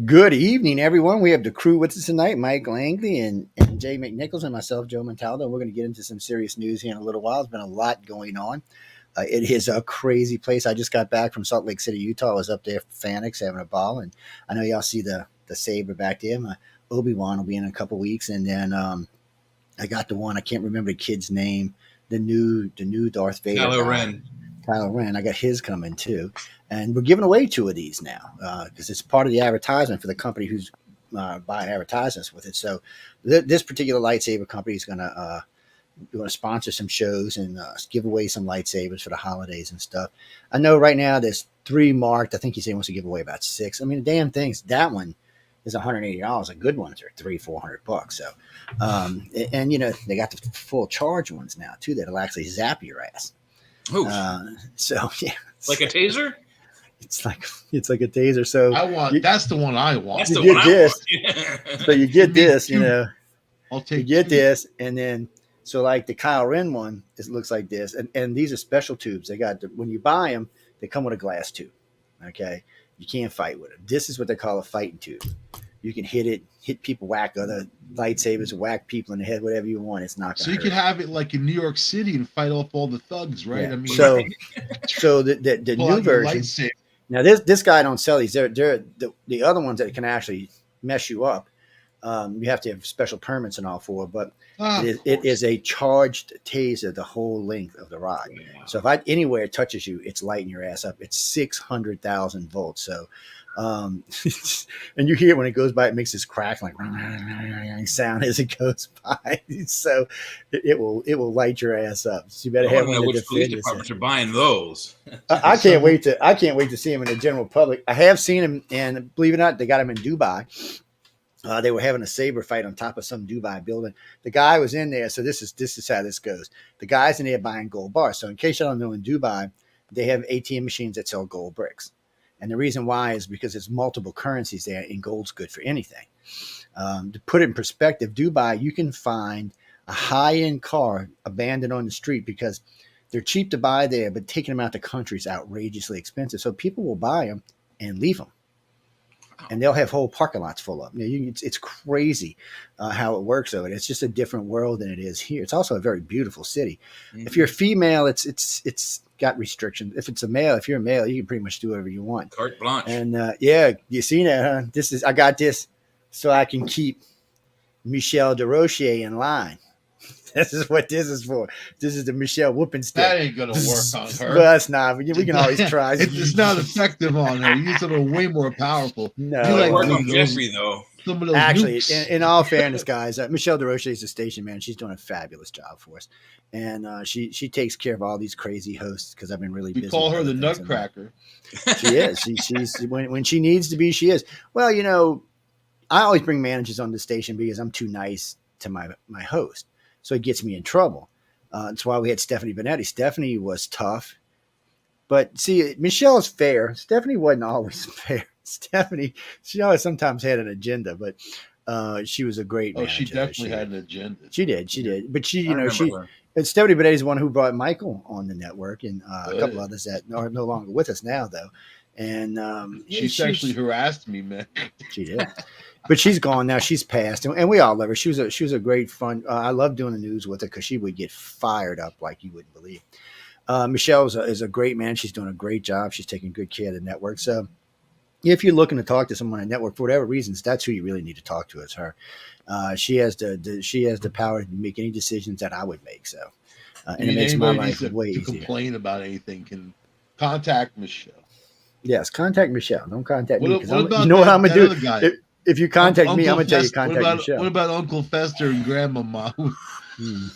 Good evening, everyone. We have the crew with us tonight, Mike Langley and Jay McNichols and myself, Joe Montaldo. We're going to get into some serious news here in a little while. There's been a lot going on. It is a crazy place. I just got back from Salt Lake City, Utah. I was up there for Fanix having a ball, and I know y'all see the Saber back there. My Obi-Wan will be in a couple weeks, and then I got the one, I can't remember the kid's name, the new Darth Vader Kylo guy. Ren. Kylo Ren. I got his coming too. And we're giving away two of these now because it's part of the advertisement for the company who's buying advertisements with it. So this particular lightsaber company is going to sponsor some shows and give away some lightsabers for the holidays and stuff. I know right now there's 3 marked. I think he said he wants to give away about 6. I mean, the damn things. That one is $180. A good ones are $300-400. So, and you know they got the full charge ones now too that'll actually zap your ass. So yeah, like a taser. It's like a taser. So that's the one I want. That's the you one get this. I want. So you get this, you know. I'll take. You get 2. this, and then so like the Kylo Ren one, it looks like this, and these are special tubes. They got when you buy them, they come with a glass tube. Okay, you can't fight with them. This is what they call a fighting tube. You can hit people, whack other lightsabers, whack people in the head, whatever you want. It's not going to So you could have it like in New York City and fight off all the thugs, right? Yeah. I mean, so the new version. Now this guy don't sell these. They're the other ones that can actually mess you up. You have to have special permits and all for, but it is a charged taser the whole length of the rod. Yeah. So if anywhere it touches you, it's lighting your ass up. It's 600,000 volts. So, and you hear when it goes by, it makes this crack like sound as it goes by. So it will light your ass up. So you better have one. Which police departments are buying those? I can't wait to see them in the general public. I have seen them, and believe it or not, they got them in Dubai. They were having a saber fight on top of some Dubai building. The guy was in there. So this is how this goes. The guy's in there buying gold bars. So in case you don't know, in Dubai, they have ATM machines that sell gold bricks. And the reason why is because there's multiple currencies there, and gold's good for anything. To put it in perspective, Dubai, you can find a high-end car abandoned on the street because they're cheap to buy there, but taking them out the country is outrageously expensive. So people will buy them and leave them. And they'll have whole parking lots full of them. It's crazy how it works over there. It's just a different world than it is here. It's also a very beautiful city. Mm-hmm. If you're a female, it's got restrictions. If you're a male, you can pretty much do whatever you want. Carte blanche. And yeah, you see that, huh? I got this so I can keep Michelle DeRoche in line. This is what this is for. This is the Michelle whooping stick. That ain't gonna work on her. Well, it's not. We can always try. It's not effective on her. You something way more powerful. No, it work on Jeffrey though. Actually, in all fairness, guys, Michelle DeRoche is the station man. She's doing a fabulous job for us, and she takes care of all these crazy hosts because I've been really busy. You call her the Nutcracker. She is. She's when she needs to be. She is. Well, you know, I always bring managers on the station because I'm too nice to my host. So it gets me in trouble. That's why we had Stephanie Benetti. Stephanie was tough. But see, Michelle is fair. Stephanie wasn't always fair. Stephanie, she always sometimes had an agenda, but she was a great manager. She definitely had an agenda. She did. But and Stephanie Benetti is the one who brought Michael on the network and a couple others that are no longer with us now, though. And she sexually harassed me, man. She did. But she's gone now. She's passed, and we all love her. She was a great fun. I love doing the news with her because she would get fired up like you wouldn't believe. Michelle is a great man. She's doing a great job. She's taking good care of the network. So if you're looking to talk to someone on the network for whatever reasons, that's who you really need to talk to. Is her. She has the power to make any decisions that I would make. So and it makes my life way easier. Complain about anything can contact Michelle. Yes, contact Michelle. Don't contact me because you know what I'm gonna do. If you contact me, I'm going to tell you contact Michelle. What about Uncle Fester and Grandmama? Anyway.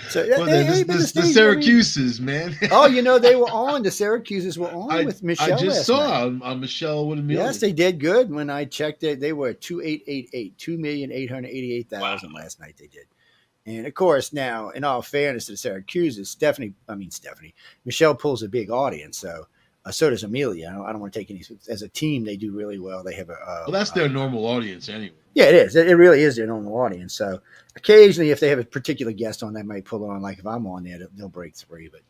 So, the Syracuses, man. Oh, you know, they were on. The Syracuses were on with Michelle. I just saw on Michelle with Amelia. Yes, they did good. When I checked it, they were 2,888, 2,888,000 last night they did. And, of course, now, in all fairness to the Syracuses, Michelle pulls a big audience, so. So does Amelia. I don't want to take any. As a team, they do really well. They have well, that's their normal audience anyway. Yeah, it is. It really is their normal audience. So occasionally, if they have a particular guest on, they might pull it on. Like if I'm on there, they'll break 3. But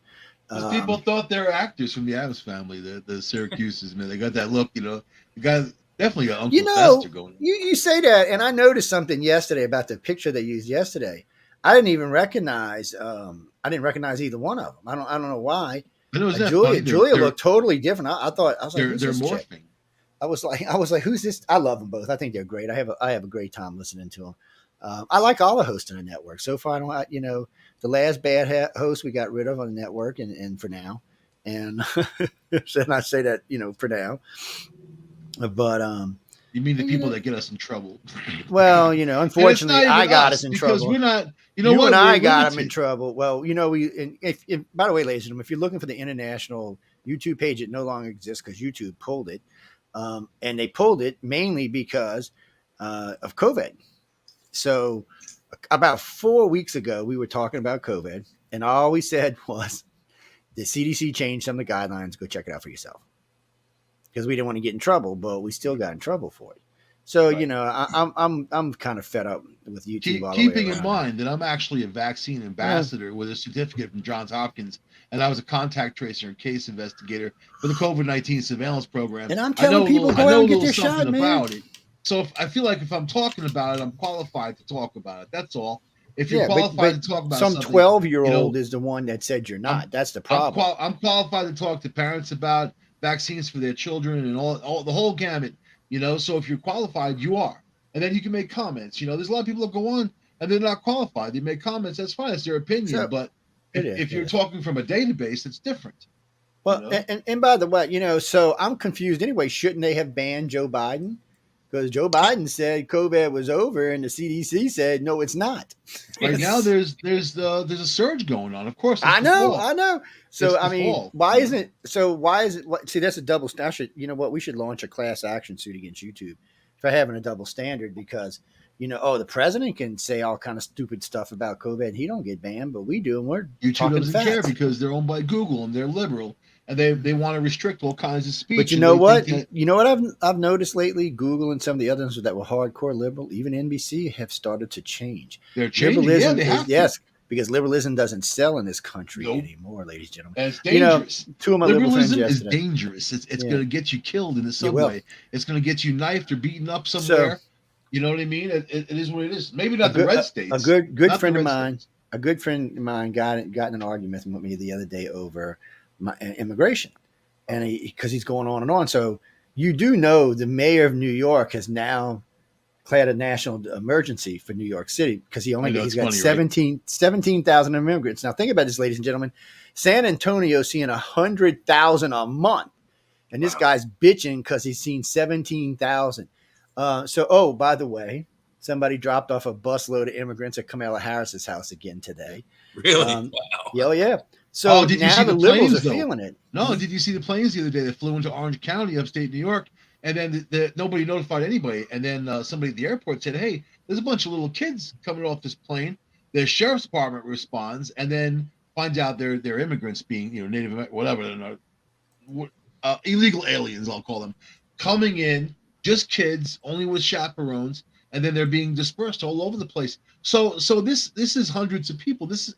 Because people thought they were actors from the Addams Family, the Syracuses, man. They got that look, The guy definitely got Uncle Fester going. You say that, and I noticed something yesterday about the picture they used yesterday. I didn't even recognize. I didn't recognize either one of them. I don't know why. Julia looked totally different. I was like, they're morphing. Chick? I was like, who's this? I love them both. I think they're great. I have a great time listening to them. I like all the hosts on the network. So far, the last bad host we got rid of on the network, and for now, and and I say that for now, but you mean the people that get us in trouble? Well, unfortunately, I got us in trouble because we're not. You and I got them in trouble. Well, if by the way, ladies and gentlemen, if you're looking for the international YouTube page, it no longer exists because YouTube pulled it, and they pulled it mainly because of COVID. So about 4 weeks ago, we were talking about COVID, and all we said was the CDC changed some of the guidelines. Go check it out for yourself, because we didn't want to get in trouble, but we still got in trouble for it. So right. I'm kind of fed up with YouTube. Keeping in mind that I'm actually a vaccine ambassador with a certificate from Johns Hopkins, and I was a contact tracer and case investigator for the COVID-19 surveillance program. And I'm telling people go out and get their shot, man. About it. So I feel like if I'm talking about it, I'm qualified to talk about it. That's all. If you're qualified to talk about some 12-year-old is the one that said you're not. That's the problem. I'm qualified to talk to parents about vaccines for their children and all the whole gamut. So if you're qualified, you are, and then you can make comments. There's a lot of people that go on and they're not qualified. They make comments. That's fine. It's their opinion. But if you're talking from a database, it's different. Well, and by the way, so I'm confused anyway. Shouldn't they have banned Joe Biden? Because Joe Biden said COVID was over, and the CDC said no, it's not. Right now, there's a surge going on. Of course, I know. So I mean, why is it? See, that's a double standard. You know what? We should launch a class action suit against YouTube for having a double standard because the president can say all kind of stupid stuff about COVID. He don't get banned, but we do, and we're YouTube doesn't care because they're owned by Google and they're liberal. And they want to restrict all kinds of speech. But you know what? I've noticed lately, Google and some of the others that were hardcore liberal, even NBC, have started to change. They're changing. Yes, because liberalism doesn't sell in this country anymore, ladies and gentlemen. And it's dangerous. Two of my liberalism is dangerous. It's going to get you killed in the subway. It's going to get you knifed or beaten up somewhere. You know what I mean? It is what it is. Maybe not the red states. A good friend of mine. A good friend of mine got in an argument with me the other day over immigration, and because he's going on and on. So the mayor of New York has now declared a national emergency for New York City because he's got 17,000 immigrants. Now think about this, ladies and gentlemen. San Antonio seeing 100,000 a month, and this guy's bitching because he's seen 17,000. So by the way, somebody dropped off a busload of immigrants at Kamala Harris's house again today. Really? Wow. Yeah. So did now you see the liberals are feeling it. No, did you see the planes the other day that flew into Orange County, upstate New York, and then nobody notified anybody, and then somebody at the airport said, "Hey, there's a bunch of little kids coming off this plane." The sheriff's department responds, and then finds out they're immigrants, being Native, whatever, illegal aliens, I'll call them, coming in, just kids, only with chaperones, and then they're being dispersed all over the place. So this is hundreds of people. This is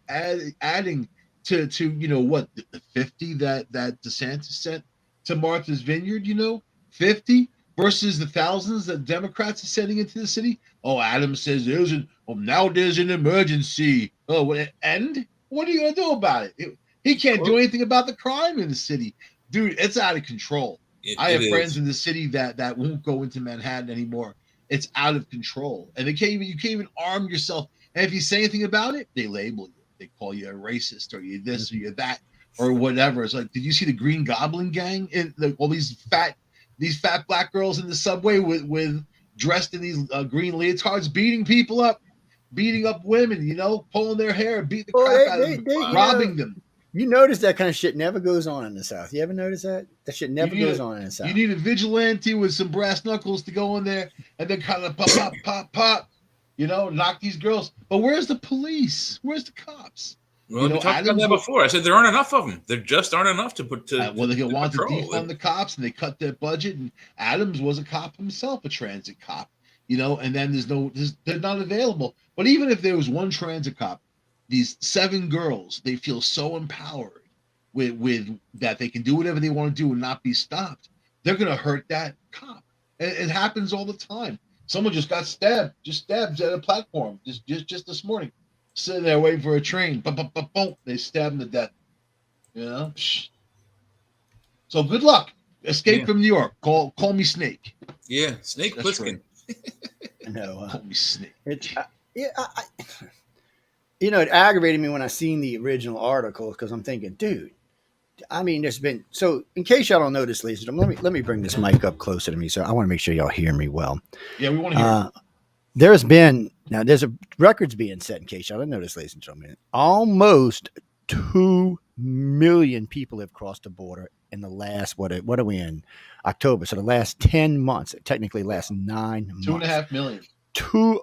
adding to the 50 that DeSantis sent to Martha's Vineyard, 50 versus the thousands that Democrats are sending into the city. Oh, Adams says now there's an emergency. Oh, and what are you going to do about it? He can't do anything about the crime in the city. Dude, it's out of control. I have friends in the city that won't go into Manhattan anymore. It's out of control. And you can't even arm yourself. And if you say anything about it, they label you. They call you a racist, or you're this, or you're that, or whatever. It's like, did you see the Green Goblin gang and all these fat black girls in the subway with dressed in these green leotards, beating people up, beating up women, pulling their hair, beating the crap out of them, robbing them. You notice that kind of shit never goes on in the South. You ever notice that? That shit never goes on in the South. You need a vigilante with some brass knuckles to go in there and then kind of pop. Knock these girls. But where's the police? Where's the cops? Well, we talked about that before. I said there aren't enough of them. There just aren't enough to put to. Well, they want to defund the cops, and they cut their budget. And Adams was a cop himself, a transit cop. And then they're not available. But even if there was one transit cop, these 7 girls, they feel so empowered with that they can do whatever they want to do and not be stopped, they're going to hurt that cop. And it happens all the time. Someone just got stabbed at a platform just this morning, sitting there waiting for a train. Boom, boom, boom, they stab him to death. You know. So good luck. Escape from New York. Call me Snake. Yeah, Snake Plissken. Right. No, call me Snake. It aggravated me when I seen the original article because I'm thinking, dude. I mean, there's been so. In case y'all don't know this, ladies and gentlemen, let me bring this mic up closer to me, so I want to make sure y'all hear me well. Yeah, we want to hear. There's a records being set. In case y'all don't know this, ladies and gentlemen, almost 2 million people have crossed the border in the last what are we in October? So the last 10 months, technically last 9 months. 2.5 million.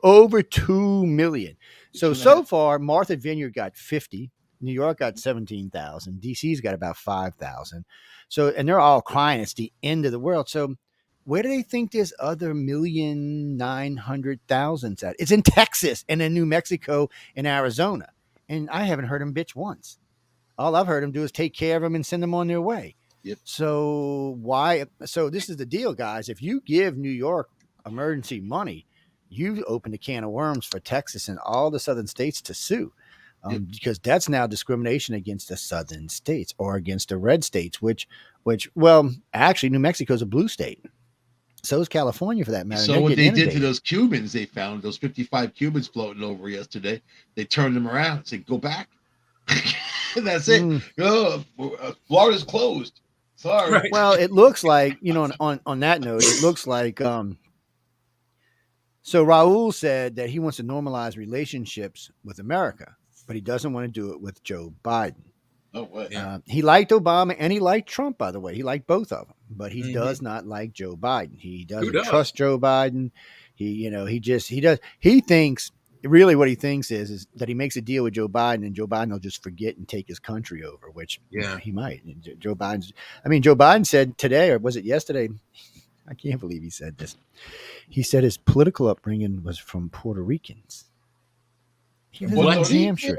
Over 2 million. So far, Martha Vineyard got 50. New York got 17,000. DC's got about 5,000. So, and they're all crying it's the end of the world. So, where do they think this other 1,900,000's at? It's in Texas and in New Mexico and Arizona. And I haven't heard them bitch once. All I've heard them do is take care of them and send them on their way. Yep. So why? So this is the deal, guys. If you give New York emergency money, you open a can of worms for Texas and all the southern states to sue. Because that's now discrimination against the southern states or against the red states, which, well, actually, New Mexico's a blue state. So is California, for that matter. So what they did to those Cubans, they found those 55 Cubans floating over yesterday. They turned them around and said, "Go back." That's it. Florida's closed. Sorry. Right. Well, it looks like on that note, it looks like so Raul said that he wants to normalize relationships with America. But he doesn't want to do it with Joe Biden. Oh, what? He liked Obama and he liked Trump, by the way. He liked both of them, but he does not like Joe Biden. He doesn't trust Joe Biden. He thinks really what he thinks is that he makes a deal with Joe Biden and Joe Biden will just forget and take his country over, which he might. Joe Biden said today, or was it yesterday? I can't believe he said this. He said his political upbringing was from Puerto Ricans. He lives in New Hampshire.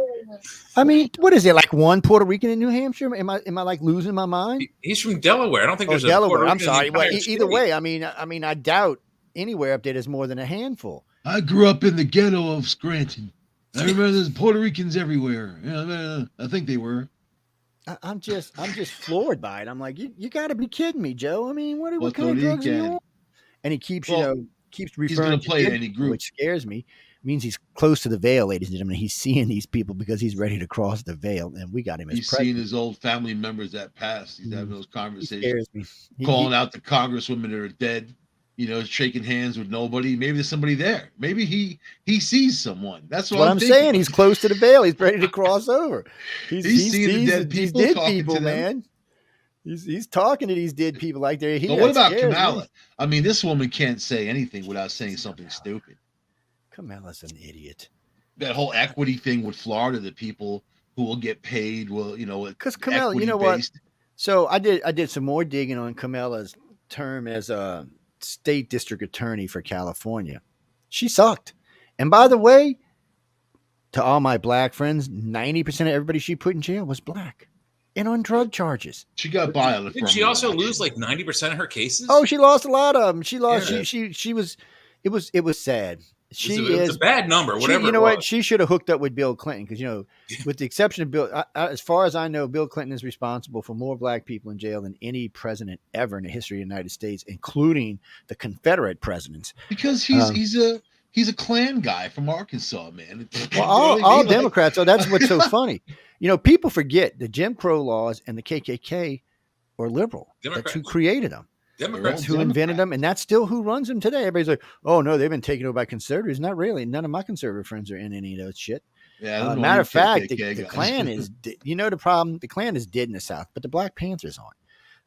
I mean, what is it, like one Puerto Rican in New Hampshire? Am I like losing my mind? He's from Delaware. I don't think there's Delaware. A I'm sorry. Well, either way, I mean, I doubt anywhere up there there's more than a handful. I grew up in the ghetto of Scranton. I remember there's Puerto Ricans everywhere. Yeah, I think they were. I'm just floored by it. I'm like, you got to be kidding me, Joe. I mean, what kind of drugs are you on? And he keeps referring to any group, which scares me. Means he's close to the veil, ladies and gentlemen. He's seeing these people because he's ready to cross the veil, and we got him. He's seeing his old family members that passed. He's having those conversations, calling out the congresswomen that are dead. Shaking hands with nobody. Maybe there's somebody there. Maybe he sees someone. That's what I'm saying. He's close to the veil. He's ready to cross over. He's seeing the dead people. These dead people, man. He's talking to these dead people like they're here. But what about Kamala? I mean, this woman can't say anything without saying something stupid. Kamala's an idiot. That whole equity thing with Florida, the people who will get paid will, because Kamala, you know what? So I did some more digging on Kamala's term as a state district attorney for California. She sucked. And by the way, to all my black friends, 90% of everybody she put in jail was black and on drug charges. She got by on it. Did she also lose like 90% of her cases? Oh, she lost a lot of them. She lost. Yeah. She was. It was sad. It's a bad number. Whatever. You know what? She should have hooked up with Bill Clinton because with the exception of Bill, as far as I know, Bill Clinton is responsible for more black people in jail than any president ever in the history of the United States, including the Confederate presidents. Because he's a Klan guy from Arkansas, man. Well, all Democrats. So that's what's so funny. People forget the Jim Crow laws and the KKK were liberal. Democrats. That's who created them. Democrats who invented them, and that's still who runs them today. Everybody's like, "Oh no, they've been taken over by conservatives." Not really. None of my conservative friends are in any of those shit. Yeah. Matter of fact, the Klan is. The problem. The Klan is dead in the South, but the Black Panthers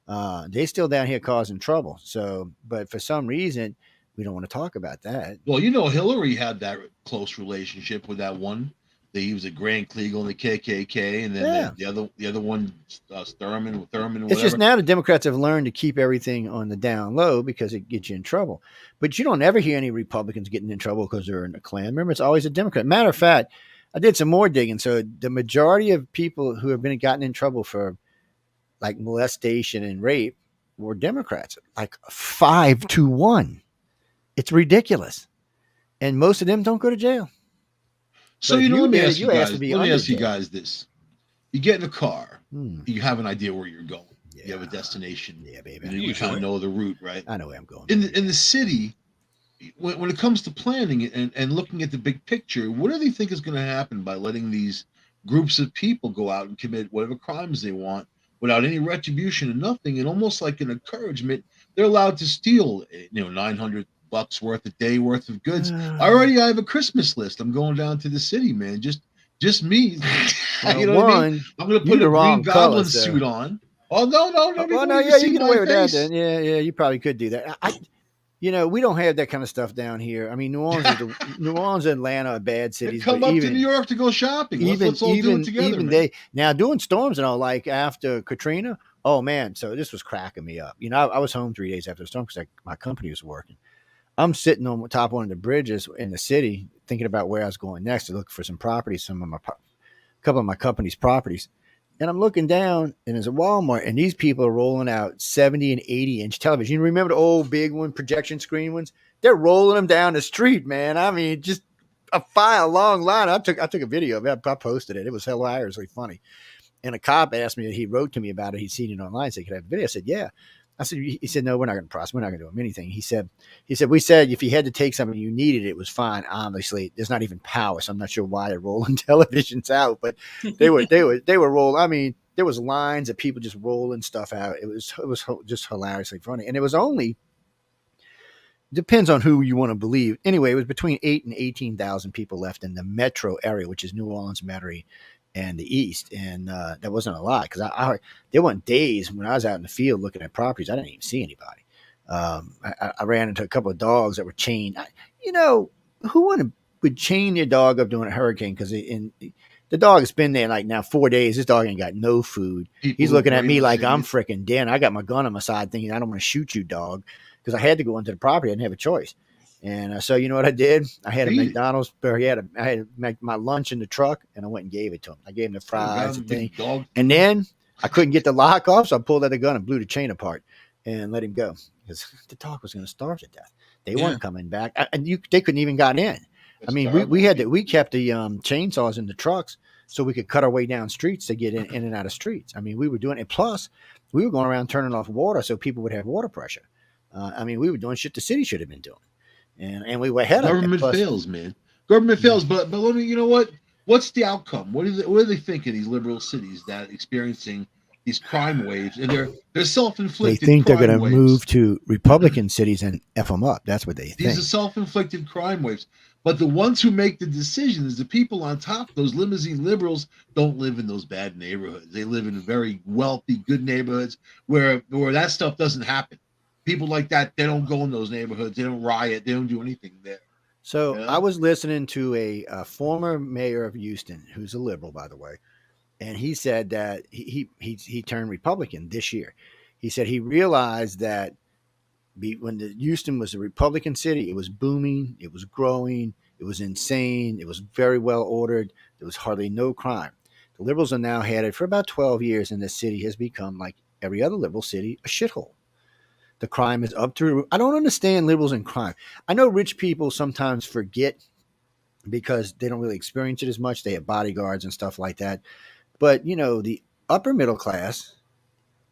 aren't. They still down here causing trouble. So, but for some reason, we don't want to talk about that. Well, Hillary had that close relationship with that one. He was a Grand Kleagle in the KKK, and then the other one, Thurman. It's just now the Democrats have learned to keep everything on the down low because it gets you in trouble. But you don't ever hear any Republicans getting in trouble because they're in the Klan. Remember, it's always a Democrat. Matter of fact, I did some more digging. So the majority of people who have gotten in trouble for like molestation and rape were Democrats, like 5-1. It's ridiculous. And most of them don't go to jail. So But if you let me did it, ask you you asked to guys. be Let me under ask you jail. guys this: you get in a car, Hmm. you have an idea where you're going. You have a Yeah. destination. Yeah, baby. You kind of know the route, right? I know where I'm going. In the city, when it comes to planning and looking at the big picture, what do they think is going to happen by letting these groups of people go out and commit whatever crimes they want without any retribution and nothing, and almost like an encouragement, they're allowed to steal, $900 worth a day worth of goods. I have a Christmas list. I'm going down to the city, man. Just me. Well, You know what I mean? one, I'm going to you put the a Green wrong color, Goblin so. suit on. Oh no, no, Well, don't no, even yeah, see you get my away with that face. then. Yeah, you probably could do that. We don't have that kind of stuff down here. I mean, New Orleans and Atlanta are bad cities, Come but up to New York to go shopping. Let's all do it together, man. now doing storms and all, like after Katrina. Oh man, so this was cracking me up. I was home 3 days after the storm because my company was working. I'm sitting on top of one of the bridges in the city, thinking about where I was going next to look for some properties, a couple of my company's properties. And I'm looking down, and there's a Walmart, and these people are rolling out 70 and 80-inch television. You remember the old big one, projection screen ones? They're rolling them down the street, man. I mean, just a long line. I took a video of it. I posted it. It was hilariously funny. And a cop asked me, he wrote to me about it. He'd seen it online, so he could have a video. I said, yeah. He said, no, we're not going to prosecute. We're not going to do him anything. He said, we said if you had to take something you needed, it was fine. Obviously, there's not even power, so I'm not sure why they're rolling televisions out, but they were rolling. I mean, there was lines of people just rolling stuff out. It was just hilariously funny, and it was only depends on who you want to believe. Anyway, it was between 8 and 18,000 people left in the metro area, which is New Orleans, Metairie, and the East, and that wasn't a lot because there weren't days when I was out in the field looking at properties. I didn't even see anybody. I ran into a couple of dogs that were chained. Who would chain your dog up during a hurricane? Because the dog has been there like now 4 days. This dog ain't got no food. He's looking at me like I'm freaking dead. I got my gun on my side thinking, I don't want to shoot you, dog, because I had to go into the property. I didn't have a choice. And so you know what I did? I had a McDonald's. I had to make my lunch in the truck, and I went and gave it to him. I gave him the fries, the thing, and then I couldn't get the lock off, so I pulled out the gun and blew the chain apart and let him go because the dog was going to starve to death. They weren't coming back, and they couldn't even got in. I mean, we kept the chainsaws in the trucks so we could cut our way down streets to get in and out of streets. I mean, we were doing it. Plus, we were going around turning off water so people would have water pressure. We were doing shit the city should have been doing. And we were ahead of it. Government fails, man. Government fails. But let me, you know what? What's the outcome? What do they think of these liberal cities that are experiencing these crime waves? And they're self-inflicted. They think they're going to move to Republican cities and F them up. That's what they think. These are self-inflicted crime waves. But the ones who make the decisions, the people on top, those limousine liberals, don't live in those bad neighborhoods. They live in very wealthy, good neighborhoods where that stuff doesn't happen. People like that, they don't go in those neighborhoods. They don't riot. They don't do anything there. So I was listening to a former mayor of Houston, who's a liberal, by the way, and he said that he turned Republican this year. He said he realized that when Houston was a Republican city, it was booming, it was growing, it was insane, it was very well ordered, there was hardly no crime. The liberals are now had it for about 12 years, and the city has become, like every other liberal city, a shithole. The crime is up through. I don't understand liberals and crime. I know rich people sometimes forget because they don't really experience it as much. They have bodyguards and stuff like that. But, the upper middle class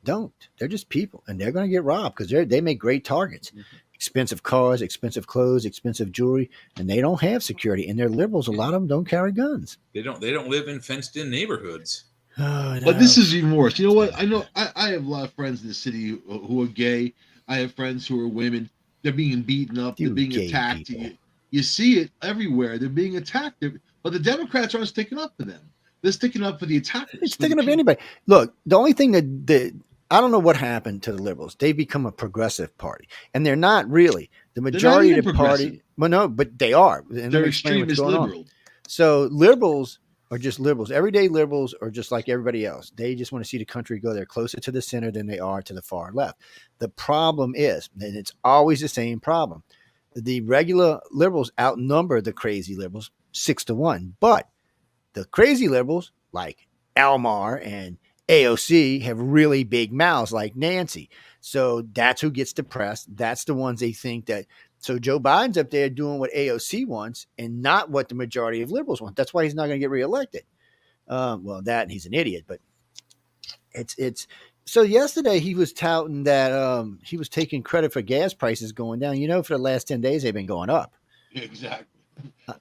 don't. They're just people, and they're going to get robbed because they make great targets. Mm-hmm. Expensive cars, expensive clothes, expensive jewelry, and they don't have security. And they're liberals. A lot of them don't carry guns. They don't live in fenced-in neighborhoods. Oh, no. But this is even worse. You know what? I know I have a lot of friends in the city who are gay. I have friends who are women. They're being beaten up. They're being attacked. You see it everywhere. They're being attacked. But the Democrats aren't sticking up for them. They're sticking up for the attackers. They're sticking up for anybody. Look, the only thing that I don't know what happened to the liberals. They've become a progressive party, and they're not really. The majority of the party. Well, no, but they are. And they're extremist liberal. So liberals are just liberals. Everyday liberals are just like everybody else. They just want to see the country go there closer to the center than they are to the far left. The problem is, and it's always the same problem, the regular liberals outnumber the crazy liberals 6-1. But the crazy liberals like Almar and AOC have really big mouths like Nancy. So that's who gets depressed. That's the ones they think that. So Joe Biden's up there doing what AOC wants and not what the majority of liberals want. That's why he's not going to get reelected. Well, that and he's an idiot, but it's so yesterday he was touting that he was taking credit for gas prices going down. For the last 10 days they've been going up. Exactly.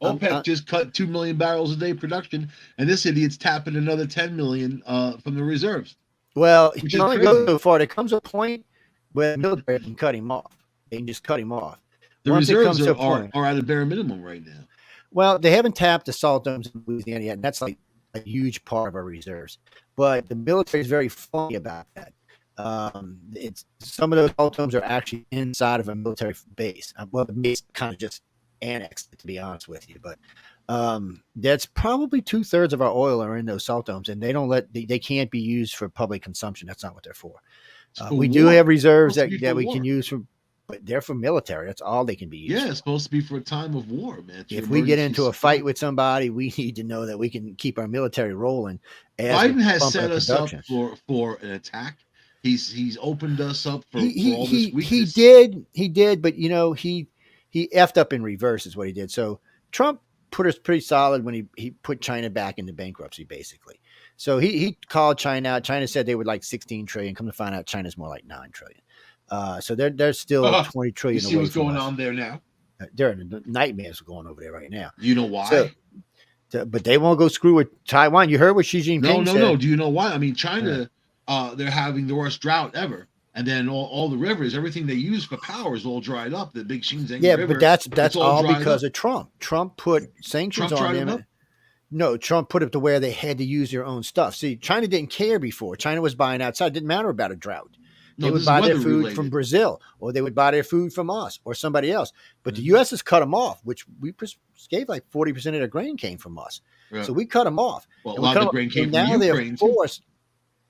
OPEC just cut 2 million barrels a day production, and this idiot's tapping another 10 million from the reserves. Well, he can only go so far. There comes a point where the military can cut him off. They can just cut him off. The reserves are at a bare minimum right now. Well, they haven't tapped the salt domes in Louisiana yet, and that's like a huge part of our reserves. But the military is very funny about that. It's some of those salt domes are actually inside of a military base. Well, the base kind of just annexed it, to be honest with you. But that's probably 2/3 of our oil are in those salt domes, and they can't be used for public consumption. That's not what they're for. We do have reserves that we can use for. But they're for military. That's all they can be used. Yeah, it's supposed to be for a time of war, man. If we get into a fight with somebody, we need to know that we can keep our military rolling. Biden has set us up for an attack. He's opened us up for all this weakness. He did, but he effed up in reverse is what he did. So Trump put us pretty solid when he put China back into bankruptcy, basically. So he called China out. China said they would like 16 trillion. Come to find out, China's more like 9 trillion. So they're still 20 trillion. You see what's going on there now? There are nightmares going over there right now. You know why? But they won't go screw with Taiwan. You heard what Xi Jinping said. No. Do you know why? I mean, China, they're having the worst drought ever. And then all the rivers, everything they use for power is all dried up. The big Xinjiang River. But that's all because of Trump. Trump put sanctions on them. No, Trump put it to where they had to use their own stuff. See, China didn't care before. China was buying outside. It didn't matter about a drought. They would buy their food from Brazil, or they would buy their food from us or somebody else. But the U.S. has cut them off, which we gave like 40% of their grain came from us. Yeah. So we cut them off. Well, a lot of the grain came from Ukraine. Now they're forced,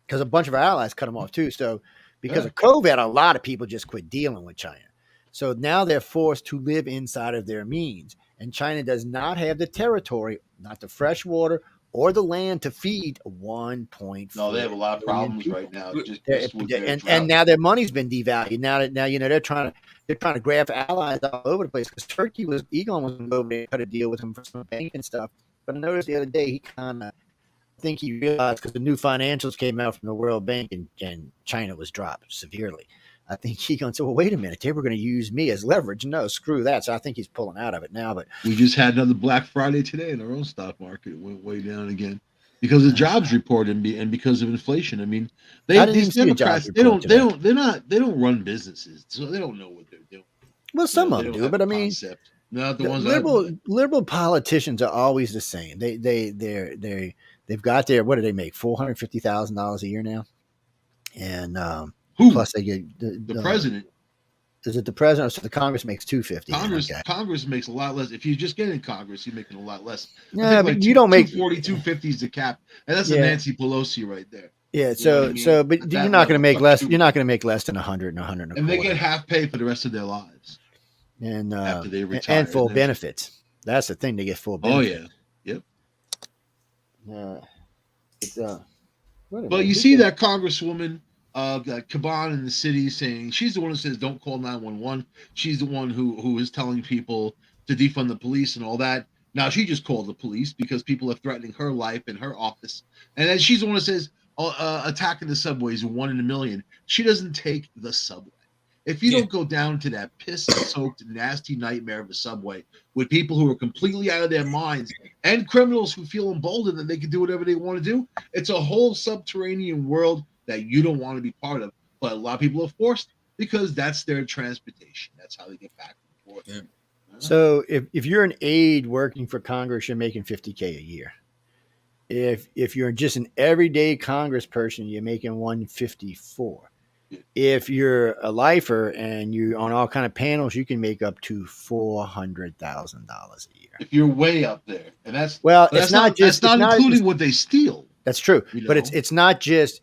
because a bunch of our allies cut them off too. So because of COVID, a lot of people just quit dealing with China. So now they're forced to live inside of their means. And China does not have the territory, not the fresh water, or the land to feed 1.4. No, they have a lot of problems right now. And now their money's been devalued. Now they're trying to grab allies all over the place, because Turkey Egon was going to go over there and cut a deal with him for some bank and stuff. But I noticed the other day he he realized, because the new financials came out from the World Bank and China was dropped severely. I think Egon said, well, wait a minute, they were going to use me as leverage. No, screw that. So I think he's pulling out of it now. But we just had another Black Friday today in our own stock market. It went way down again because of jobs report and because of inflation. I mean, these Democrats, they don't run businesses, so they don't know what they're doing. Well, some of them do, but I mean, not the ones liberal politicians are always the same. They've got their, what do they make? $450,000 a year now, and plus they get the president. Is it the president? So the Congress makes $250. Congress makes a lot less. If you just get in Congress, you're making a lot less. Yeah, but you don't make 240-250 is the cap, and that's a Nancy Pelosi right there. Yeah. So, but you're not going to make less. You're not going to make less than 100 and 100. And they get half pay for the rest of their lives. And after they retire, and full benefits. That's the thing. They get full benefits. Oh yeah. Yep. But you see that Congresswoman, that Caban in the city, saying she's the one who says don't call 911. She's the one who is telling people to defund the police and all that. Now she just called the police because people are threatening her life in her office, and then she's the one who says attacking the subway is 1 in a million. She doesn't take the subway. If you don't go down to that piss-soaked, nasty nightmare of a subway with people who are completely out of their minds and criminals who feel emboldened that they can do whatever they want to do, it's a whole subterranean world that you don't want to be part of. But a lot of people are forced because that's their transportation. That's how they get back and forth. Yeah. So if you're an aide working for Congress, you're making $50K a year. If you're just an everyday Congress person, you're making $154. If you're a lifer and you're on all kind of panels, you can make up to $400,000 a year. If you're way up there, and that's it's not including what they steal. That's true, but it's not just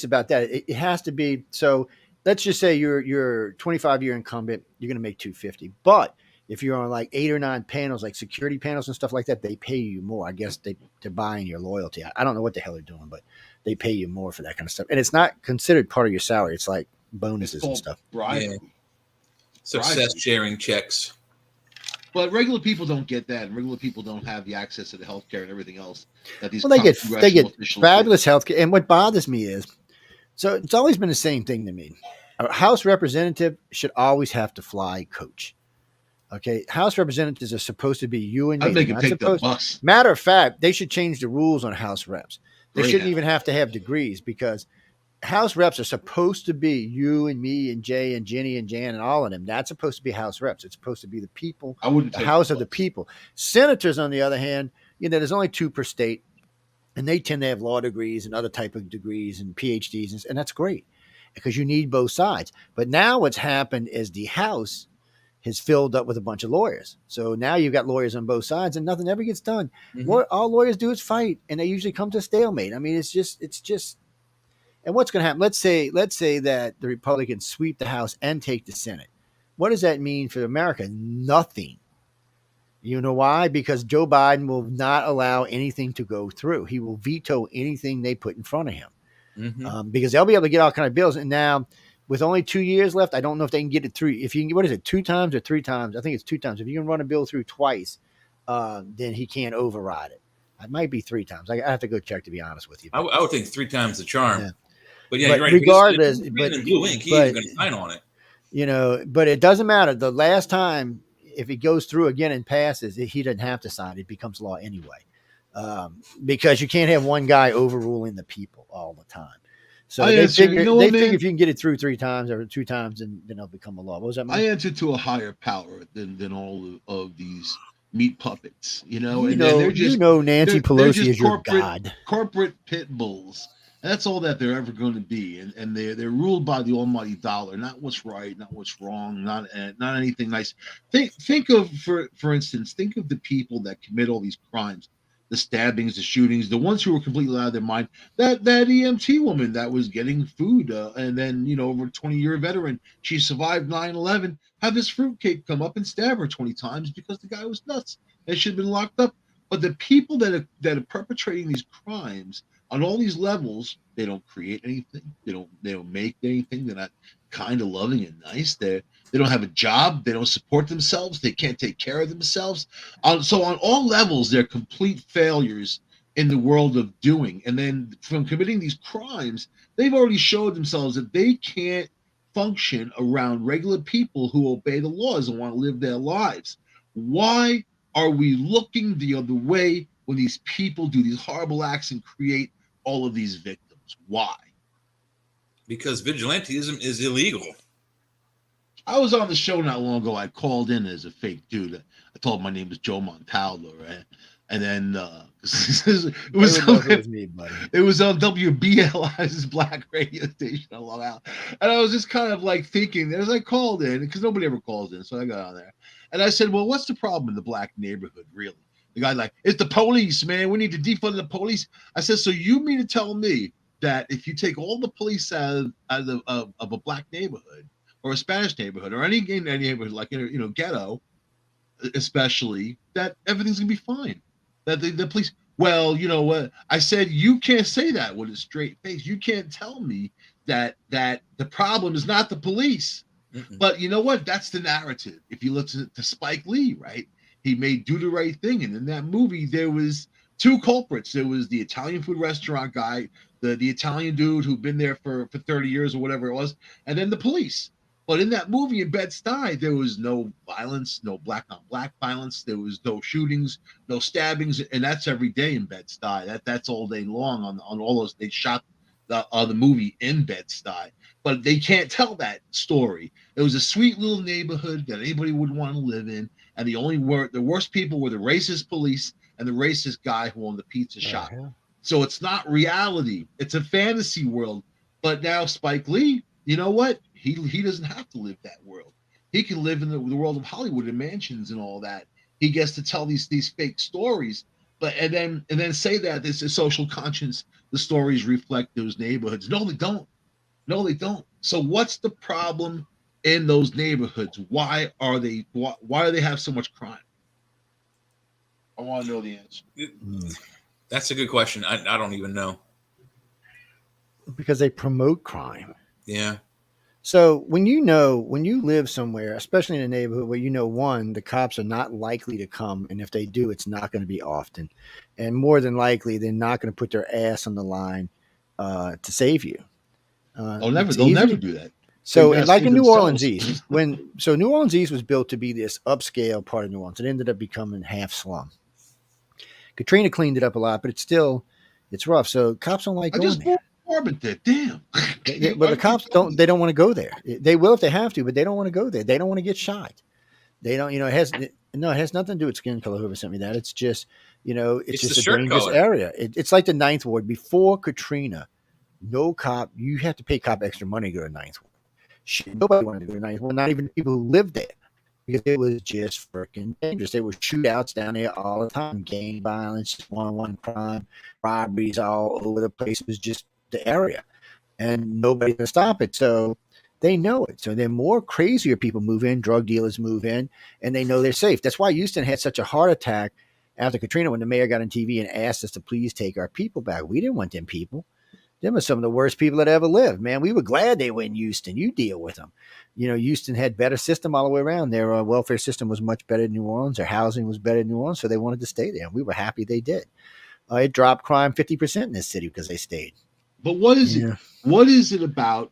about that. It has to be. So let's just say you're 25-year incumbent, you're going to make $250. But If you're on like 8 or 9 panels, like security panels and stuff like that, they pay you more. I guess they're buying your loyalty. I don't know what the hell they're doing, but they pay you more for that kind of stuff. And it's not considered part of your salary. It's like It's bonuses and called stuff. bribery. Yeah. Success sharing checks. But regular people don't get that, and regular people don't have the access to the healthcare and everything else that these Well, they get congressional officials fabulous health care. And what bothers me is, so it's always been the same thing to me. A House representative should always have to fly coach. Okay, House representatives are supposed to be you and me. I'd make them not take the supposed- bus. Matter of fact, they should change the rules on House reps. They Great shouldn't idea. even have to have degrees because House reps are supposed to be you and me and Jay and Jenny and Jan and all of them. That's supposed to be House reps. It's supposed to be the people, I wouldn't the take House the of the bus. people. Senators, on the other hand, there's only 2 per state, and they tend to have law degrees and other type of degrees and PhDs, and that's great because you need both sides. But now what's happened is the House has filled up with a bunch of lawyers. So now you've got lawyers on both sides, and nothing ever gets done. Mhm. All lawyers do is fight, and they usually come to a stalemate. I mean, it's just. And what's going to happen? Let's say that the Republicans sweep the House and take the Senate. What does that mean for America? Nothing. You know why? Because Joe Biden will not allow anything to go through. He will veto anything they put in front of him because they'll be able to get all kind of bills. And now, with only 2 years left, I don't know if they can get it through. If you can, what is it, 2 times or 3 times? I think it's 2 times. If you can run a bill through twice, then he can't override it. It might be 3 times. I have to go check, to be honest with you. I would think 3 times the charm. Yeah. But yeah, But you're right. regardless, He's but- in blue ink. He but- ain't going to sign on it. But it doesn't matter. The last time, if it goes through again and passes, he doesn't have to sign. It becomes law anyway, because you can't have one guy overruling the people all the time. So they figure if you can get it through 3 times or 2 times, then it'll become a law. What was that mean? I answer to a higher power than all of these meat puppets, and Nancy they're Pelosi just is your god. corporate pit bulls. And that's all that they're ever going to be, and they're ruled by the almighty dollar, not what's right, not what's wrong, not anything nice. Think of for instance, think of the people that commit all these crimes, the stabbings, the shootings, the ones who were completely out of their mind. That EMT woman that was getting food, and then over a 20-year veteran, she survived 9/11. Have this fruitcake come up and stab her 20 times because the guy was nuts and should have been locked up. But the people that are perpetrating these crimes on all these levels, they don't create anything. They don't make anything. They're not kind of loving and nice. They don't have a job. They don't support themselves. They can't take care of themselves. So on all levels, they're complete failures in the world of doing. And then from committing these crimes, they've already showed themselves that they can't function around regular people who obey the laws and want to live their lives. Why are we looking the other way when these people do these horrible acts and create all of these victims? Why? Because vigilantism is illegal. I was on the show not long ago. I called in as a fake dude. I told my name was Joe Montaldo, right? And then it was me, buddy. It was on WBLI's black radio station on Long Island. And I was just kind of like thinking, as I called in, because nobody ever calls in, so I got on there. And I said, well, what's the problem in the black neighborhood, really? The guy's like, it's the police, man. We need to defund the police. I said, so you mean to tell me that if you take all the police out of a black neighborhood or a Spanish neighborhood or any neighborhood like ghetto, especially, that everything's gonna be fine? That the police? Well, you know what? I said, you can't say that with a straight face. You can't tell me that the problem is not the police. Mm-mm. But you know what? That's the narrative. If you listen to Spike Lee, right? He made Do the Right Thing. And in that movie, there was 2 culprits. There was the Italian food restaurant guy, the Italian dude who'd been there for 30 years or whatever it was, and then the police. But in that movie, in Bed-Stuy, there was no violence, no black-on-black violence. There was no shootings, no stabbings. And that's every day in Bed-Stuy. That's all day long on all those. They shot the movie in Bed-Stuy. But they can't tell that story. It was a sweet little neighborhood that anybody would want to live in. And the worst people were the racist police and the racist guy who owned the pizza shop. So it's not reality. It's a fantasy world. But now Spike Lee, you know what? He doesn't have to live that world. He can live in the world of Hollywood and mansions and all that. He gets to tell these fake stories, and then say that this is social conscience. The stories reflect those neighborhoods. No, they don't. So what's the problem in those neighborhoods? Why do they have so much crime? I want to know the answer. That's a good question. I don't even know. Because they promote crime. Yeah. So when you live somewhere, especially in a neighborhood where one, the cops are not likely to come, and if they do, it's not going to be often, and more than likely, they're not going to put their ass on the line to save you. They'll never do that. So, They're gonna like save in New Orleans themselves. East, New Orleans East was built to be this upscale part of New Orleans. It ended up becoming half slum. Katrina cleaned it up a lot, but it's rough. So cops don't like I going just there. bought an apartment there. Damn. But the cops don't. They don't want to go there. They will if they have to, but they don't want to go there. They don't want to get shot. They don't. It has nothing to do with skin color. Whoever sent me that, it's just it's just the a shirt dangerous color. area. It's like the Ninth Ward before Katrina. No cop. You have to pay cop extra money to go to Ninth Ward. Shit, nobody wanted to go to Ninth Ward. Not even people who lived there, because it was just freaking dangerous. There were shootouts down there all the time, gang violence, one-on-one crime, robberies all over the place. It was just the area, and nobody can stop it. So they know it. So then more crazier people move in, drug dealers move in, and they know they're safe. That's why Houston had such a heart attack after Katrina when the mayor got on TV and asked us to please take our people back. We didn't want them people. Them are some of the worst people that ever lived, man. We were glad they were in Houston. You deal with them. Houston had better system all the way around. Their welfare system was much better than New Orleans. Their housing was better than New Orleans, so they wanted to stay there. And we were happy they did. It dropped crime 50% in this city because they stayed. But what is it? What is it about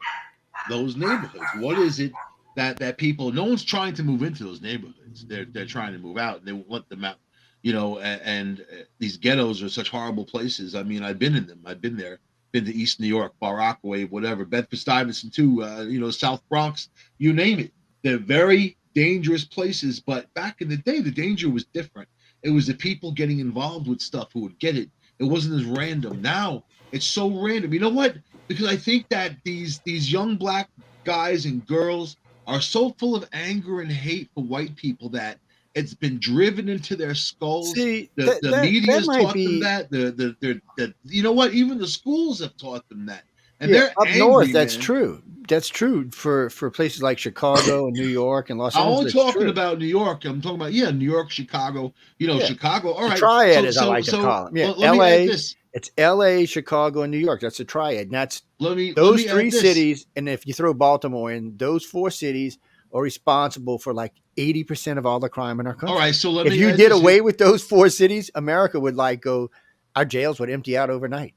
those neighborhoods? What is it that people? No one's trying to move into those neighborhoods. They're trying to move out. And they want them out. And these ghettos are such horrible places. I mean, I've been in them. I've been there. Been to East New York, Bar Rockaway, whatever, Bedford-Stuyvesant too. South Bronx, you name it. They're very dangerous places. But back in the day, the danger was different. It was the people getting involved with stuff who would get it. It wasn't as random. Now it's so random. You know what? Because I think that these young black guys and girls are so full of anger and hate for white people that it's been driven into their skulls. See, the media has taught them that. You know what? Even the schools have taught them that. And they're up angry, north. That's man. true. That's true for places like Chicago and New York and Los I'm Angeles. only talking about New York. I'm talking about New York, Chicago. Chicago. All right, triad, as I like to call them. Yeah, let me add this. It's L.A., Chicago, and New York. That's a triad. And that's those three cities. And if you throw Baltimore in, those four cities are responsible for like 80% of all the crime in our country. All right, so if you did away with those four cities, America would our jails would empty out overnight.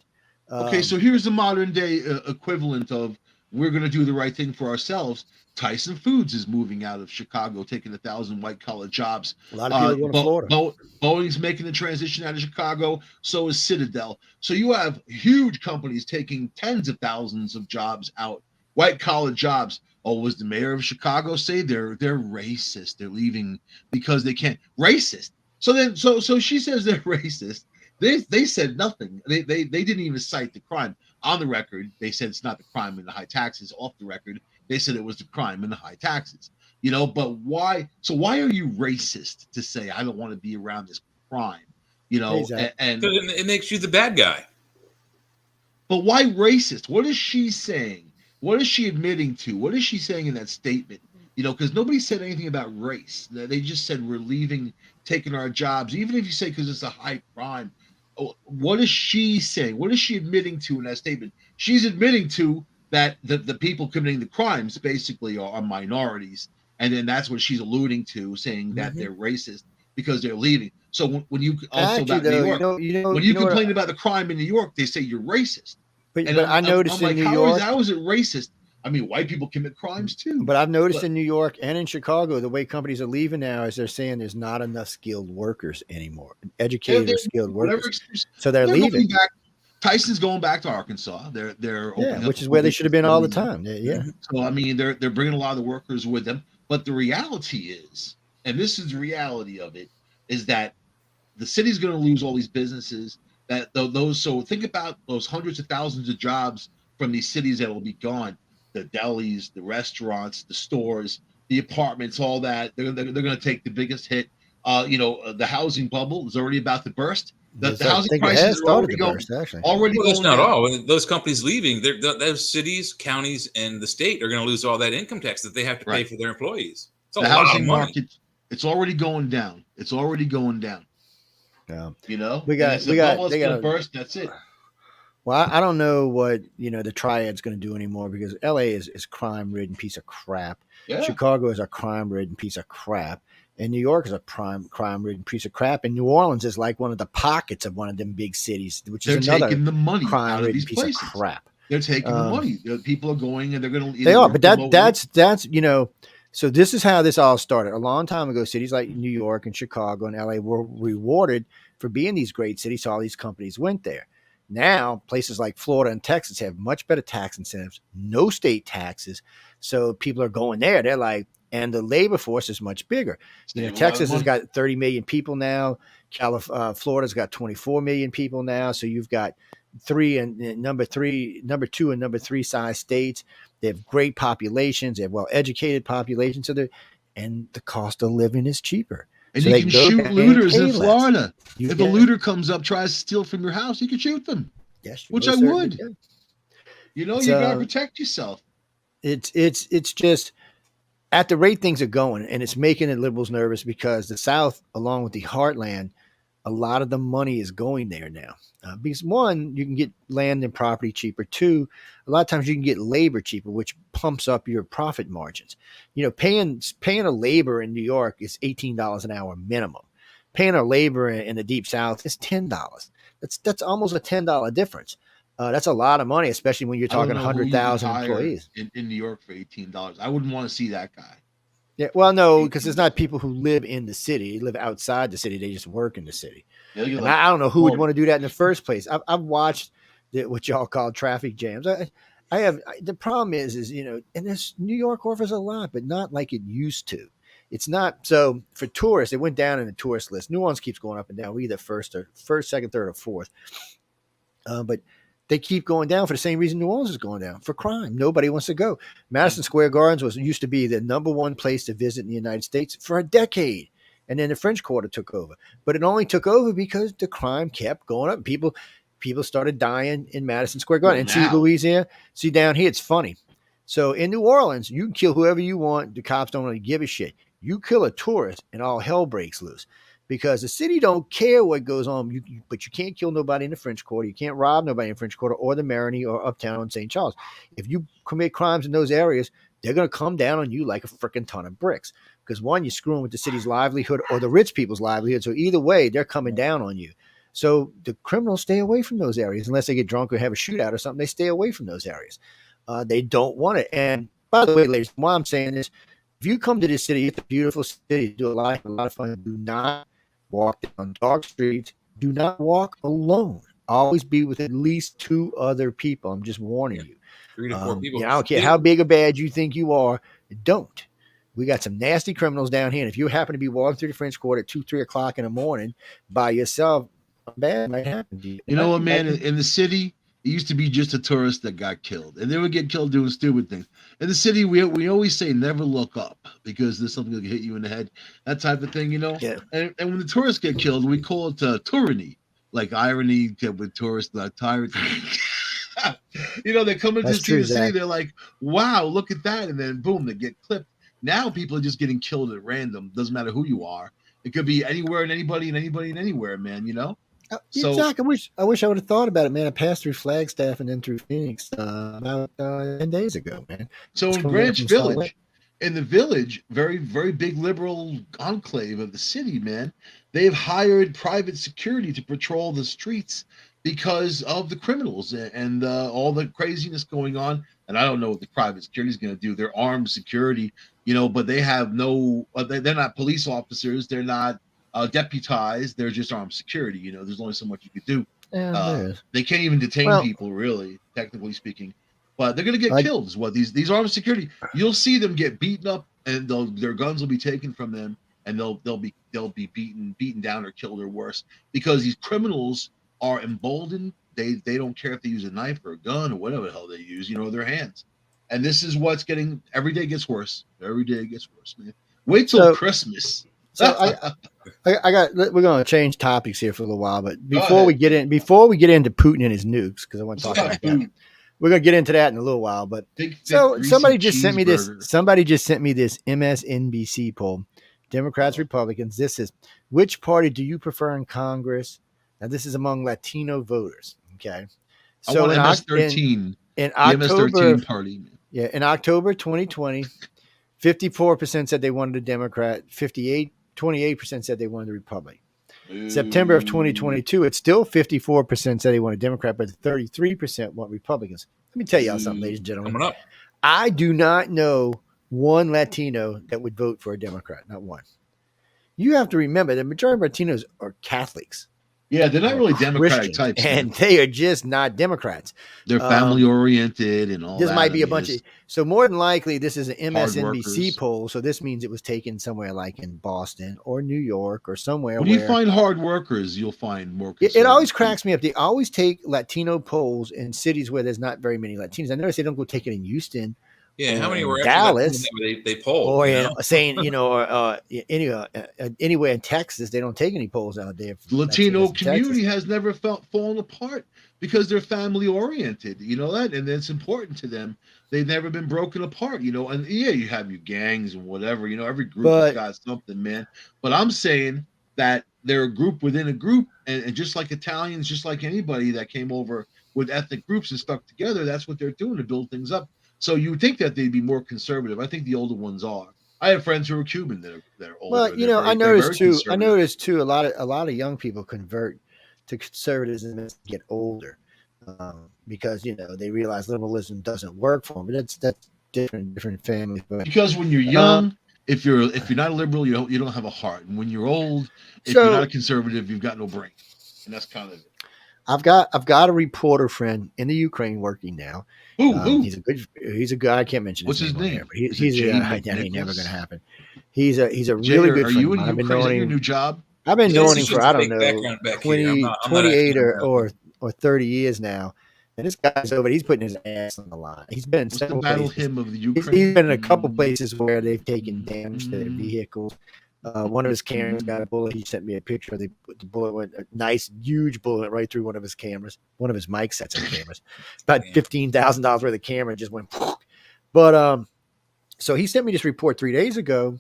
Okay, so here's the modern day equivalent of we're going to do the right thing for ourselves. Tyson Foods is moving out of Chicago, taking 1,000 white-collar jobs. A lot of people going to Florida. Boeing's making the transition out of Chicago. So is Citadel. So you have huge companies taking tens of thousands of jobs out, white-collar jobs. Oh, was the mayor of Chicago say they're racist? They're leaving because they can't. Racist. So she says they're racist. They said nothing. They didn't even cite the crime. On the record, they said it's not the crime in the high taxes. Off the record, they said it was the crime in the high taxes. But why? So why are you racist to say I don't want to be around this crime? Exactly. And it makes you the bad guy. But why racist? What is she saying? What is she admitting to? What is she saying in that statement? Because nobody said anything about race. They just said we're leaving, taking our jobs. Even if you say because it's a high crime, what is she saying? What is she admitting to in that statement? She's admitting to that the people committing the crimes basically are minorities, and then that's what she's alluding to, saying that they're racist because they're leaving. So when you also about New York, when you complain about the crime in New York, they say you're racist. But I noticed in New York, how is it racist? I mean, white people commit crimes too. But I've noticed in New York and in Chicago, the way companies are leaving now is they're saying there's not enough skilled workers anymore, educated or skilled workers. So they're leaving. Tyson's going back to Arkansas. They're which is where they should have been all the time. Yeah. So I mean, they're bringing a lot of the workers with them. But the reality is, and this is the reality of it, is that the city's going to lose all these businesses. So think about those hundreds of thousands of jobs from these cities that will be gone. The delis, the restaurants, the stores, the apartments, all that. They're going to take the biggest hit. The housing bubble is already about to burst. The I housing think it prices has are started to burst, actually. already Well, that's going not down. all. When those companies leaving, those cities, counties, and the state are going to lose all that income tax that they have to pay Right. for their employees. It's a The lot of housing money. market, it's already going down. It's already going down. Yeah. You know, We and got it's a bubble that's they going to got burst. That's it. well, I don't know what the triad's going to do anymore because LA is crime ridden piece of crap. Yeah, Chicago is a crime ridden piece of crap. And New York is a crime ridden piece of crap. And New Orleans is like one of the pockets of one of them big cities, which is they're another taking the money crime out of ridden these piece of places. crap. They're taking the Um, money. People are going and they're going to they either are, work but remotely. that's so this is how this all started. A long time ago, cities like New York and Chicago and LA were rewarded for being these great cities, so all these companies went there. Now, places like Florida and Texas have much better tax incentives, no state taxes, so people are going there. They're like, and the labor force is much bigger. Save a lot of Texas has money. got 30 million people now. Florida's got 24 million people now. So you've got number two, and number three size states. They have great populations. They have well educated populations. And the cost of living is cheaper. And So you they can go shoot down and looters pay in less. Florida. You If a can, looter comes up, tries to steal from your house, you can shoot them, yes, you which I most certainly would. can. You know, It's you got to protect yourself. it's just at the rate things are going, and it's making the liberals nervous because the South, along with the heartland, a lot of the money is going there now. Because one, you can get land and property cheaper. Two, a lot of times you can get labor cheaper, which pumps up your profit margins. Paying a labor in New York is $18 an hour minimum. Paying a labor in the deep South is $10. That's almost a $10 difference. That's a lot of money, especially when you're I don't talking know who you could 100,000 hire employees. in New York for $18. I wouldn't want to see that guy. Yeah, well, no, because it's $18. not people who live in the city. They live outside the city. They just work in the city. They'll get And like I don't know who would 40. want to do that in the first place. I've watched what y'all call traffic jams. The problem is and this New York offers a lot, but not like it used to. It's not so for tourists. It went down in the tourist list. New Orleans keeps going up and down. We either first, second, third, or fourth. But they keep going down for the same reason New Orleans is going down, for crime. Nobody wants to go. Madison Square Gardens used to be the number one place to visit in the United States for a decade. And then the French Quarter took over. But it only took over because the crime kept going up. People started dying in Madison Square Garden. And see, Louisiana, see down here, it's funny. So in New Orleans, you can kill whoever you want. The cops don't really give a shit. You kill a tourist and all hell breaks loose. Because the city don't care what goes on, but you can't kill nobody in the French Quarter. You can't rob nobody in the French Quarter or the Marigny or Uptown in St. Charles. If you commit crimes in those areas, they're going to come down on you like a freaking ton of bricks. Because one, you're screwing with the city's livelihood or the rich people's livelihood. So either way, they're coming down on you. So the criminals stay away from those areas unless they get drunk or have a shootout or something. They stay away from those areas. They don't want it. And by the way, ladies, why I'm saying this, if you come to this city, it's a beautiful city, do a lot of fun. Do not walk down dark streets. Do not walk alone. Always be with at least two other people. I'm just warning you. 3 to 4 people. I don't care how big or bad you think you are. Don't. We got some nasty criminals down here. And if you happen to be walking through the French Quarter at 2, 3 o'clock in the morning by yourself, bad might happen to you. You know what, man? In the city, it used to be just a tourist that got killed, and they would get killed doing stupid things. In the city, we always say never look up because there's something that can hit you in the head, that type of thing, Yeah. And when the tourists get killed, we call it tyranny, like irony with tourists, like tyrant. They come into the city, Zach. they're like, wow, look at that, and then boom, they get clipped. Now people are just getting killed at random. Doesn't matter who you are. It could be anywhere and anybody and anywhere, man. So Zach, I wish I would have thought about it, man. I passed through Flagstaff and then through Phoenix about 10 days ago, man. So in Greenwich Village, in the village, very, very big liberal enclave of the city, man, they've hired private security to patrol the streets because of the criminals and all the craziness going on. And I don't know what the private security is going to do. They're armed security, but they have they're not police officers. They're not deputized. They're just armed security. There's only so much you could do. Yeah, they can't even detain people, really, technically speaking. But they're going to get killed is what these armed security. You'll see them get beaten up, and their guns will be taken from them, and they'll be beaten down or killed or worse because these criminals are emboldened. They don't care if they use a knife or a gun or whatever the hell they use, their hands. And this is what's getting every day gets worse. Every day it gets worse, man. Wait till Christmas. So I got. We're going to change topics here for a little while, but before ahead. we get into Putin and his nukes, because I want to Let's talk talk about that. food. We're going to get into that in a little while, but Big, thick, so greasy somebody just sent me this. cheeseburger. Somebody just sent me this MSNBC poll. Democrats, Republicans. This is which party do you prefer in Congress? Now this is among Latino voters. Okay, I want in MS-13. in The October, MS-13 party. yeah, in October 2020, 54% said they wanted a Democrat. 28% said they wanted a Republican. September of 2022, it's still 54% said they want a Democrat, but 33% want Republicans. Let me tell y'all something, ladies and gentlemen. Coming up. I do not know one Latino that would vote for a Democrat, not one. You have to remember the majority of Latinos are Catholics. Yeah, they're not really Democratic Christians, types. and they are just not Democrats. They're family oriented and all this that. might be a bunch of. So more than likely, this is an MSNBC workers. poll. So this means it was taken somewhere like in Boston or New York or somewhere. When you find hard workers, you'll find more. It always cracks me up. They always take Latino polls in cities where there's not very many Latinos. I noticed they don't go take it in Houston. Yeah, how many were Dallas? Actually they polled, or saying anywhere in Texas, they don't take any polls out there. The Latino community has never fallen apart because they're family oriented. You know that, and it's important to them. They've never been broken apart. You know, and yeah, you have your gangs and whatever. You know, every group has got something, man. But I'm saying that they're a group within a group, and just like Italians, just like anybody that came over with ethnic groups and stuck together, that's what they're doing to build things up. So you would think that they'd be more conservative. I think the older ones are. I have friends who are Cuban that are older. Well, you know, I noticed too. A lot of young people convert to conservatism as they get older, because they realize liberalism doesn't work for them. But that's different families. But because when you're young, if you're not a liberal, you don't have a heart. And when you're old, if you're not a conservative, you've got no brain. And that's kind of it. I've got a reporter friend in the Ukraine working now. Ooh. He's a guy. I can't mention what's his name. Here, but he's that ain't never going to happen. He's a really good friend. Are you in Ukraine? Your new job? I've been knowing him for I don't know 28 or 30 years now. And this guy's over. He's putting his ass on the line. He's been in several places. Him of the Ukraine. He's been in a couple places where they've taken damage to their vehicles. One of his cameras got a bullet. He sent me a picture. The bullet went a nice, huge bullet right through one of his cameras, one of his mic sets of cameras. About $15,000 worth of camera just went. But so he sent me this report 2 days ago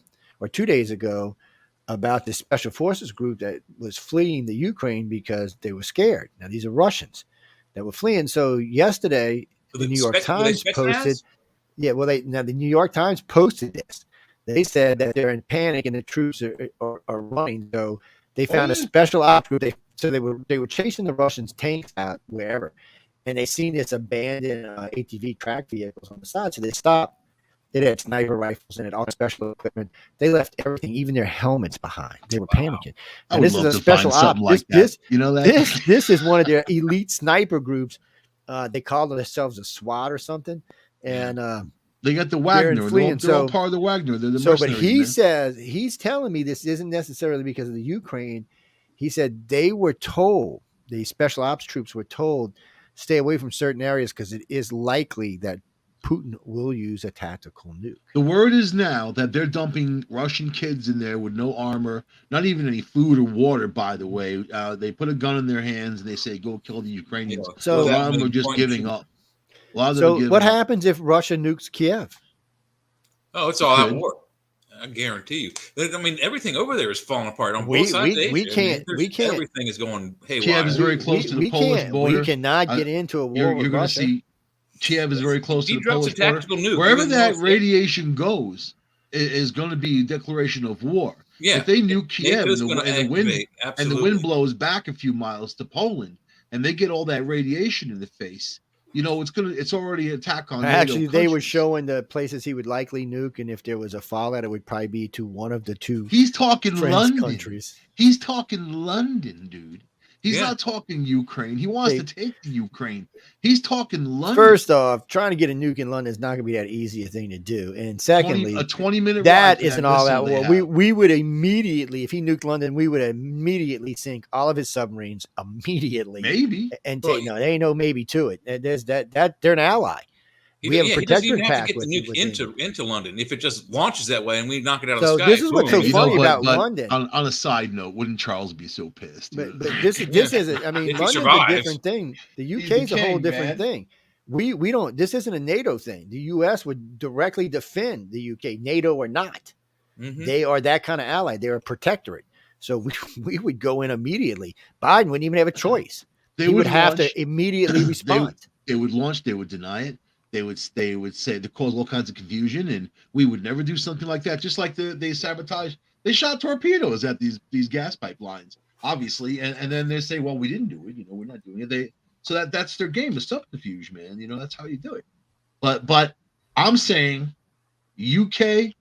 about this special forces group that was fleeing the Ukraine because they were scared. Now these are Russians that were fleeing. So yesterday, the New York Times posted. Yeah, well, the New York Times posted this. They said that they're in panic and the troops are running. So they found a special ops group. They were chasing the Russians' tanks out wherever, and they seen this abandoned ATV track vehicles on the side. So they stopped. They had sniper rifles and all special equipment. They left everything, even their helmets, behind. They were panicking. And this is a special op. This is one of their elite sniper groups. They call themselves a SWAT or something, and. They got the Wagner. They're all part of the Wagner. They're the mercenaries. But he says, he's telling me this isn't necessarily because of the Ukraine. He said they were told, the special ops troops were told, stay away from certain areas because it is likely that Putin will use a tactical nuke. The word is now that they're dumping Russian kids in there with no armor, not even any food or water, by the way. They put a gun in their hands and they say, go kill the Ukrainians. So a lot of them are just giving up. So what happens if Russia nukes Kiev? Oh, it's all out war. I guarantee you. I mean, everything over there is falling apart on both sides. We can't. Everything is going haywire. Kiev is very close to the Polish border. We cannot get into a war with Russia. See, Kiev is very close to the Polish border. Nuke, wherever that radiation goes is going to be a declaration of war. Yeah. If they nuke Kiev and the wind blows back a few miles to Poland and they get all that radiation in the face, it's already an attack on. Actually, they were showing the places he would likely nuke, and if there was a fallout, it would probably be to one of the two. He's talking London countries. He's talking London, dude. He's not talking Ukraine. He wants to take the Ukraine. He's talking London. First off, trying to get a nuke in London is not going to be that easy a thing to do. And secondly, a 20-minute that isn't all that well. We would immediately, if he nuked London, we would immediately sink all of his submarines immediately. Maybe. And there ain't no maybe to it. There's that they're an ally. We have a he doesn't even protectorate have to pact get the with nuke into London. If it just launches that way and we knock it out of So the sky, this is what's so boom. funny about but London. On a side note, wouldn't Charles be so pissed? But this is I mean, If he London's a survives. different thing. The He's UK the is a whole king, different man. thing. We don't. This isn't a NATO thing. The US would directly defend the UK, NATO or not. They are that kind of ally. They're a protectorate. So we would go in immediately. Biden wouldn't even have a choice. He would have to immediately respond. They would launch. They would deny it. They would say they cause all kinds of confusion, and we would never do something like that. Just like they sabotage. They shot torpedoes at these gas pipelines, obviously, and then they say, well, we didn't do it. We're not doing it. So that's their game, the subterfuge, man. That's how you do it. But I'm saying UK.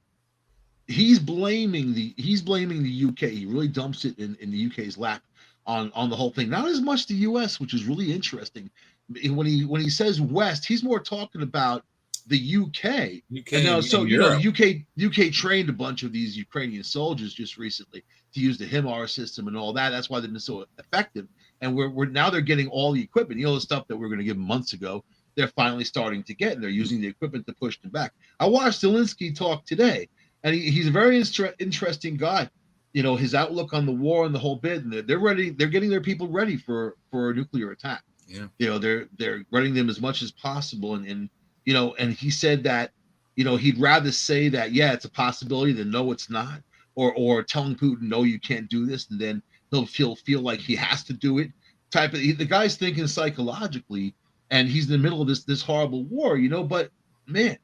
He's blaming the UK. He really dumps it in the UK's lap on the whole thing. Not as much the US, which is really interesting. When he says West, he's more talking about the UK. The UK trained a bunch of these Ukrainian soldiers just recently to use the HIMARS system and all that. That's why they've been so effective. And we're now they're getting all the equipment. The stuff that we were going to give them months ago, they're finally starting to get, and they're using the equipment to push them back. I watched Zelensky talk today. And he's a very interesting guy. His outlook on the war and the whole bit. And they're ready. They're getting their people ready for a nuclear attack. Yeah. They're running them as much as possible. And he said that, he'd rather say that, yeah, it's a possibility than no, it's not. Or telling Putin, no, you can't do this. And then he'll feel like he has to do it. The guy's thinking psychologically, and he's in the middle of this horrible war, But man,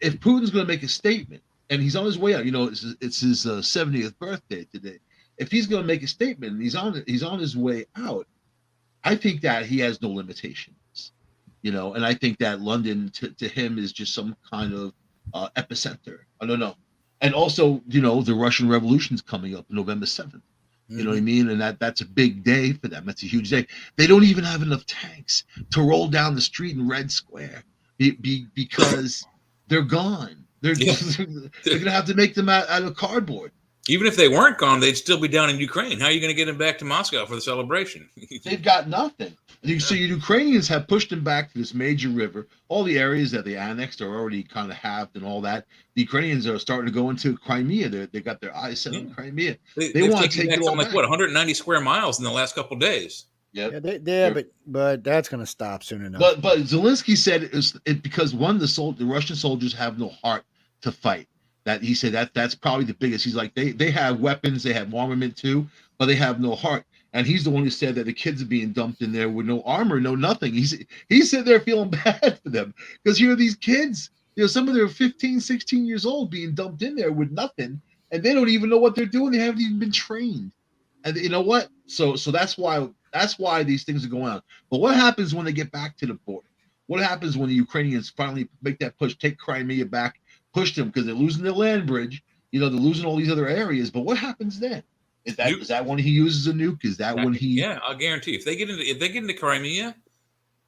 if Putin's going to make a statement, and he's on his way out. It's his 70th birthday today. If he's going to make a statement, and he's on his way out, I think that he has no limitations. And I think that London to him is just some kind of epicenter. I don't know. And also, the Russian Revolution's coming up November 7th. You know what I mean? And that's a big day for them. That's a huge day. They don't even have enough tanks to roll down the street in Red Square because they're gone. They're going to have to make them out of cardboard. Even if they weren't gone, they'd still be down in Ukraine. How are you going to get them back to Moscow for the celebration? They've got nothing. So Ukrainians have pushed them back to this major river. All the areas that they annexed are already kind of halved and all that. The Ukrainians are starting to go into Crimea. They got their eyes set on Crimea. They want to take it all back. 190 square miles in the last couple of days. Yep. Yeah, but that's going to stop soon enough. But Zelensky said it because the Russian soldiers have no heart to fight. That he said that's probably the biggest. He's like they have weapons, they have armament too, but they have no heart. And he's the one who said that the kids are being dumped in there with no armor, no nothing. He's sitting there feeling bad for them because here are these kids. Some of them are 15, 16 years old being dumped in there with nothing, and they don't even know what they're doing. They haven't even been trained. And you know what? So that's why these things are going on. But what happens when they get back to the border? What happens when the Ukrainians finally make that push, take Crimea back, push them because they're losing their land bridge? They're losing all these other areas. But what happens then? Is that when he uses a nuke? Is that when he? Yeah, I'll guarantee. If they get into Crimea,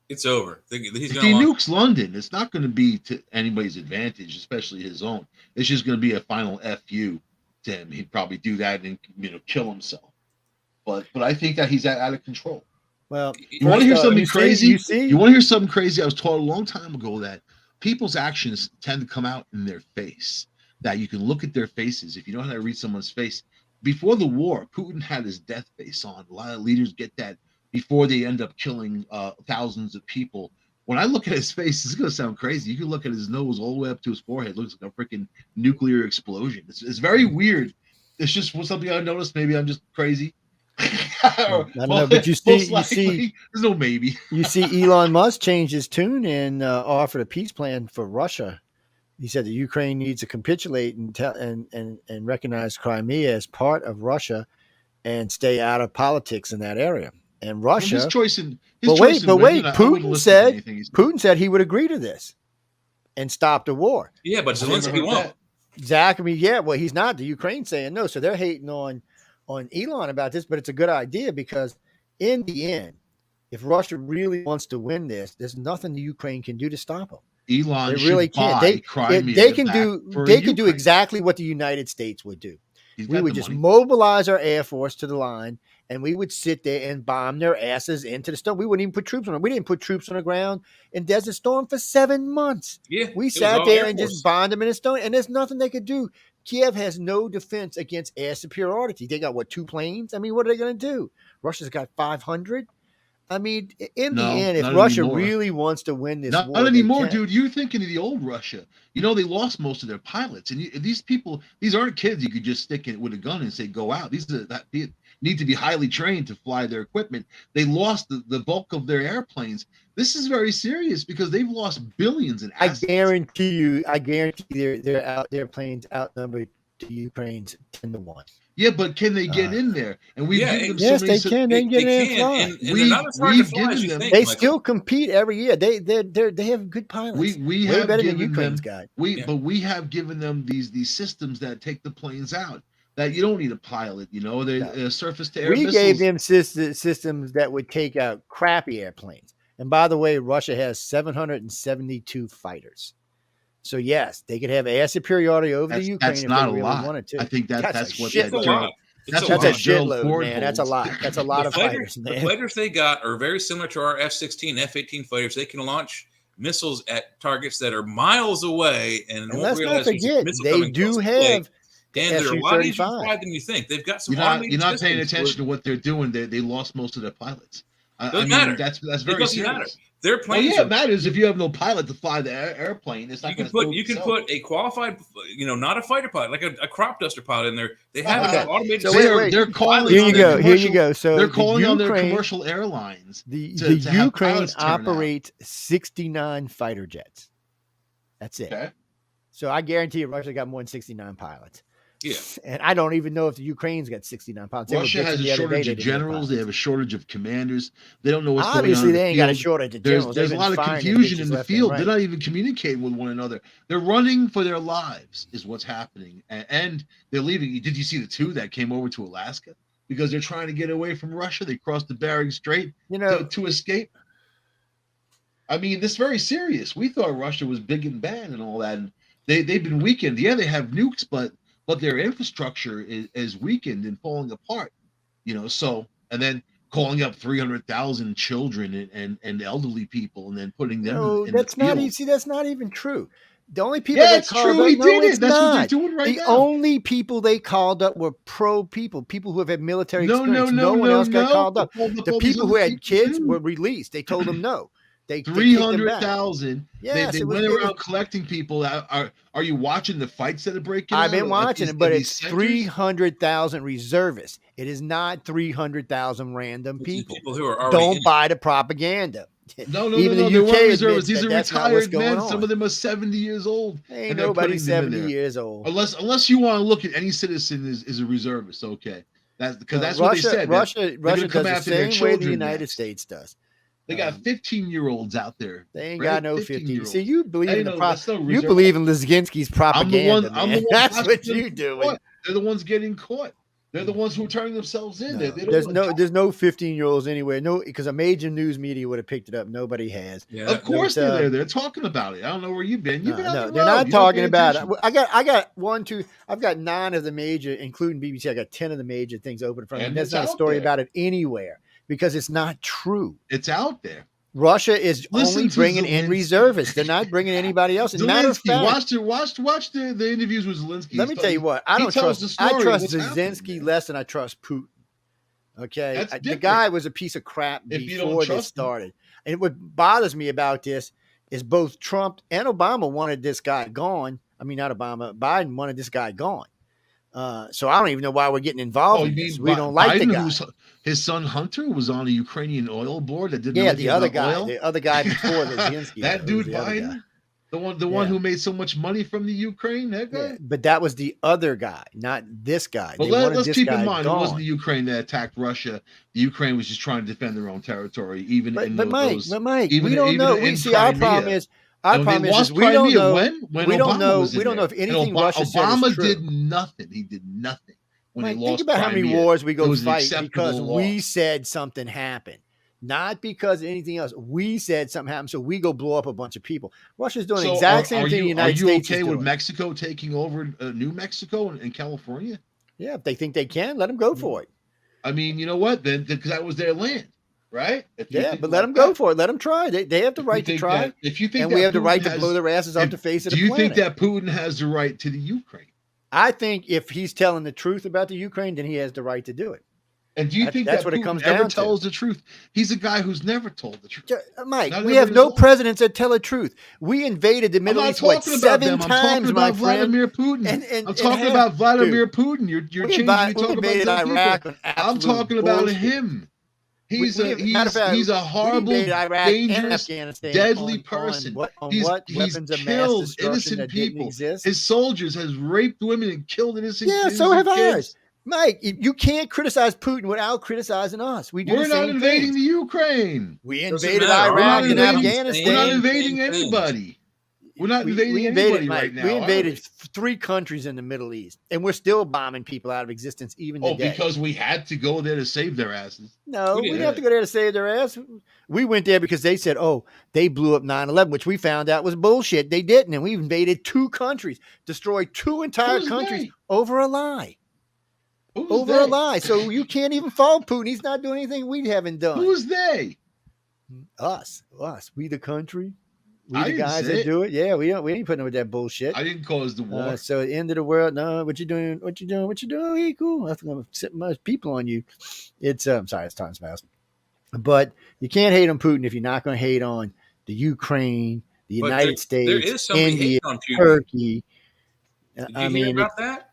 it's over. If he nukes London, it's not going to be to anybody's advantage, especially his own. It's just going to be a final FU to him. He'd probably do that and kill himself. But I think that he's out of control. Well, you want to hear something crazy? You want to hear something crazy? I was taught a long time ago that people's actions tend to come out in their face. That you can look at their faces. If you know how to read someone's face. Before the war, Putin had his death face on. A lot of leaders get that before they end up killing thousands of people. When I look at his face, it's going to sound crazy. You can look at his nose all the way up to his forehead. It looks like a freaking nuclear explosion. It's very weird. It's just something I noticed. Maybe I'm just crazy. I don't know, but you see, there's no maybe. You see, Elon Musk changed his tune and offered a peace plan for Russia. He said that Ukraine needs to capitulate and recognize Crimea as part of Russia and stay out of politics in that area. And Russia, his choice. Putin said he would agree to this and stop the war. Yeah, but Zelensky won't. Exactly. Yeah, well, he's not. The Ukraine's saying no, so they're hating on Elon about this, but it's a good idea because in the end, if Russia really wants to win this, there's nothing the Ukraine can do to stop them. Elon they really can't. They can do exactly what the United States would do. We would just mobilize our air force to the line and we would sit there and bomb their asses into the storm. We wouldn't even put troops on them. We didn't put troops on the ground in Desert Storm for 7 months. Yeah, we sat there and just bombed them in the storm, and there's nothing they could do. Kiev has no defense against air superiority. They got, what, 2 planes? I mean, what are they going to do? Russia's got 500. I mean, in the end, if Russia really wants to win this war, not anymore, dude. You're thinking of the old Russia. You know, they lost most of their pilots, and these people, these aren't kids you could just stick in with a gun and say go out. These need to be highly trained to fly their equipment. They lost the bulk of their airplanes. This is very serious because they've lost billions in assets. I guarantee their planes outnumbered the Ukraine's 10-1. Yeah, but can they get in there? And we've given them yes, they can. They can get in and fly. We've given them. They still compete every year. They have good pilots. We way have better given than Ukraine's them. But we have given them these systems that take the planes out. That you don't need a pilot. You know, they're surface to air. We gave them systems that would take out crappy airplanes. And by the way, Russia has 772 fighters. So yes, they could have air superiority over the Ukraine if they really wanted to. I think that's what that's a lot. That's a shitload, man. That's a lot. That's a lot of fighters, man. The fighters they got are very similar to our F-16, F-18 fighters. They can launch missiles at targets that are miles away, and let's not forget they do have. Dan, they're a lot easier to fly than you think. They've got some. You're not paying attention to what they're doing. They lost most of their pilots. I mean, that's very serious. Their planes. It matters if you have no pilot to fly the airplane. It's not you can put a qualified, not a fighter pilot, like a crop duster pilot in there. They have automated. So they're calling. Here you go. So they're calling on their commercial airlines. The Ukraine operates 69 fighter jets. That's it. Okay. So I guarantee you, Russia got more than 69 pilots. Yeah, and I don't even know if the Ukraine's got 69 pilots. Russia has a shortage of generals. They have a shortage of commanders. They don't know what's going on. Obviously, they ain't got a shortage of generals. There's a lot of confusion in the field. They're not even communicating with one another. They're running for their lives, is what's happening. And they're leaving. Did you see the 2 that came over to Alaska? Because they're trying to get away from Russia. They crossed the Bering Strait to escape. I mean, this is very serious. We thought Russia was big and bad and all that. And they've been weakened. Yeah, they have nukes, but their infrastructure is weakened and falling apart, so, and then calling up 300,000 children and elderly people and then putting them in the field. That's not even true. The only people it's true. He did it. That's what they're doing right now. The only people they called up were pro people who have had military experience. No one else got called up. The people who had kids were released. They told them no. 300,000. Yes, they went around collecting people. Are you watching the fights that are breaking out? I've been watching it, but it's 300,000 reservists. It is not 300,000 random people. People who are don't buy the propaganda. No. They weren't reservists. These are retired men. Some of them are 70 years old. Ain't nobody 70 years old. Unless you want to look at any citizen is a reservist. Okay, that's Russia, what they said. Russia does the same way the United States does. They got 15-year-olds out there. They ain't got no 15. See, you believe in you believe in Lizinski's propaganda. I'm the one that's what you do. They're the ones getting caught. They're the ones who are turning themselves in. No, there's no 15-year-olds anywhere. No, because a major news media would have picked it up. Nobody has. Yeah, of course they're there. They're talking about it. I don't know where you've been. You've been out they're not talking about it. I got 1, 2. I've got 9 of the major, including BBC. I got 10 of the major things open in front of me. There's not a story about it anywhere because it's not true. It's out there. Russia is only bringing in reservists. They're not bringing anybody else. Matter of fact, watch the interviews with Zelensky. Let me tell you what. I trust Zelensky less than I trust Putin. Okay, the guy was a piece of crap before this started. And what bothers me about this is both Trump and Obama wanted this guy gone. I mean, not Obama. Biden wanted this guy gone. So I don't even know why we're getting involved in this. We don't like Biden, the guy. His son Hunter was on a Ukrainian oil board that didn't. Yeah, the other guy before Zelensky. That dude Biden, the one who made so much money from the Ukraine. That guy. Yeah, but that was the other guy, not this guy. But let's keep in mind, it wasn't the Ukraine that attacked Russia. The Ukraine was just trying to defend their own territory, But Mike, we don't know. We see our problem is. Our problem is we don't know. We don't know if anything Russia said is true. Obama did nothing. He did nothing when he lost. Think about how many wars we go fight because we said something happened, not because of anything else. We said something happened, so we go blow up a bunch of people. Russia's doing the exact same thing the United States is doing. Are you okay with Mexico taking over New Mexico and California? Yeah, if they think they can, let them go for it. I mean, you know what? Then because that was their land, right? If you Yeah, think but let about them go that, for it. Let them try. They have the if you right to think try, that, if you think and we that have the Putin right to blow has, their asses off the face of do the you think planet. that Putin has the right to the Ukraine? I think if he's telling the truth about the Ukraine, then he has the right to do it. And do you think That's that what it Putin comes ever down to. tells the truth? He's a guy who's never told the truth. Mike, Not we ever have in his no life. presidents that tell the truth. We invaded the I'm Middle not East, what, talking about 7 them. I'm talking times, my about friend? Vladimir Putin. And I'm talking have, about Vladimir dude, Putin. You're we, changing. You we talk about invaded different people. Iraq on I'm absolute talking about bullshit. him. He's Matter of fact, he's a we horrible, invaded Iraq and dangerous, Afghanistan deadly on person. what He's weapons of mass killed destruction innocent that didn't people. exist. His soldiers has raped women and killed Yeah, so have innocent ours. kids. Mike, you can't criticize Putin without criticizing us. We do We're the not same invading things. the Ukraine. We Doesn't invaded matter. We're not Iraq and invading. We're not Afghanistan. invading anybody. We're not invading anybody right now. We Are invaded we? 3 countries in the Middle East, and we're still bombing people out of existence even Oh, today. because we had to go there to save their asses. No, we We didn't did. have to go there to save their ass. We went there because they said, "Oh, they blew up 9/11," which we found out was bullshit. They didn't, and we invaded 2 countries, destroyed 2 entire Who's countries they? over a lie. Who's Over a they? lie. So you can't even fault Putin. He's not doing anything we haven't done. Who's they? Us, we the country, we I the didn't guys say that it. do it. Yeah, we ain't putting up with that bullshit. I didn't cause the war. So at the end of the world, no, what you doing? What you doing? What you doing? Hey, cool. I'm gonna set my people on you. It's I'm sorry, it's time fast. But you can't hate on Putin if you're not going to hate on the Ukraine, the But United there States, is somebody India, hating on Putin. Turkey. Did I you hear mean, about that?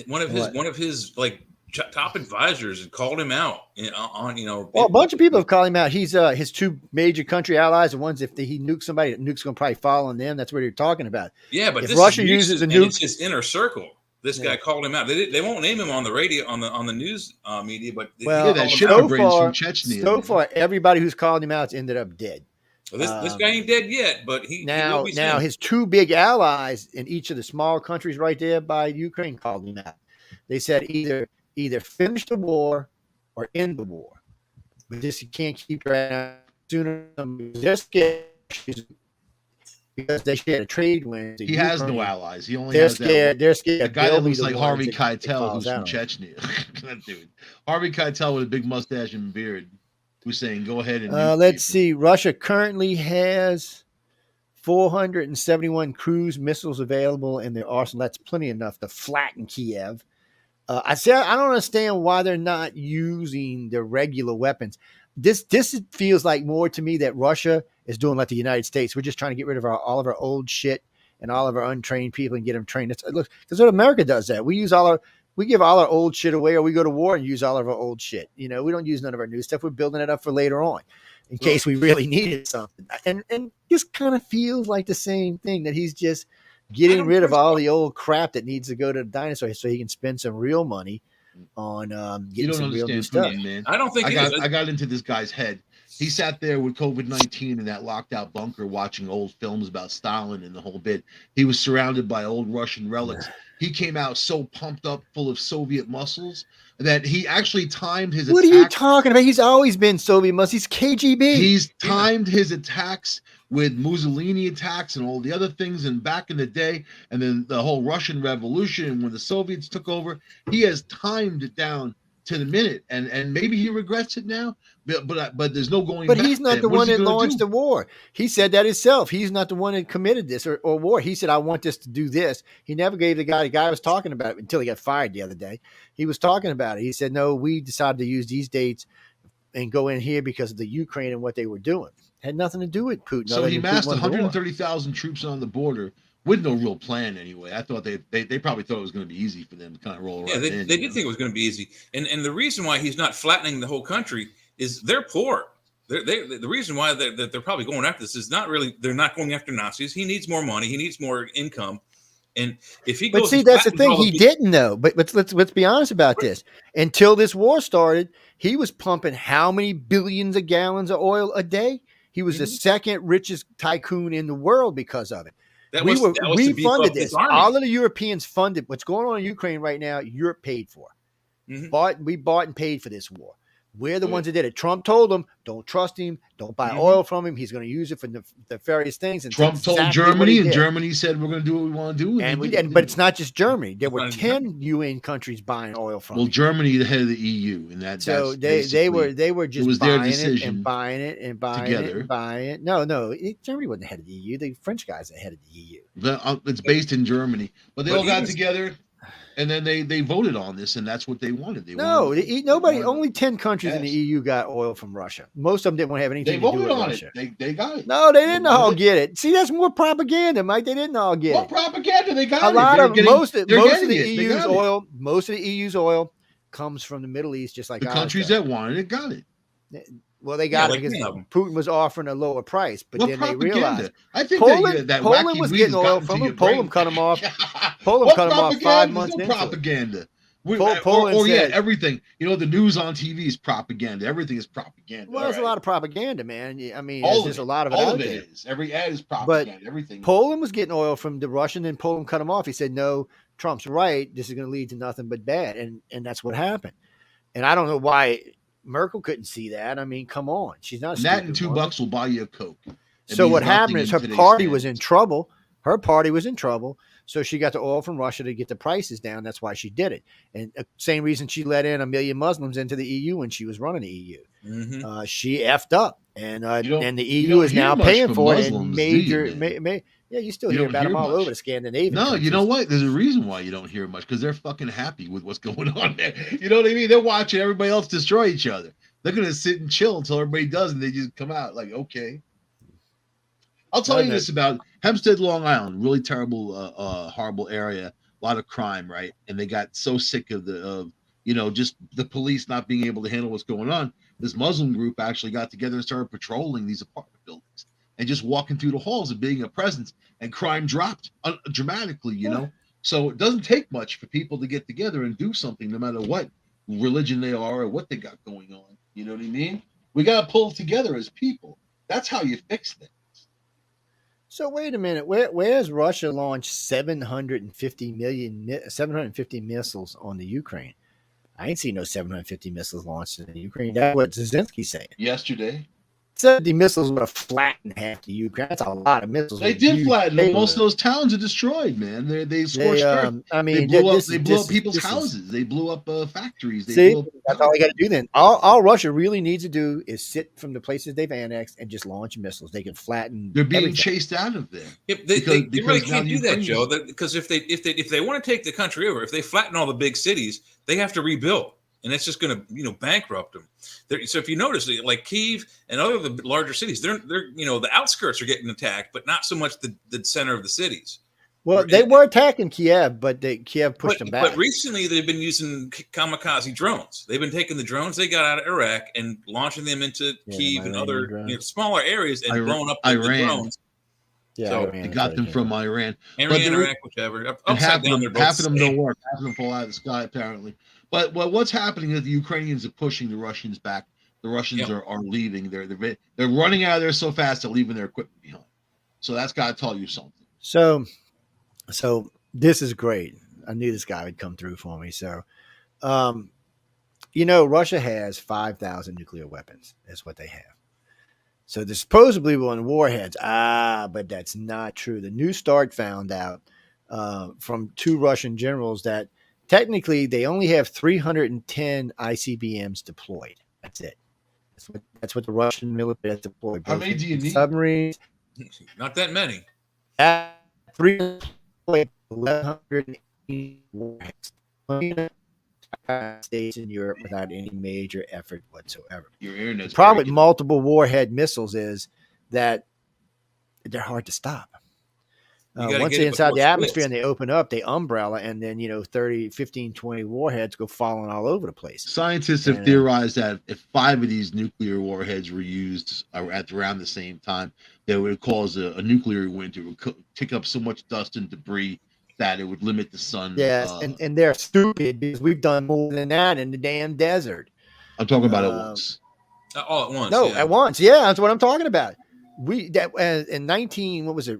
One of his like top advisors had called him out on well, a bunch of people have called him out. He's his 2 major country allies. The ones if he nukes somebody, the nuke's going to probably fall on them. That's what you're talking about. Yeah, but if this Russia is uses a recent, and nuke, it's his inner circle. This guy called him out. They won't name him on the radio on the news media, but Yeah, that shit so brains from far, Chechnya. so far, everybody who's called him out's ended up dead. Well, this guy ain't dead yet, but he will be now soon. his 2 big allies in each of the small countries right there by Ukraine called him out. They said either finish the war or end the war. But this you can't keep around sooner. They're scared because they share a trade win. He has no allies. He only They're has scared. They're scared. a guy They'll that be looks the like ones Harvey that Keitel, falls who's from out on. Chechnya. That dude, Harvey Keitel with a big mustache and beard, who's saying, "Go ahead and." Let's see. Russia currently has 471 cruise missiles available in their arsenal. That's plenty enough to flatten Kiev. I don't understand why they're not using the regular weapons. This feels like more to me that Russia is doing like the United States. We're just trying to get rid of all of our old shit and all of our untrained people and get them trained. Look, because what America does that. We give all our old shit away, or we go to war and use all of our old shit. We don't use none of our new stuff. We're building it up for later on in case we really needed something. And this kind of feels like the same thing, that he's just getting rid of all the old crap that needs to go to the dinosaur so he can spend some real money on getting some real new stuff. Putin, man. I don't think I got into this guy's head. He sat there with COVID-19 in that locked out bunker watching old films about Stalin and the whole bit. He was surrounded by old Russian relics. He came out so pumped up, full of Soviet muscles, that he actually timed his What are you talking about? He's always been Soviet muscle. He's KGB. He's timed his attacks with Mussolini attacks and all the other things, and back in the day, and then the whole Russian Revolution when the Soviets took over. He has timed it down to the minute, and maybe he regrets it now, but there's no going back. But he's not the one that launched the war. He said that himself. He's not the one that committed this or war. He said, I want this to do this. He never gave the guy was talking about it until he got fired the other day. He was talking about it. He said, no, we decided to use these dates and go in here because of the Ukraine and what they were doing. Had nothing to do with Putin. So he massed 130,000 troops on the border with no real plan anyway. I thought they probably thought it was going to be easy for them to kind of roll around. Yeah, they did think it was going to be easy. And the reason why he's not flattening the whole country is they're poor. The reason why they're probably going after this is not really, they're not going after Nazis. He needs more money. He needs more income. And if he goes, but see, that's the thing. He didn't know. But let's be honest about this. Until this war started, he was pumping how many billions of gallons of oil a day? He was the second richest tycoon in the world because of it. We funded this. All of the Europeans funded what's going on in Ukraine right now. Europe paid for. We bought and paid for this war. We're the ones that did it. Trump told them, don't trust him, don't buy oil from him. He's going to use it for the various things. And Trump told Germany, and Germany said we're going to do what we want to do. But it's not just Germany. There were 10 UN countries buying oil from him. Well, Germany, the head of the EU, and that. So they were just buying it and buying it and buying together. It and buying it. No, Germany wasn't the head of the EU. The French guys are the head of the EU. It's based in Germany, but they all got together. And then they voted on this, and that's what they wanted. Only 10 countries in the EU got oil from Russia. Most of them didn't want to have anything to do with Russia. They got it. No, they didn't all get it. See, that's more propaganda, Mike. They didn't all get it. What propaganda? They got a lot of most of the EU's oil. Most of the EU's oil comes from the Middle East, just like the countries that wanted it got it. Well, they got it because Putin was offering a lower price, but then they realized I think Poland was getting oil from him. Poland cut him off. Poland cut him off 5 months into propaganda. Poland said, everything. The news on TV is propaganda. Everything is propaganda. Well, there's a lot of propaganda, man. I mean, there's a lot of it out there. Every ad is propaganda. But everything. Poland was getting oil from the Russian, and Poland cut him off. He said, "No, Trump's right. This is going to lead to nothing but bad," and that's what happened. And I don't know why Merkel couldn't see that. I mean, come on, she's not. That and $2 will buy you a Coke. So what happened is her party was in trouble. Her party was in trouble. So she got the oil from Russia to get the prices down. That's why she did it. And same reason she let in 1 million Muslims into the EU when she was running the EU. Mm-hmm. She effed up. And the EU is now paying for it in major. You still hear about them all over the Scandinavian. No, countries. You know what? There's a reason why you don't hear much, because they're fucking happy with what's going on there. You know what I mean? They're watching everybody else destroy each other. They're going to sit and chill until everybody does, and they just come out like, okay. I'll tell you this about Hempstead, Long Island, really terrible, horrible area, a lot of crime, right? And they got so sick of just the police not being able to handle what's going on. This Muslim group actually got together and started patrolling these apartment buildings and just walking through the halls and being a presence, and crime dropped dramatically, So it doesn't take much for people to get together and do something, no matter what religion they are or what they got going on. You know what I mean? We got to pull together as people. That's how you fix things. So wait a minute. Where has Russia launched 750 missiles on the Ukraine? I ain't seen no 750 missiles launched in the Ukraine. That's what Zelensky's saying. Yesterday. 70 missiles would have flattened half the Ukraine. That's a lot of missiles. They did flatten them. Most of those towns are destroyed, man. They scorched earth. They blew up people's houses. They blew up factories. That's all they got to do then. All Russia really needs to do is sit from the places they've annexed and just launch missiles. They can flatten. They're being chased out of there. They really can't do that, Joe. Because if they want to take the country over, if they flatten all the big cities, they have to rebuild. And it's just going to, bankrupt them. So if you notice, like Kyiv and other the larger cities, they're the outskirts are getting attacked, but not so much the center of the cities. Well, they were attacking Kiev, but Kiev pushed them back. But recently, they've been using kamikaze drones. They've been taking the drones they got out of Iraq and launching them into Kyiv and other smaller areas and blowing up the drones. Yeah, so they got them from Iran. Iraq, whichever. Half of them don't work. Half of them fall out of the sky, apparently. But what's happening is the Ukrainians are pushing the Russians back. The Russians are leaving. They're running out of there so fast they're leaving their equipment behind. So that's got to tell you something. So this is great. I knew this guy would come through for me. So, Russia has 5,000 nuclear weapons. That's what they have. So they're supposedly on warheads. But that's not true. The New Start found out from 2 Russian generals that technically they only have 310 ICBMs deployed. That's it. That's what the Russian military has deployed. How many do you need? Submarines. Not that many. 1,180 warheads. States in Europe without any major effort whatsoever. The problem with multiple warhead missiles is that they're hard to stop. Once they're inside the atmosphere and they open up, they umbrella, and then 30, 15, 20 warheads go falling all over the place. Scientists have theorized that if 5 of these nuclear warheads were used at around the same time, that would cause a nuclear winter. It would kick up so much dust and debris that it would limit the sun. Yes, and they're stupid because we've done more than that in the damn desert. I'm talking about at once. All at once. No, at once. Yeah, that's what I'm talking about. In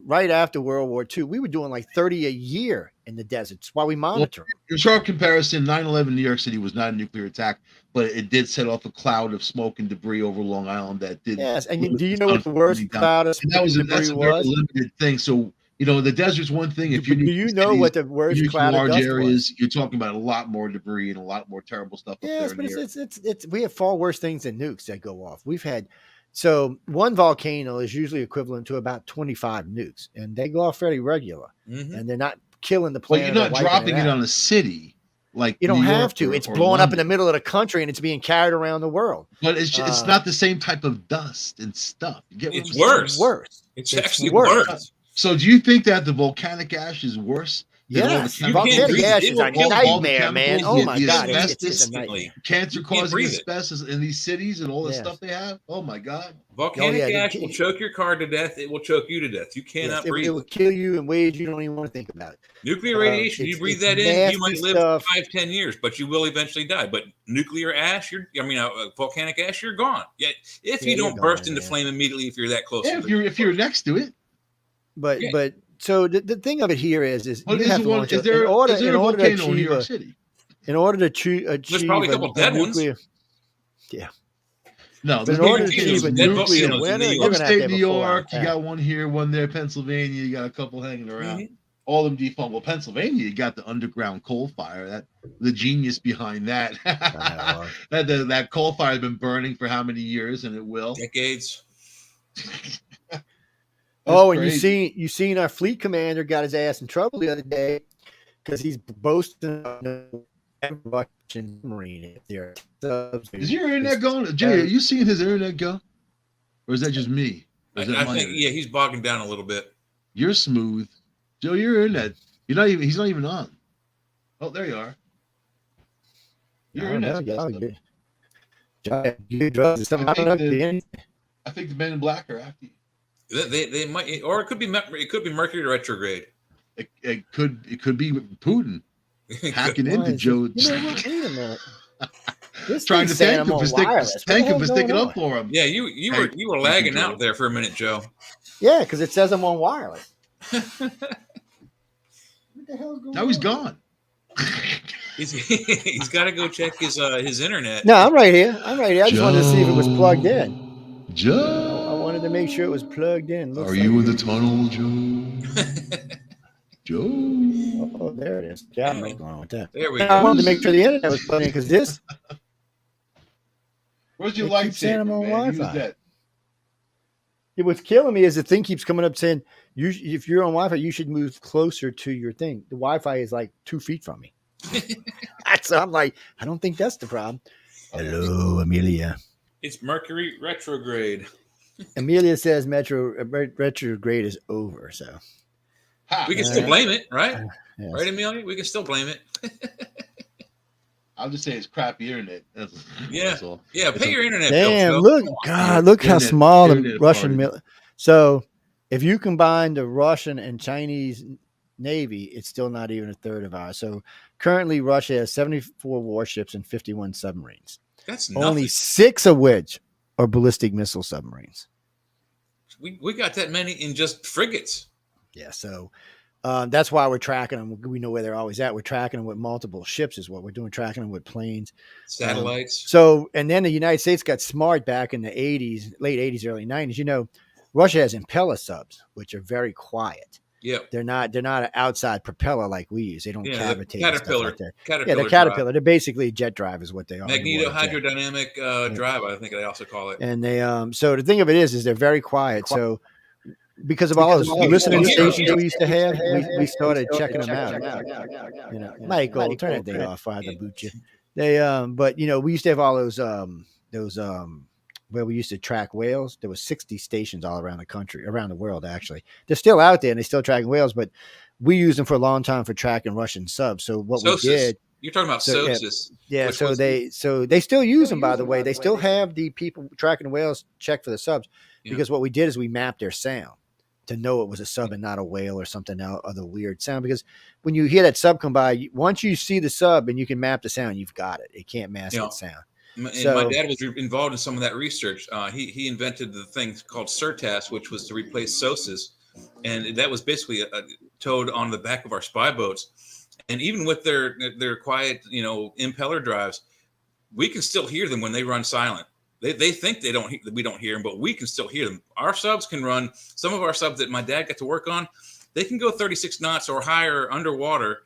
right after World War II, we were doing like 30 a year, in the desert. It's why we monitor them. In sharp comparison, 9/11 New York City was not a nuclear attack, but it did set off a cloud of smoke and debris over Long Island that did. Yes, and do you know what the worst cloud of and that was debris that's a very was? limited thing. So the desert's one thing. If you do you know what the worst cloud of large dust areas, was? you're talking about a lot more debris and a lot more terrible stuff up Yes, there. but it's we have far worse things than nukes that go off. We've had one volcano is usually equivalent to about 25 nukes, and they go off fairly regular, and they're not killing the But planet. you're not dropping it on a city like you don't New have York to. or, It's or blowing up in the London. middle of the country, and it's being carried around the world. But it's not the same type of dust and stuff. You get what It's I'm saying? worse. Worse. It's It's actually worse. worse. So do you think that the volcanic ash is worse than all the Yes, chemicals? volcanic breathe it. ash It is will a kill all the nightmare, man. chemicals, Oh my the god, asbestos, it's a nightmare. cancer You can't causing breathe it. asbestos in these cities and all the Yes. stuff they have. Oh my god. Volcanic yeah, ash will choke your car to death. It will choke you to death. You cannot Yes, it breathe will it. kill you in ways you don't even want to think about. Nuclear radiation, you it's- breathe it's that in, you might nasty live stuff. 5-10 years, but you will eventually die. But nuclear ash, volcanic ash, you're gone. Yeah, if Yeah, you you're don't burst gone, into man. flame immediately, if you're that close. Yeah, to it. if you're next to it. But Yeah. but so the thing of it here is But you is have it to one? launch Is there in order a to volcano in New achieve York City? in order to achieve There's probably a couple dead ones. nuclear. Yeah. No, But there's in no order to volcanoes achieve a in New York nuclear City. winter, New you're York. going to have to Upstate have New a full York, you attack. got one here, one there. Pennsylvania, you got a couple hanging around. Mhm. All of them defunct. Well, Pennsylvania, you got the underground coal fire. That the genius behind that. that coal fire has been burning for how many years, and it will. Decades. Oh, and crazy. you seen our fleet commander got his ass in trouble the other day because he's boasting of Russian Marine there. Is your internet going? Jay, are you seeing his internet go? Or is that just me? Or is that I my think, internet? he's bogging down a little bit. You're smooth. Joe, your internet. He's not even on. Oh, there you are. Your internet's messed up. I think the Men in Black are after you. They might, or it could be Mercury retrograde. It could be Putin hacking into Joe. You know what? Wait a minute. This Trying to thing's saying thank him I'm for on wireless. What the thank him hell's for sticking going up on? for him. Yeah, you were lagging out there for a minute, Joe. Yeah, because it says I'm on wireless. What the hell's going on? Now he's gone. He's got to go check his internet. No, I'm right here. I just wanted to see if it was plugged in. Joe, I wanted to make sure it was plugged in. Looks are like you it in the is. tunnel, Joe? Joe. Oh, there it is. Yeah, I don't know what's going on with that. There we I go. wanted to make sure the internet was plugged in because this. Where's your It keeps saying I'm lightsaber, on man? Use Wi-Fi. that. What's killing me is the thing keeps coming up saying, if you're on Wi-Fi, you should move closer to your thing. The Wi-Fi is like 2 feet from me. So I'm like, I don't think that's the problem. Hello, Amelia. It's Mercury retrograde. Amelia says retrograde is over. So Ha. We can still blame it, right? yes. Right, Amelia? We can still blame it. I'll just say it's crappy internet. That's all. Yeah, pay your internet Damn, bill. look, God, look how Internet- small the internet Russian party. So if you combine the Russian and Chinese Navy, it's still not even a third of ours. So currently Russia has 74 warships and 51 submarines. That's nothing. Only 6 of which are ballistic missile submarines. We got that many in just frigates. Yeah, so that's why we're tracking them. We know where they're always at. We're tracking them with multiple ships is what we're doing, tracking them with planes. Satellites. So, and then the United States got smart back in the 80s, late 80s, early 90s. You know, Russia has impeller subs, which are very quiet. Yep. They're not an outside propeller like we use. They don't Yeah, cavitate. the Caterpillar. And stuff like that. Caterpillar. Yeah, they're Caterpillar. They're basically jet drive is what they are. Magneto hydrodynamic drive, I think they also call it. And they so the thing of it is they're very quiet. So because of all those listening stations we used to have, we started checking them out. You know, Michael, turn that thing off. I'll boot you. They but you know, we used to have all those where we used to track whales. There was 60 stations all around the country, around the world actually. They're still out there and they're still tracking whales, but we used them for a long time for tracking Russian subs. So what we did, you're talking about SOSUS. yeah. So they still use them, by the way. They still have the people tracking whales check for the subs because what we did is we mapped their sound to know it was a sub and not a whale or something other weird sound. Because when you hear that sub come by, once you see the sub and you can map the sound, you've got it. It can't mask its sound. And my dad was involved in some of that research. He invented the thing called CERTAS, which was to replace SOSUS. And that was basically towed on the back of our spy boats, and even with their quiet, impeller drives, we can still hear them when they run silent. They think we don't hear them, but we can still hear them. Our subs can run. Some of our subs that my dad got to work on, they can go 36 knots or higher underwater,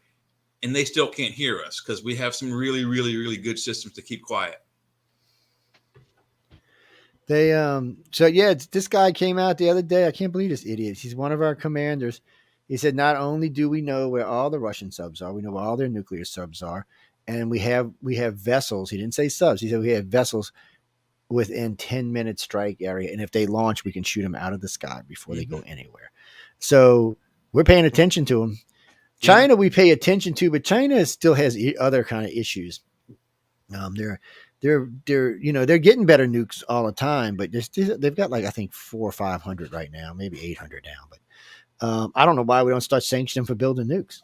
and they still can't hear us because we have some really, really, really good systems to keep quiet. They so yeah, this guy came out the other day. I can't believe this idiot. He's one of our commanders. He said, not only do we know where all the Russian subs are, we know where all their nuclear subs are, and we have vessels. He didn't say subs. He said we have vessels within 10-minute strike area, and if they launch, we can shoot them out of the sky before they go anywhere. So we're paying attention to them. China, we pay attention to, but China still has other kind of issues. They're getting better nukes all the time, but they've got like I think 400 or 500 right now, maybe 800 now. But I don't know why we don't start sanctioning them for building nukes.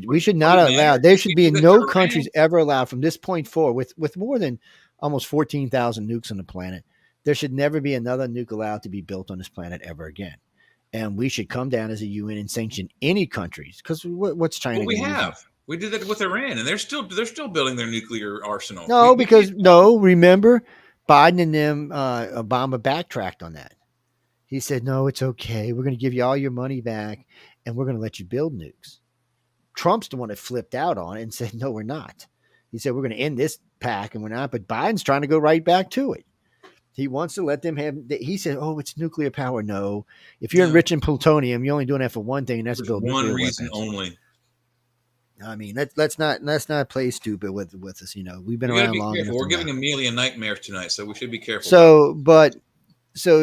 We should not allow. There should be no countries ever allowed from this point forward with more than almost 14,000 nukes on the planet. There should never be another nuke allowed to be built on this planet ever again. And we should come down as a UN and sanction any countries because what's China? Well, we have. We did that with Iran, and they're still building their nuclear arsenal. Remember, Biden and them, Obama backtracked on that. He said, "No, it's okay. We're going to give you all your money back, and we're going to let you build nukes." Trump's the one that flipped out on it and said, "No, we're not." He said, "We're going to end this pack, and we're not." But Biden's trying to go right back to it. He wants to let them have. He said, "Oh, it's nuclear power." No, if you're enriching plutonium, you're only doing that for one thing, and that's build one reason weapons. only. I mean, let's not play stupid with us. We've been around long enough. We're giving Amelia nightmares tonight, so we should be careful. So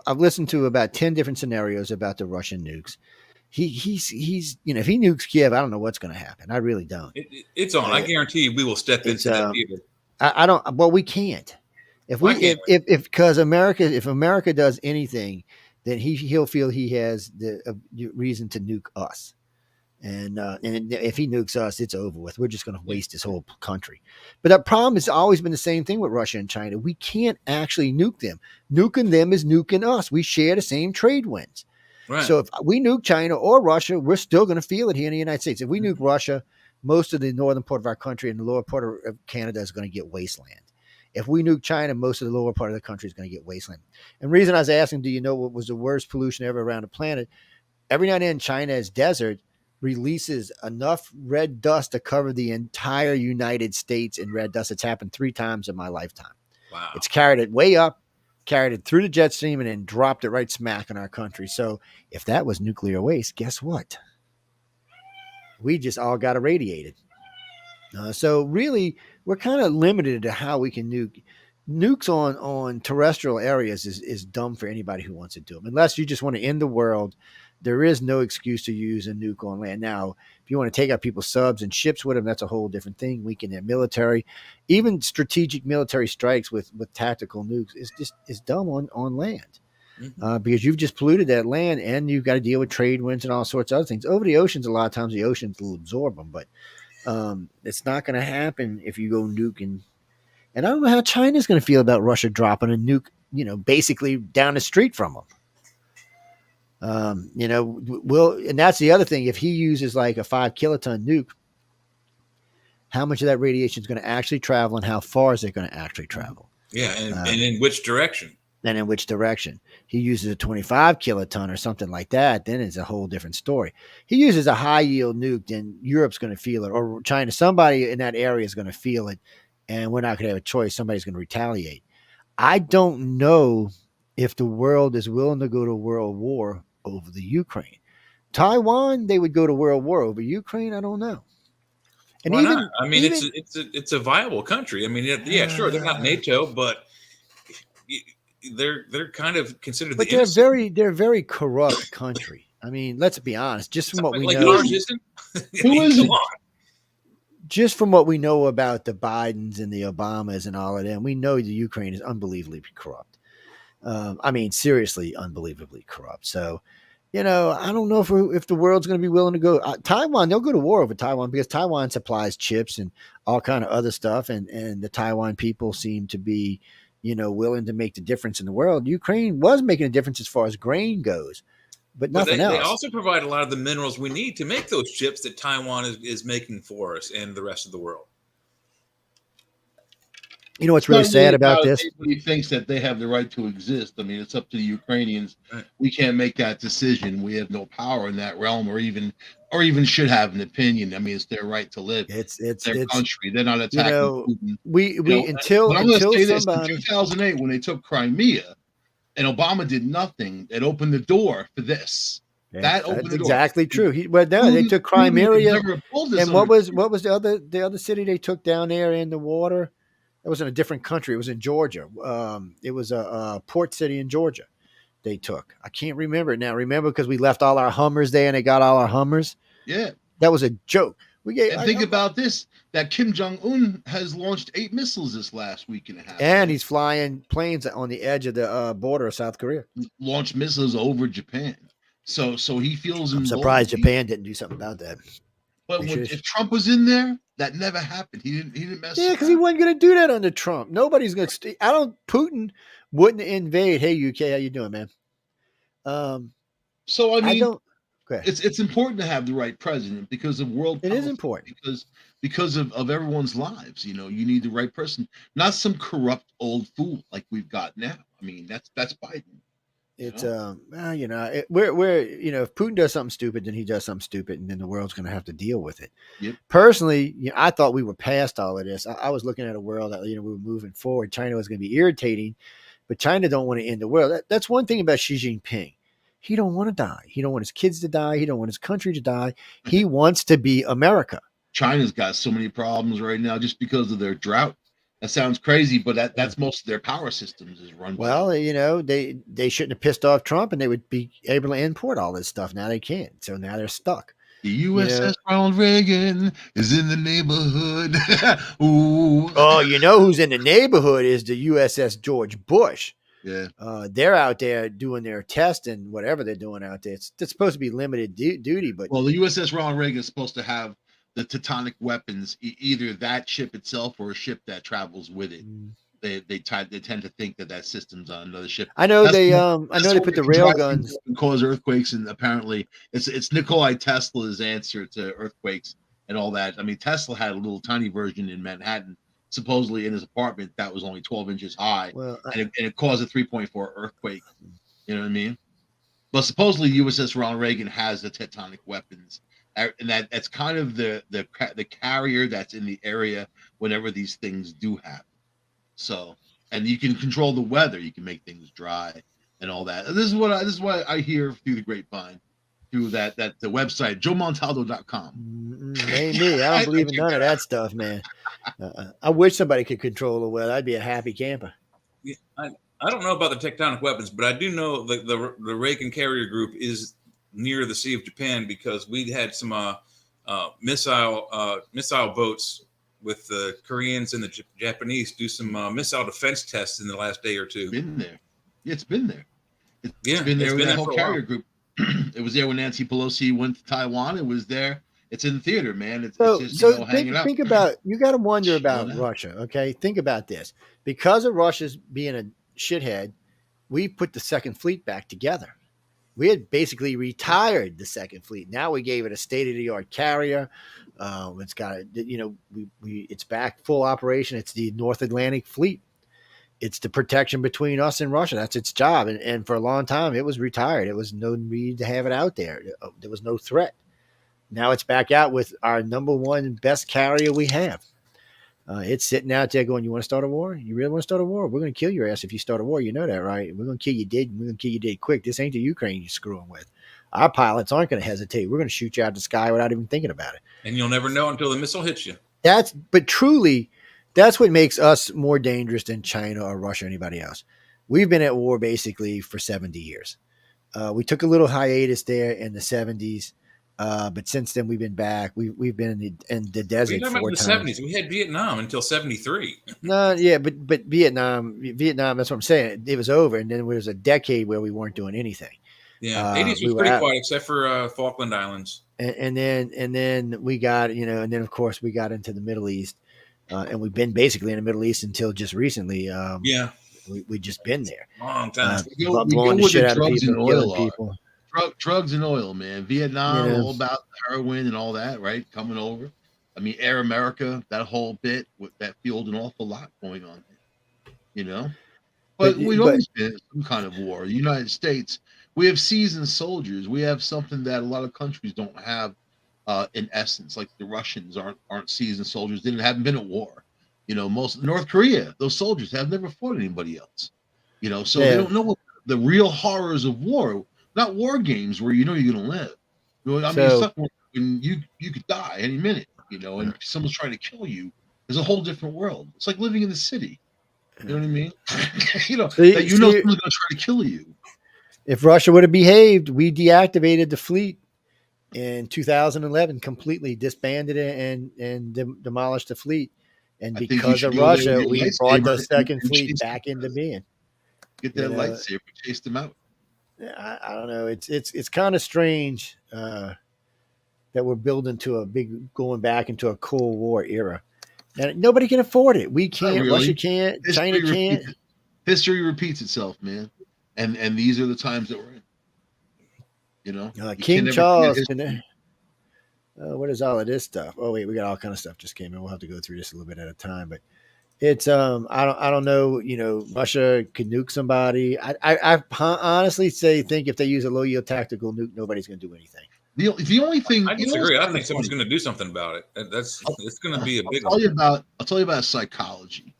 I've listened to about 10 different scenarios about the Russian nukes. He's if he nukes Kiev, I don't know what's going to happen. I really don't. It's on. I guarantee you, we will step into that theater. I don't. Well, we can't. Because if America does anything, then he'll feel he has the reason to nuke us. And if he nukes us, it's over with. We're just going to waste his whole country. But the problem has always been the same thing with Russia and China. We can't actually nuke them. Nuking them is nuking us. We share the same trade winds. Right. So if we nuke China or Russia, we're still going to feel it here in the United States. If we nuke Russia, most of the northern part of our country and the lower part of Canada is going to get wasteland. If we nuke China, most of the lower part of the country is going to get wasteland. And the reason I was asking, do you know what was the worst pollution ever around the planet? Every now and then, China's desert releases enough red dust to cover the entire United States in red dust. It's happened 3 times in my lifetime. Wow. It's carried it way up, carried it through the jet stream, and then dropped it right smack in our country. So if that was nuclear waste, guess what? We just all got irradiated. So really, we're kind of limited to how we can nuke. Nukes on terrestrial areas is dumb for anybody who wants to do them. Unless you just want to end the world, there is no excuse to use a nuke on land. Now, if you want to take out people's subs and ships with them, that's a whole different thing. Weaken their military. Even strategic military strikes with tactical nukes is dumb on land. Because you've just polluted that land, and you've got to deal with trade winds and all sorts of other things. Over the oceans, a lot of times the oceans will absorb them, but it's not going to happen if you go nuking. And I don't know how China's going to feel about Russia dropping a nuke, basically down the street from them. And that's the other thing. If he uses like a 5 kiloton nuke, how much of that radiation is going to actually travel, and how far is it going to actually travel? Yeah, and in which direction? And in which direction? He uses a 25 kiloton or something like that, then it's a whole different story. He uses a high yield nuke, then Europe's going to feel it, or China. Somebody in that area is going to feel it, and we're not going to have a choice. Somebody's going to retaliate. I don't know if the world is willing to go to world war over the Ukraine. Taiwan, they would go to world war. Over Ukraine, I don't know. And why not? I mean, it's a viable country. I mean, yeah, sure, they're not NATO, but they're kind of considered. But they're a very corrupt country. I mean, let's be honest. Just from what we know, who is it? Just from what we know about the Bidens and the Obamas and all of them, we know the Ukraine is unbelievably corrupt. I mean, seriously, unbelievably corrupt. So, I don't know if the world's going to be willing to go. Taiwan, they'll go to war over Taiwan because Taiwan supplies chips and all kind of other stuff. And the Taiwan people seem to be, willing to make the difference in the world. Ukraine was making a difference as far as grain goes. but But nothing they else. also provide a lot of the minerals we need to make those chips that Taiwan is making for us and the rest of the world. You know what's It's really not sad really about about if this? anybody thinks that they have the right to exist. I mean, it's up to the Ukrainians. Right. We can't make that decision. We have no power in that realm, or even should have an opinion. I mean, it's their right to live. It's Their country. They're not you attacking know Putin. we You know, until but I'm going to say this: in somebody 2008, when they took Crimea, and Obama did nothing, it opened the door for this. That opened that's the door. exactly true. No, they took Putin would Crimea, have never pulled this and what under. was the other city they took down there in the water? It was in a different country. It was in Georgia. It was a port city in Georgia. They took. I can't remember it now. Remember because we left all our Hummers there, and they got all our Hummers. Yeah. That was a joke. And think about this: that Kim Jong-un has launched 8 missiles this last week and a half, and he's flying planes on the edge of the border of South Korea. Launched missiles over Japan. So he feels I'm involved. surprised Japan didn't do something about that. But if Trump was in there, that never happened. He didn't mess. Yeah, because he wasn't going to do that under Trump. Nobody's going to. Putin wouldn't invade. Hey, UK, how you doing, man? So I mean, don't. It's important to have the right president because of world. It is important because of everyone's lives. You know, you need the right person, not some corrupt old fool like we've got now. I mean, that's Biden. It's we're if Putin does something stupid, then he does something stupid, and then the world's going to have to deal with it. Yep. Personally, I thought we were past all of this. I was looking at a world that we were moving forward. China was going to be irritating, but China don't want to end the world. That's one thing about Xi Jinping. He don't want to die. He don't want his kids to die. He don't want his country to die. He wants to be America. China's got so many problems right now just because of their drought. That sounds crazy, but that's most of their power systems is run by. Well, they shouldn't have pissed off Trump, and they would be able to import all this stuff. Now they can't, so now they're stuck. The USS Ronald Reagan is in the neighborhood. Ooh. Oh, you know who's in the neighborhood is the USS George Bush. Yeah. They're out there doing their test and whatever they're doing out there. It's supposed to be limited duty, but the USS Ronald Reagan is supposed to have the Teutonic weapons, either that ship itself or a ship that travels with it. They tend to think that system's on another ship. I know they put the rail guns and cause earthquakes, and apparently it's Nikolai Tesla's answer to earthquakes and all that. I mean, Tesla had a little tiny version in Manhattan, supposedly in his apartment that was only 12 inches high, and it caused a 3.4 earthquake. You know what I mean? But supposedly USS Ronald Reagan has the Teutonic weapons. And that's kind of the carrier that's in the area whenever these things do happen. So, and you can control the weather. You can make things dry and all that. And this is what I hear through the grapevine, through the website joemontaldo.com. Ain't me. I don't believe in none of that stuff, man. I wish somebody could control the weather. I'd be a happy camper. Yeah, I don't know about the tectonic weapons, but I do know that the Reagan carrier group is near the Sea of Japan because we had some missile boats with the Koreans and the Japanese do some missile defense tests in the last day or two. Been there. Yeah, it's been there. It's been there with that whole carrier group. It was there when Nancy Pelosi went to Taiwan. It was there. It's in the theater, man. It's just hanging out. Think about, you got to wonder about Russia, okay? Think about this. Because of Russia's being a shithead, we put the Second Fleet back together. We had basically retired the Second Fleet. Now we gave it a state-of-the-art carrier. It's got it's back full operation. It's the North Atlantic Fleet. It's the protection between us and Russia. That's its job. And for a long time, it was retired. It was no need to have it out there. There was no threat. Now it's back out with our number one best carrier we have. It's sitting out there going, you want to start a war? You really want to start a war? We're going to kill your ass if you start a war. You know that, right? We're going to kill you dead. We're going to kill you dead quick. This ain't the Ukraine you're screwing with. Our pilots aren't going to hesitate. We're going to shoot you out of the sky without even thinking about it. And you'll never know until the missile hits you. But truly, that's what makes us more dangerous than China or Russia or anybody else. We've been at war basically for 70 years. We took a little hiatus there in the 70s. But since then, we've been back. We've been in the desert 4 times. In the 70s, we had Vietnam until 73. No, yeah, but Vietnam, that's what I'm saying. It was over, and then there was a decade where we weren't doing anything. Yeah, 80s was pretty quiet, except for Falkland Islands. And then we got, and then of course we got into the Middle East, and we've been basically in the Middle East until just recently. We just been there. Long time. We go where the drugs and oil are. drugs and oil, man. Vietnam, all about heroin and all that, right? Coming over. I mean, Air America, that whole bit with that fueled an awful lot going on there, you know. but But we've but always been in some kind of war. The United States, we have seasoned soldiers. We have something that a lot of countries don't have. In essence, like the Russians aren't seasoned soldiers. They haven't been at war. You know, most North Korea, those soldiers have never fought anybody else. You know, so they yeah, don't know what the real horrors of war. Not war games where you know you're gonna live. You know, I mean, so stuff when you could die any minute. You know, and someone's trying to kill you. There's a whole different world. It's like living in the city. You know what I mean? You know that see, someone's gonna try to kill you. if Russia would have behaved, we deactivated the fleet in 2011, completely disbanded it and demolished the fleet. And I think you because should of go there with Russia, your we brought the lightsaber second and fleet chase back into being. get You that know, lightsaber, chase them out. I don't know. It's kind of strange that we're building to a big going back into a Cold War era, and nobody can afford it. We Not can't. Russia really. can't. China History can't. repeats, history repeats itself, man. And these are the times that we're in. You know, you can King never forget Charles. history. What is all of this stuff? Oh wait, we got all kind of stuff just came in. We'll have to go through this a little bit at a time, but it's I don't know. You know, Russia could nuke somebody. I honestly think if they use a low yield tactical nuke, nobody's going to do anything. The only thing I you know what's disagree. I kind think of someone's funny. going to do something about it. That's it's going to be a big I'll one. tell you about psychology,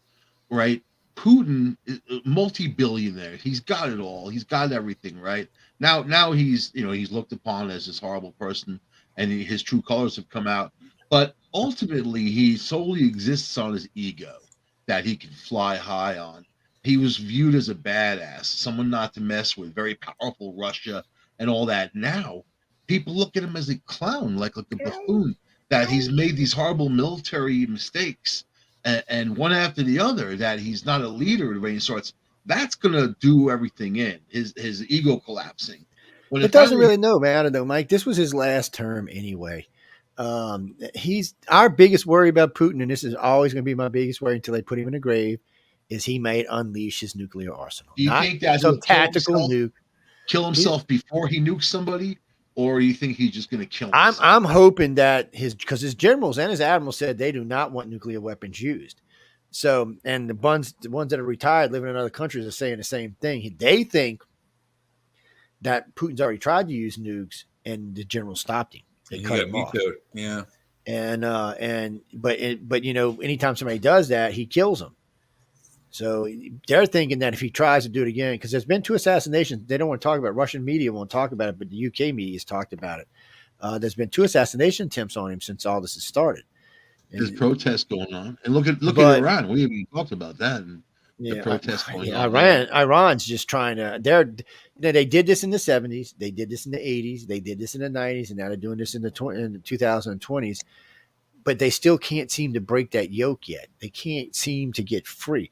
right? Putin is a multi-billionaire. He's got it all. He's got everything, right? Now he's he's looked upon as this horrible person, and his true colors have come out. But ultimately, he solely exists on his ego that he can fly high on. He was viewed as a badass, someone not to mess with, very powerful Russia and all that. Now people look at him as a clown, like a buffoon, that he's made these horrible military mistakes and one after the other, that he's not a leader of any sorts. That's gonna do everything in his ego collapsing. When It it doesn't finally really know, man. I don't know, Mike. This was his last term anyway. He's our biggest worry about Putin, and this is always going to be my biggest worry until they put him in a grave. Is he may unleash his nuclear arsenal, do you not think that some he'll tactical nuke. kill He, himself before he nukes somebody, or you think he's just gonna kill I'm himself? I'm hoping that because his generals and his admirals said they do not want nuclear weapons used. So, and the ones that are retired living in other countries are saying the same thing. They think that Putin's already tried to use nukes, and the general stopped him. They And he cut got him off. vetoed. Yeah. But you know, anytime somebody does that, he kills them. So they're thinking that if he tries to do it again, because there's been two assassinations, they don't want to talk about it. Russian media won't talk about it, but the UK media has talked about it. There's been two assassination attempts on him since all this has started. There's And, protests going on, and look at but Iran. We haven't even talked about that, and the yeah, protests going on there. Iran's just trying to. They did this in the 70s, they did this in the 80s, they did this in the 90s, and now they're doing this in the 2020s. But they still can't seem to break that yoke yet. They can't seem to get free.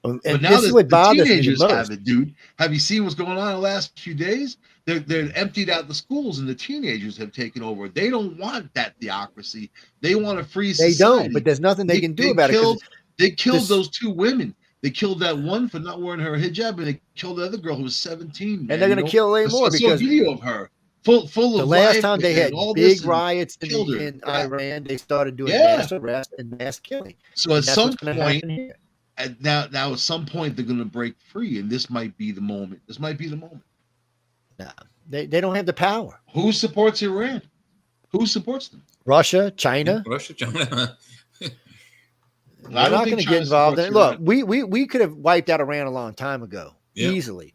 And But now this is what the bothers me the teenagers have most. it, dude. Have you seen what's going on in the last few days? They're emptied out the schools, and the teenagers have taken over. They don't want that theocracy. They want a free They don't, society. but there's nothing they can do about it because They killed this, those two women. They killed that one for not wearing her hijab, and they killed the other girl who was 17. and Man, they're going to kill way more I saw a because video of her full the of last life time they and had all big this, and riots killed her. in Yeah. Iran, they started doing Yeah. mass arrest and mass killing. So at And that's some what's going to point, happen here. now at some point they're going to break free, and this might be the moment. This might be the moment. Nah, they don't have the power. Who supports Iran? Who supports them? Russia, China. Russia, China. We're not going to get involved in it. Look, we could have wiped out Iran a long time ago, easily.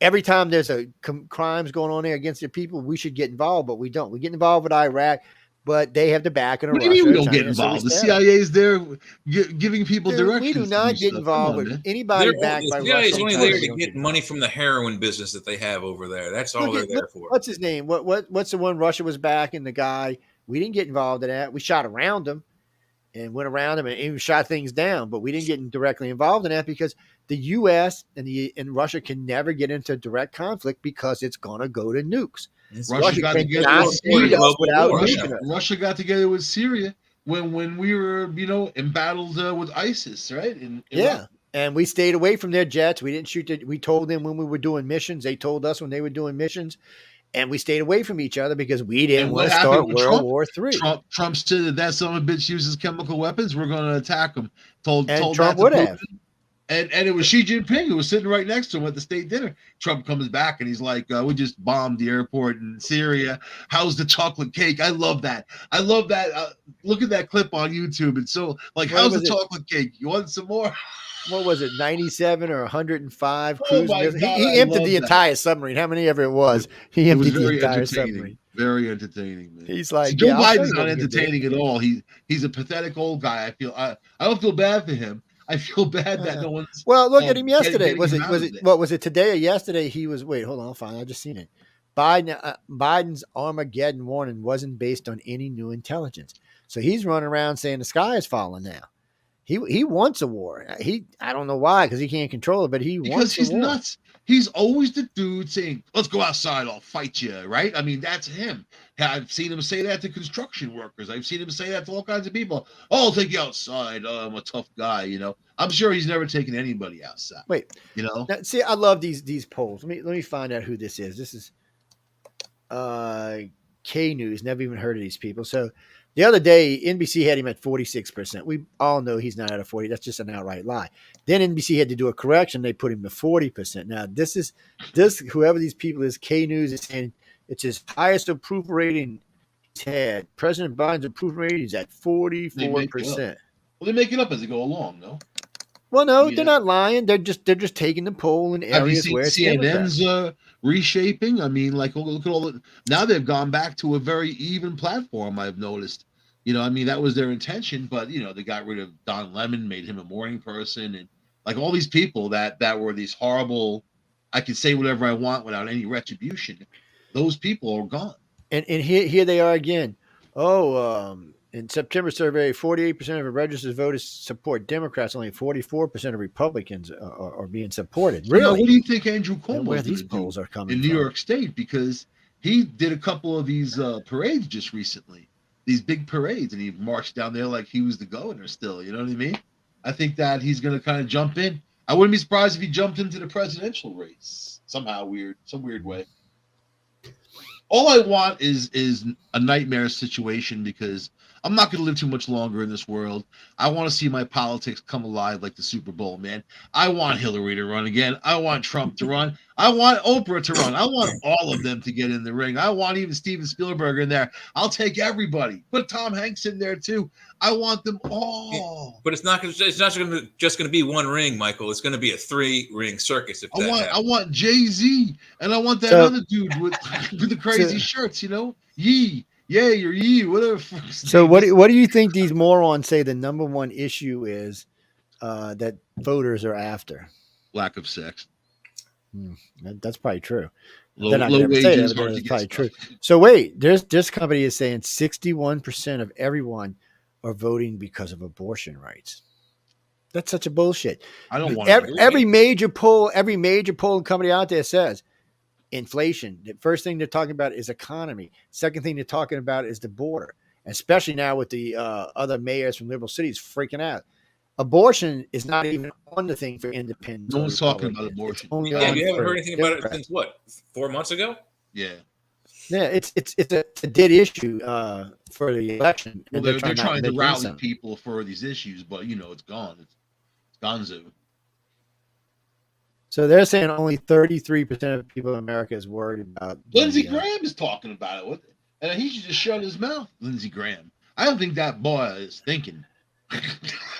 Every time there's a crimes going on there against their people, we should get involved, but we don't. We get involved with Iraq, but they have the backing of What do Russia. you mean we don't China, get involved? So the CIA is there giving people directions. We do not get involved with anybody backed by Russia. The CIA is Russia. only China, there to get money from the heroin business that they have over there. That's all they're there for. What's his name? What's the one Russia was backing? The guy. We didn't get involved in that. We shot around him and went around him and even shot things down, but we didn't get directly involved in that because the U.S. and Russia can never get into direct conflict because it's going to go to nukes. Russia got together with Syria when we were, embattled with ISIS, right? And we stayed away from their jets. We didn't shoot. We told them when we were doing missions. They told us when they were doing missions. And we stayed away from each other because we didn't And want what to happened start with World Trump? War III. Trump said that that son of a bitch uses chemical weapons. We're going to attack him. Told Trump that to would Putin. have. And it was Xi Jinping who was sitting right next to him at the state dinner. Trump comes back and he's like, "We just bombed the airport in Syria. How's the chocolate cake?" I love that. I love that. Look at that clip on YouTube. It's so like, What how's the was it? chocolate cake? You want some more? What was it, 97 or 105 Oh cruise my missiles? God, He I emptied love the that. entire submarine. How many ever it was, he It was emptied the very entire entertaining. submarine. Very entertaining, man. He's So like, Joe yeah, I'll show Biden's you not what we can do. entertaining at all. He's a pathetic old guy. I don't feel bad for him. I feel bad that no one's Well, look at him yesterday. getting him out of What was it today or yesterday? He was, wait, hold on, I'll find it. I just seen it. Biden's Armageddon warning wasn't based on any new intelligence. So he's running around saying the sky is falling now. He wants a war. I don't know why, because he can't control it, but he because wants he's a war. nuts. He's always the dude saying, "Let's go outside. I'll fight you." Right? I mean, that's him. I've seen him say that to construction workers. I've seen him say that to all kinds of people. "Oh, I'll take you outside. Oh, I'm a tough guy." You know. I'm sure he's never taken anybody outside. Wait, you know. now, see, I love these polls. Let me find out who this is. This is K News. Never even heard of these people. So the other day, NBC had him at 46%. We all know he's not at a 40. That's just an outright lie. Then NBC had to do a correction. They put him to 40%. Now, whoever these people is, K News is saying it's his highest approval rating he's had. President Biden's approval rating is at 44%. Well, they make it up as they go along, no? Well, no, they're not lying. They're just taking the poll in areas where it's CNN's reshaping? I mean, like, look at all the. Now they've gone back to a very even platform. I've noticed. You know, I mean, that was their intention, but they got rid of Don Lemon, made him a morning person, and like all these people that were these horrible. I can say whatever I want without any retribution. Those people are gone. And here they are again. In September survey, 48% of registered voters support Democrats. Only 44% of Republicans are being supported. Really? What do you think Andrew Cuomo where these polls are coming in New York State? Because he did a couple of these parades just recently, these big parades, and he marched down there like he was the governor still. You know what I mean? I think that he's going to kind of jump in. I wouldn't be surprised if he jumped into the presidential race somehow, some weird way. All I want is a nightmare situation, because I'm not going to live too much longer in this world. I want to see my politics come alive like the Super Bowl, man. I want Hillary to run again. I want Trump to run. I want Oprah to run. I want all of them to get in the ring. I want even Steven Spielberg in there. I'll take everybody. Put Tom Hanks in there too. I want them all. Yeah, but it's not just going to be one ring, Michael. It's going to be a 3-ring circus. I want Jay-Z, and I want that other dude with the crazy shirts. Yee. Yay or yee, whatever. So what do you think these morons say the number one issue is that voters are after? Lack of sex. That's probably true. Low wages, hard to get probably true. So wait, this company is saying 61% of everyone are voting because of abortion rights. That's such a bullshit. I don't want every major poll company out there says inflation. The first thing they're talking about is economy. Second thing they're talking about is the border, especially now with the other mayors from liberal cities freaking out. Abortion is not even on the thing for independents. No one's talking about abortion. You haven't heard anything about it since what? 4 months ago? Yeah. Yeah, it's a dead issue for the election. Well, they're trying to rally people for these issues, but it's gone. It's gonzo. So they're saying only 33% of people in America is worried about. Lindsey Graham is talking about it, and he should just shut his mouth. Lindsey Graham. I don't think that boy is thinking.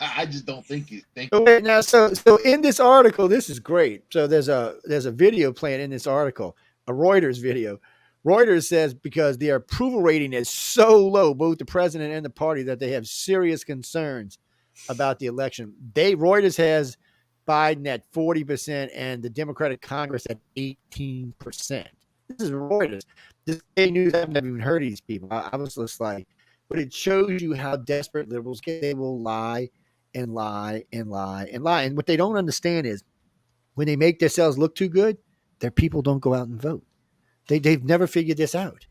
I just don't think he's thinking. So wait, now, so in this article, this is great. So there's a video playing in this article, a Reuters video. Reuters says because their approval rating is so low, both the president and the party, that they have serious concerns about the election. Reuters has Biden at 40% and the Democratic Congress at 18%. This is Reuters. This K News, I've never even heard of these people. I was just like, but it shows you how desperate liberals get. They will lie and lie and lie and lie. And what they don't understand is when they make themselves look too good, their people don't go out and vote. They've never figured this out.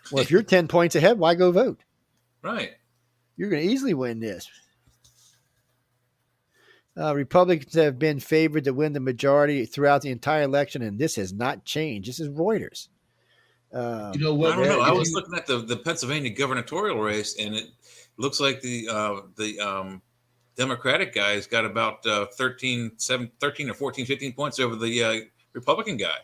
Well, if you're 10 points ahead, why go vote? Right. You're going to easily win this. Republicans have been favored to win the majority throughout the entire election, and this has not changed. This is Reuters. You know what? I don't know. I If was you- looking at the Pennsylvania gubernatorial race, and it looks like the Democratic guy's got about 13 or 14, 15 points over the Republican guy.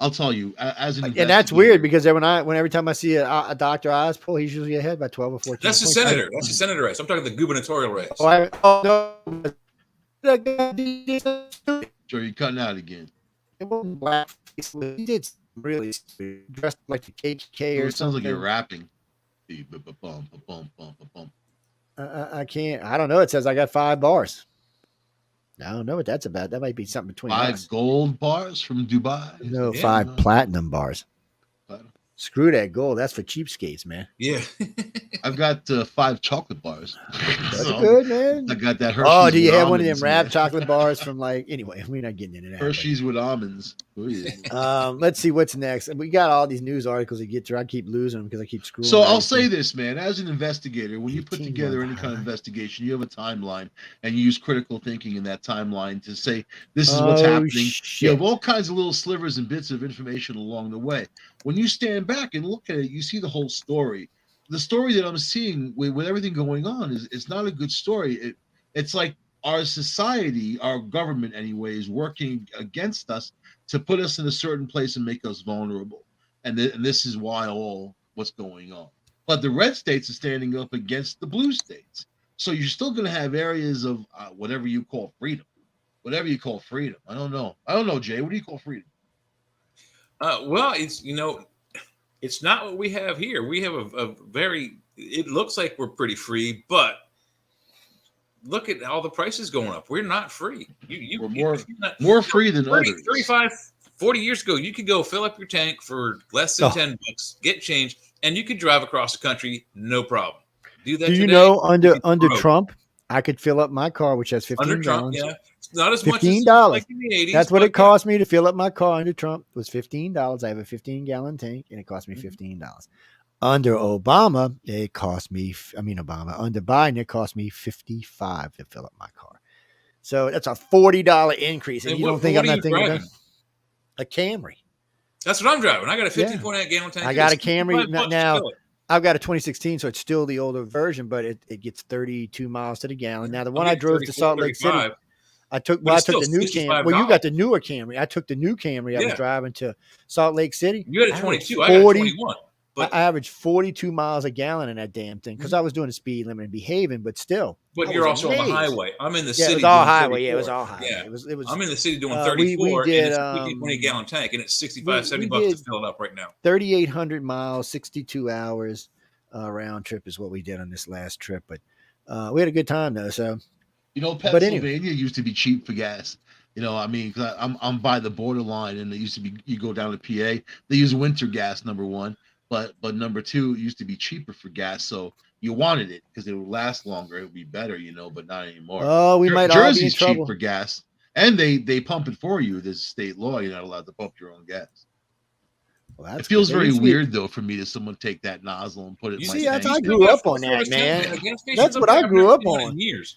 I'll tell you, as an And that's weird investigator, because when every time I see a Dr. Oz poll, he's usually ahead by 12 or 14 That's the points. senator. That's the senator race. I'm talking the gubernatorial race. No. sure, you're cutting out again. It wasn't black. He did really stupid. Dressed like the KKK or It sounds like you're something. rapping. I can't. I don't know. It says I got 5 bars. I don't know what that's about. That might be something between 5 us. gold bars from Dubai. No, Yeah. 5 platinum bars. Platinum. Screw that gold. That's for cheapskates, man. Yeah. I've got 5 chocolate bars. That's So, good, man. I got that Hershey's. Oh, do you with have one of them almonds, wrapped man. chocolate bars from like? Anyway, we're not getting into that. Hershey's with almonds. Oh, yeah. Let's see what's next. We got all these news articles to get through. I keep losing them because I keep screwing. So them. I'll say this, man. As an investigator, when you put 18 together months any kind of behind. investigation, you have a timeline, and you use critical thinking in that timeline to say this is what's happening. You Shit. have all kinds of little slivers and bits of information along the way. When you stand back and look at it, you see the whole story. The story that I'm seeing with everything going on is not a good story. It's like our society, our government anyway, is working against us to put us in a certain place and make us vulnerable. And this is why all what's going on. But the red states are standing up against the blue states. So you're still going to have areas of whatever you call freedom. Whatever you call freedom. I don't know, Jay. What do you call freedom? Well, it's not what we have here. We have a very. It looks like we're pretty free, but look at all the prices going up. We're not free. We're more free than 30, others. 35, 40 years ago, you could go fill up your tank for less than Oh. $10, get change, and you could drive across the country, no problem. Do that. Do you today, know under broke. Trump, I could fill up my car, which has 15 under Trump, gallons. yeah, it's not as much as $15. like in the 80s. That's what but it cost me to fill up my car under Trump. Was $15. I have a 15-gallon tank, and it cost me Mhm. $15. Under Obama, it cost me. Under Biden, it cost me $55 to fill up my car. So that's a $40 increase. And And you what- don't think what I'm are not you thinking driving? of a Camry? That's what I'm driving. I got a 15.8 gallon tank. I got a It's Camry $65 to now. fill it. I've got a 2016, so it's still the older version, but it gets 32 miles to the gallon. Now, the one I drove to Salt Lake City, 35. I took But it's the still new Camry. Well, you $65. got the newer Camry. I took the new Camry. I was Yeah. driving to Salt Lake City. You had a I 22. averaged I got a 40 21. But I averaged 42 miles a gallon in that damn thing because I was doing the speed limit and behaving, but still. but I you're was also on the amazed. highway. I'm in the Yeah, city. it was all doing highway. Yeah, it 34. was all highway. Yeah. It was. I'm in the city doing we 34, did, and it's a 15.8 gallon tank, and it's 65, we $70 to did- fill it up right now. 3,800 miles, 62 hours round trip is what we did on this last trip. But we had a good time though. So You know, But anyway. Pennsylvania used to be cheap for gas. You know, I mean, 'cause I'm by the borderline, and it used to be you go down to PA. They use winter gas, number one, but number two, it used to be cheaper for gas. So you wanted it because it would last longer. It would be better, you know, but not anymore. we might all be in Jersey's cheap trouble. for gas, and they pump it for you. There's state law; you're not allowed to pump your own gas. Well, It that's feels good. very You see- weird though for me to someone take that nozzle and put it in You my see, tank. that's I still grew got up on that, full-service man. tanks at gas stations. That's what I I've grew never up seen that on. in years.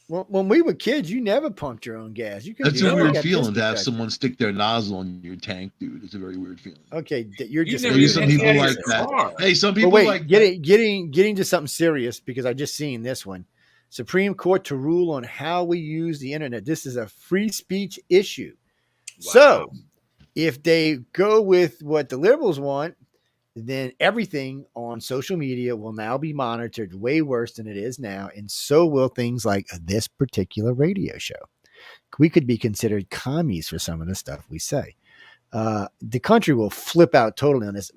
When we were kids, you never pumped your own gas. You could That's do a that. weird Got feeling biscuit to have factory. someone stick their nozzle in your tank, dude. It's a very weird feeling. Okay, you're You just never Maybe even some had people gas in like your that. car. Hey, some But people wait, like that. getting to something serious because I just seen this one. Supreme Court to rule on how we use the internet. This is a free speech issue. Wow. So if they go with what the liberals want, then everything on social media will now be monitored way worse than it is now. And so will things like this particular radio show. We could be considered commies for some of the stuff we say. The country will flip out totally on this.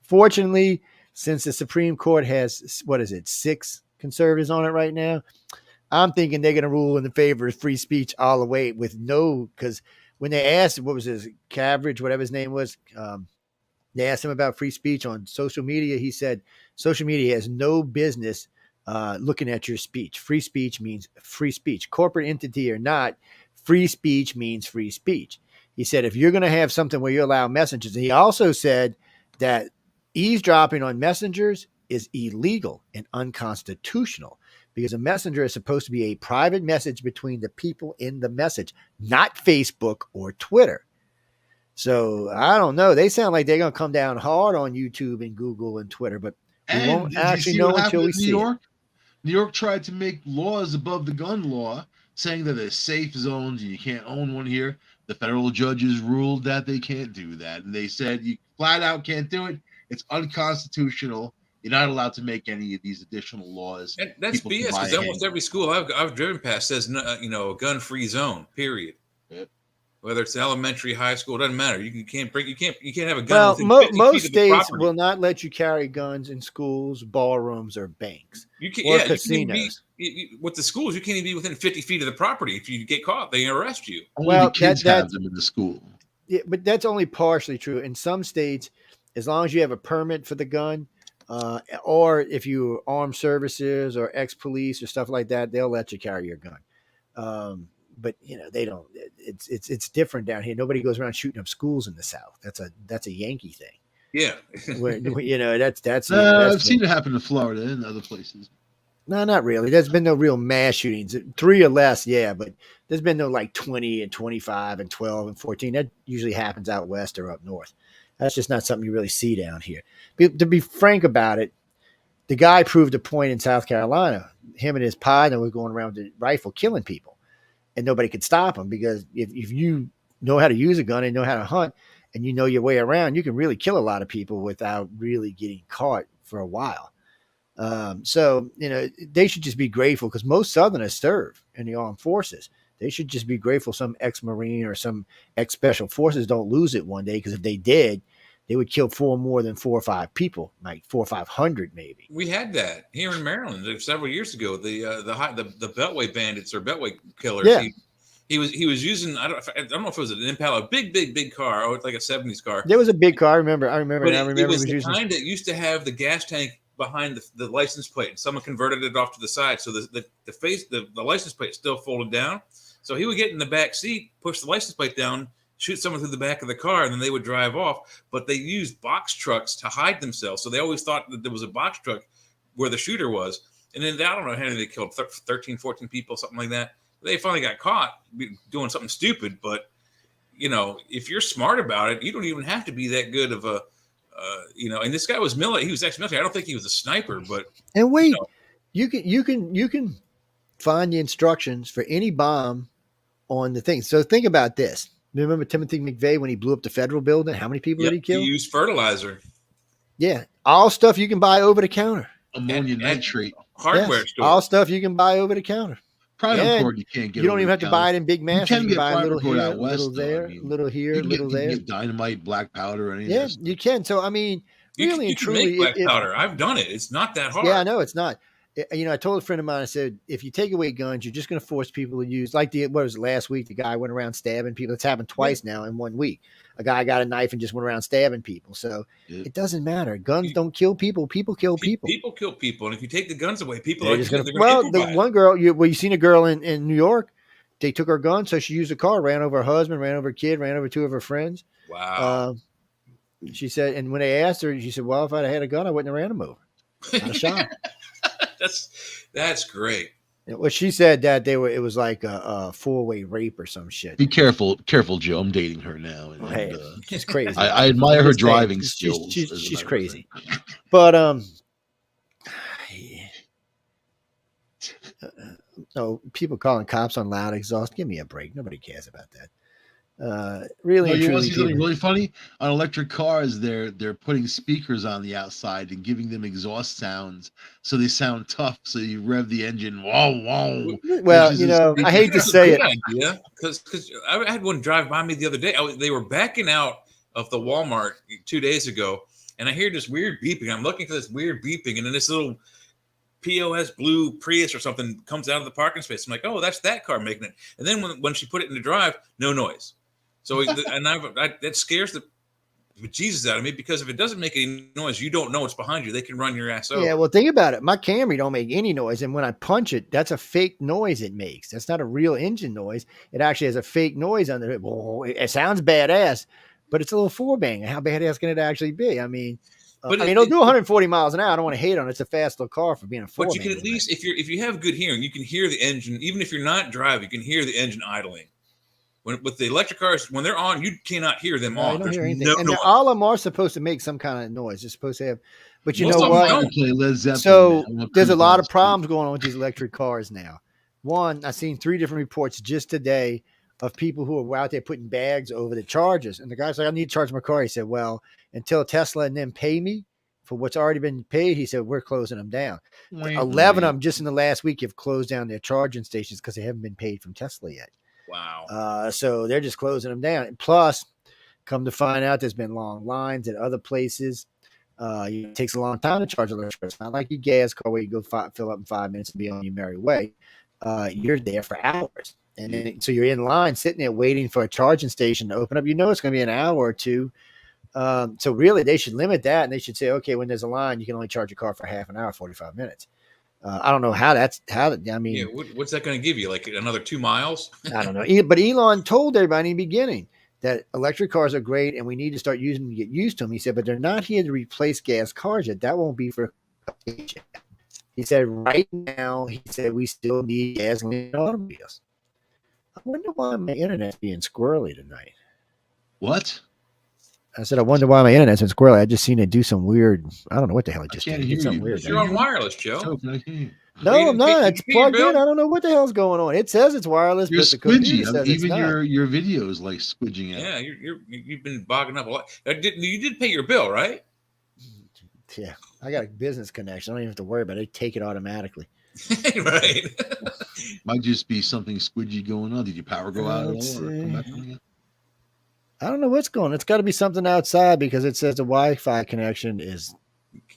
Fortunately, since the Supreme Court has, 6 conservatives on it right now, I'm thinking they're going to rule in the favor of free speech all the way with because when they asked, what was his, Cavridge, whatever his name was, they asked him about free speech on social media. He said, social media has no business looking at your speech. Free speech means free speech. Corporate entity or not, free speech means free speech. He said, if you're going to have something where you allow messengers, and he also said that eavesdropping on messengers is illegal and unconstitutional because a messenger is supposed to be a private message between the people in the message, not Facebook or Twitter. So I don't know. They sound like they're gonna come down hard on YouTube and Google and Twitter, but we And won't did you actually see what know happened until we in New see it. York? New York tried to make laws above the gun law, saying that there's safe zones and you can't own one here. The federal judges ruled that they can't do that, and they said you flat out can't do it. It's unconstitutional. You're not allowed to make any of these additional laws. That's People can BS buy because a almost every handgun. school I've driven past says a gun-free zone. Period. Yep. Whether it's elementary, high school, it doesn't matter. You can't have a gun Well, within 50 feet most of the states property. will not let you carry guns in schools, ballrooms, or banks You can, or yeah, you can even be casinos. with the schools. You can't even be within 50 feet of the property. If you get caught, they arrest you. Only the Well, kids have that's them in the school. yeah, but that's only partially true. In some states, as long as you have a permit for the gun, or if you armed services or ex-police or stuff like that, they'll let you carry your gun. But they don't. It's different down here. Nobody goes around shooting up schools in the South. That's a Yankee thing. Yeah. Where that's I've seen it happen in Florida and other places. no, not really. There's been no real mass shootings. 3 or less, yeah, but there's been no like 20 and 25 and 12 and 14. That usually happens out west or up north. That's just not something you really see down here. To be frank about it, the guy proved a point in South Carolina. Him and his partner were going around with a rifle killing people, and nobody could stop him because if you know how to use a gun and know how to hunt and you know your way around, you can really kill a lot of people without really getting caught for a while. So they should just be grateful because most Southerners serve in the armed forces. They should just be grateful some ex-Marine or some ex-Special Forces don't lose it one day, because if they did, they would kill more than 4 or 5 people, like 400 or 500 maybe. We had that here in Maryland several years ago. The Beltway bandits or Beltway killers. Yeah. He was using I don't know if it was an Impala, a big car, or it's like a 70s car. There was a big car. I remember. But I remember it was he the using. kind that used to have the gas tank behind the license plate, and someone converted it off to the side, so the license plate still folded down. So he would get in the back seat, push the license plate down, shoot someone through the back of the car, and then they would drive off. But they used box trucks to hide themselves, so they always thought that there was a box truck where the shooter was. And then I don't know how many they killed, 13, 14 people, something like that. They finally got caught doing something stupid. But if you're smart about it, you don't even have to be that good of a. And this guy was military. He was ex-military. I don't think he was a sniper, but And wait, you can find the instructions for any bomb on the thing. So think about this. Remember Timothy McVeigh when he blew up the federal building? How many people did he kill? He used fertilizer. Yeah, all stuff you can buy over the counter. Ammonia nitrate. Hardware store. All stuff you can buy over the counter. Private cord you can't get. You don't even have to buy it in big masses. You can buy a little here, out west, little there, little here, little there. You can get dynamite, black powder, or anything. Yeah, you can. So I mean, really and truly, black powder. I've done it. It's not that hard. Yeah, I know it's not. I told a friend of mine, I said, if you take away guns, you're just going to force people to use, like what was it, last week? The guy went around stabbing people. It's happened twice now in 1 week. A guy got a knife and just went around stabbing people. So it doesn't matter. Guns don't kill people. People kill people. People kill people. And if you take the guns away, people are just going to. Well, the one girl, you seen a girl in New York? They took her gun, so she used a car, ran over her husband, ran over a kid, ran over 2 of her friends. Wow. She said, and when they asked her, she said, well, if I'd had a gun, I wouldn't have ran him over. Not a shot. That's great. Well, she said that it was like a 4-way rape or some shit. Be careful, Joe. I'm dating her now. And, she's crazy. I admire her driving skills. She's crazy. But people calling cops on loud exhaust. Give me a break. Nobody cares about that. Really, you want to see something really funny? On electric cars, they're putting speakers on the outside and giving them exhaust sounds, so they sound tough. So you rev the engine, wow, wow. Well, I hate to say it, because I had one drive by me the other day. They were backing out of the Walmart 2 days ago, and I hear this weird beeping. I'm looking for this weird beeping, and then this little POS blue Prius or something comes out of the parking space. I'm like, oh, that's that car making it. And then when she put it in the drive, no noise. So that scares the Jesus out of me, because if it doesn't make any noise, you don't know it's behind you. They can run your ass over. Yeah, well, think about it. My Camry don't make any noise, and when I punch it, that's a fake noise it makes. That's not a real engine noise. It actually has a fake noise under it. Well, it sounds badass, but it's a little 4-banger. How badass can it actually be? I mean, it'll do 140 miles an hour. I don't want to hate on it. It's a fast little car for being a 4-banger. But you can at least, if you have good hearing, you can hear the engine. Even if you're not driving, you can hear the engine idling. with the electric cars, when they're on, you cannot hear them No, you on. don't There's hear anything. no And noise. all of them are supposed to make some kind of noise. They're supposed to have, but you Most know of them what? don't. Play Led Zeppelin, So man. there's a lot of problems going on with these electric cars now. One, I've seen 3 different reports just today of people who are out there putting bags over the chargers. And the guy's like, I need to charge my car. He said, well, until Tesla and them pay me for what's already been paid, he said, we're closing them down. 11 of them just in the last week have closed down their charging stations because they haven't been paid from Tesla yet. Wow. So they're just closing them down. And plus, come to find out, there's been long lines at other places. It takes a long time to charge electric. It's not like your gas car where you go fill up in 5 minutes and be on your merry way. You're there for hours. And then, so you're in line sitting there waiting for a charging station to open up. You know it's going to be an hour or two. So really, they should limit that, and they should say, okay, when there's a line, you can only charge your car for half an hour, 45 minutes. I don't know how I mean, Yeah, what's that going to give you? Like another 2 miles? I don't know. But Elon told everybody in the beginning that electric cars are great and we need to start using them to get used to them. He said, but they're not here to replace gas cars yet. That won't be for he said, right now, he said, we still need gasoline automobiles. I wonder why my internet's being squirrely tonight. What? I said, I wonder why my internet's been squirrely. I just seen it do some weird. I don't know what the hell it just did. It did something weird. You're on wireless, Joe. No, I'm not. It's plugged in. I don't know what the hell's going on. It says it's wireless, You're but the computer squidgy. says Even it's not. your video is like squidging out. Yeah, you've been bogging up a lot. You did pay your bill, right? Yeah, I got a business connection. I don't even have to worry about it. They take it automatically. Right. Might just be something squidgy going on. Did your power go out at all? Or come back on again? I don't know what's going on. It's got to be something outside because it says the Wi-Fi connection is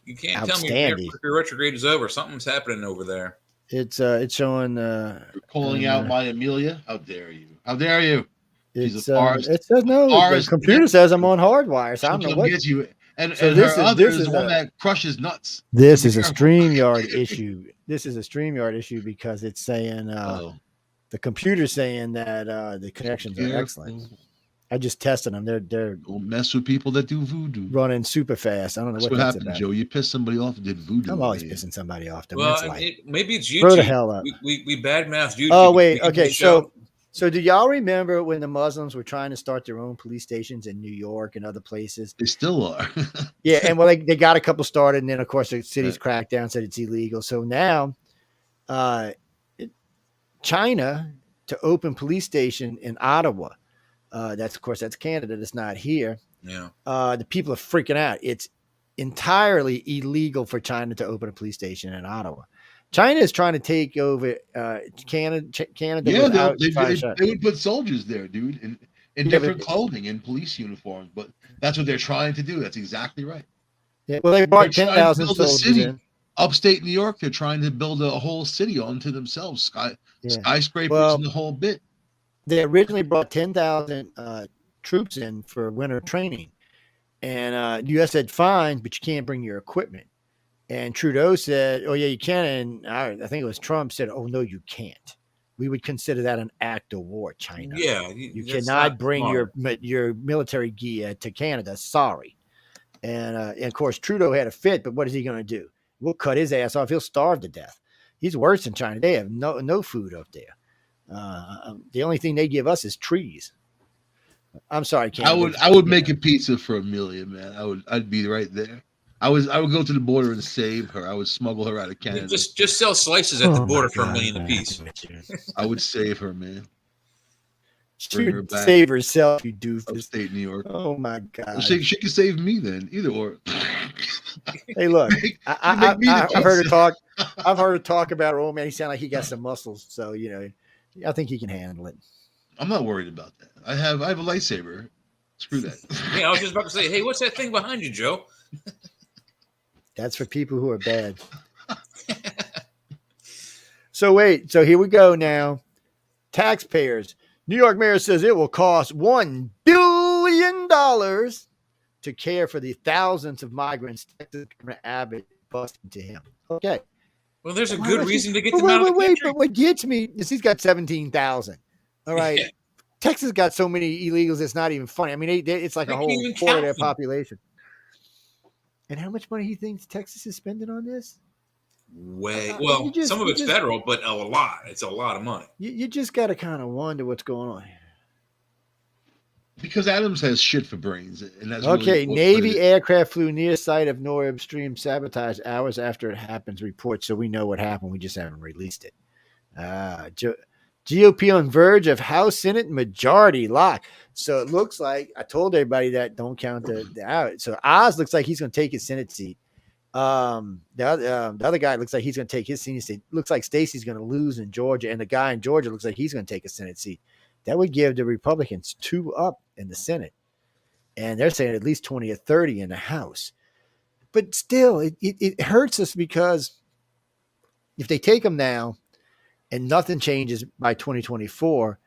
You can't tell me if your retrograde is over. Something's happening over there. It's showing. You're calling out my Amelia. How dare you? How dare you? It says no. The computer says I'm on hardwire. So I don't know what. Get you. And, so and this is the one that crushes nuts. This is a StreamYard issue. This is a StreamYard issue because it's saying the computer's saying that the connections are excellent. I just tested them. They're don't mess with people that do voodoo. Running super fast. I don't know what happened, about. Joe. You pissed somebody off and did voodoo. I'm always pissing somebody off. Well, maybe it's YouTube. Throw the hell up. We badmouth YouTube. Oh wait, okay. So do y'all remember when the Muslims were trying to start their own police stations in New York and other places? They still are. Yeah, and well, they got a couple started, and then of course the city's cracked down, said it's illegal. So now, China to open police station in Ottawa. That's Canada. That's not here. Yeah. The people are freaking out. It's entirely illegal for China to open a police station in Ottawa. China is trying to take over Canada. Yeah, they would put soldiers there, dude, in different clothing, in police uniforms. But that's what they're trying to do. That's exactly right. Yeah, well, they brought 10,000 soldiers in. Upstate New York, they're trying to build a whole city onto themselves, skyscrapers and the whole bit. They originally brought 10,000 troops in for winter training, and the U.S. said fine, but you can't bring your equipment. And Trudeau said, "Oh yeah, you can." And I think it was Trump said, "Oh no, you can't. We would consider that an act of war, China. Yeah, you cannot bring your military gear to Canada. Sorry." And of course, Trudeau had a fit, but what is he going to do? We'll cut his ass off. He'll starve to death. He's worse than China. They have no food up there. The only thing they give us is trees. I'm sorry, Canada. I would make a pizza for Amelia, man. I'd be right there. I would go to the border and save her. I would smuggle her out of Canada. Just sell slices at the border for $1 million apiece. I would save her, man. She would save herself, you doofus. Upstate New York. Oh my God. Well, she could save me then, either or. Hey, look, I've heard her talk. I've heard her talk about her old man. He sounds like he got some muscles, so I think he can handle it. I'm not worried about that. I have a lightsaber. Screw that. Yeah, I was just about to say, hey, what's that thing behind you, Joe? That's for people who are bad. So here we go now. Taxpayers. New York mayor says it will cost $1 billion to care for the thousands of migrants Texas Governor Abbott busted to him. Okay. Well, there's a good reason to get them out of the country. But what gets me is he's got 17,000. All right. Yeah. Texas got so many illegals, it's not even funny. I mean, it's like a whole quarter of their population. And how much money he thinks Texas is spending on this? Some of it's federal, but a lot. It's a lot of money. You just got to kind of wonder what's going on here. Because Adams has shit for brains, and that's really Okay, what it Navy is. aircraft flew near site of NORAD stream sabotage hours after it happens. Report, so we know what happened. We just haven't released it. GOP on verge of House Senate majority lock. So it looks like I told everybody that don't count the out. So Oz looks like he's going to take his Senate seat. The other guy looks like he's going to take his Senate seat. Looks like Stacey's going to lose in Georgia, and the guy in Georgia looks like he's going to take a Senate seat. That would give the Republicans 2 up in the Senate, and they're saying at least 20 or 30 in the House. But still, it hurts us because if they take them now and nothing changes by 2024,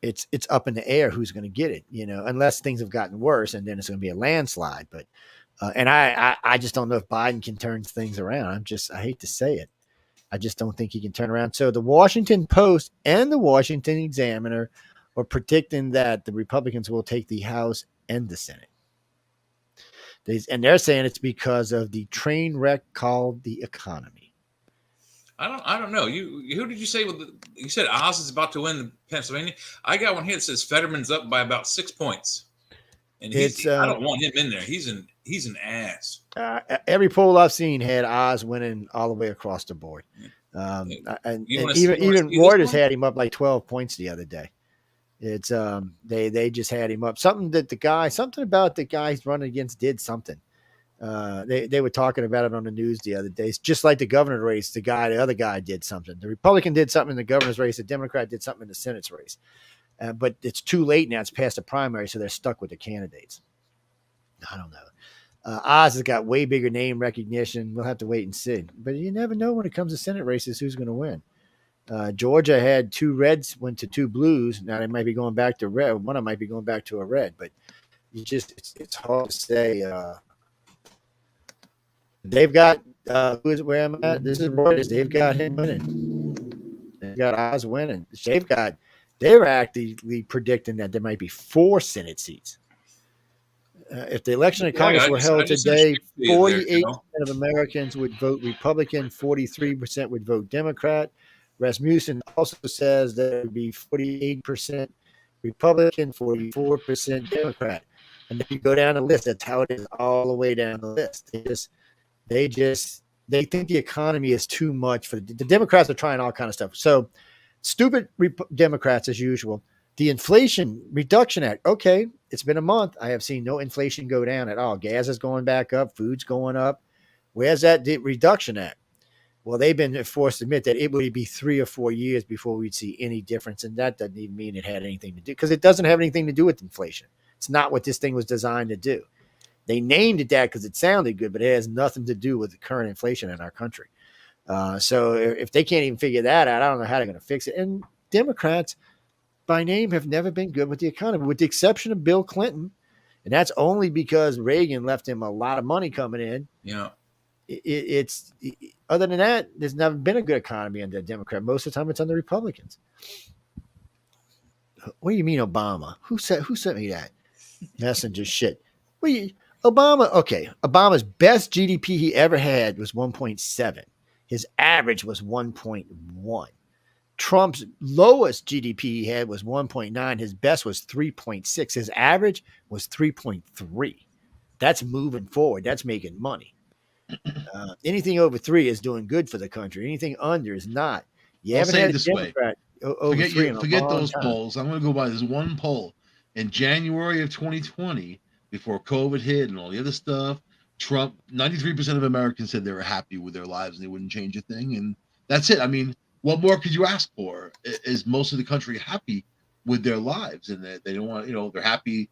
it's up in the air who's going to get it, unless things have gotten worse, and then it's going to be a landslide. But and I just don't know if Biden can turn things around. I hate to say it. I just don't think he can turn around. So the Washington Post and the Washington Examiner are predicting that the Republicans will take the House and the Senate. And they're saying it's because of the train wreck called the economy. I don't know. Who did you say? You said Oz is about to win Pennsylvania. I got one here that says Fetterman's up by about 6 points, and I don't want him in there. He's an ass. Every poll I've seen had Oz winning all the way across the board, and even Reuters had him up like 12 points the other day. It's they just had him up. Something about the guy he's running against did something. They were talking about it on the news the other day. It's just like the governor race. The other guy did something. The Republican did something in the governor's race. The Democrat did something in the Senate's race. But it's too late now. It's past the primary, so they're stuck with the candidates. I don't know. Oz has got way bigger name recognition. We'll have to wait and see. But you never know when it comes to Senate races who's going to win. Georgia had 2 reds, went to 2 blues. Now they might be going back to red. One of them might be going back to a red. But it's hard to say. They've got where I'm at. This is Reuters. They've got him winning. They've got Oz winning. They're actively predicting that there might be 4 Senate seats. If the election in Congress were held today, 48% of Americans would vote Republican, 43% would vote Democrat. Rasmussen also says that it would be 48% Republican, 44% Democrat. And if you go down the list, that's how it is all the way down the list. They think the economy is too much for the Democrats are trying all kind of stuff. So stupid Democrats as usual. The Inflation Reduction Act. Okay, it's been a month. I have seen no inflation go down at all. Gas is going back up. Food's going up. Where's that Reduction Act? Well, they've been forced to admit that it would be 3 or 4 years before we'd see any difference. And that doesn't even mean it had anything to do, because it doesn't have anything to do with inflation. It's not what this thing was designed to do. They named it that because it sounded good, but it has nothing to do with the current inflation in our country. So if they can't even figure that out, I don't know how they're going to fix it. And Democrats, by name, have never been good with the economy, with the exception of Bill Clinton. And that's only because Reagan left him a lot of money coming in. Yeah. It's other than that, there's never been a good economy under a Democrat. Most of the time, it's under Republicans. What do you mean, Obama? Who sent me that messenger shit? Obama. Okay, Obama's best GDP he ever had was 1.7. His average was 1.1. Trump's lowest GDP he had was 1.9. His best was 3.6. His average was 3.3. That's moving forward. That's making money. Anything over 3 is doing good for the country. Anything under is not. You haven't had a Democrat over 3 in a forget long those time. polls. I'm going to go by this one poll in January of 2020, before COVID hit and all the other stuff. Trump, 93% of Americans said they were happy with their lives and they wouldn't change a thing. And that's it. I mean, what more could you ask for? Is most of the country happy with their lives, and they don't want, they're happy.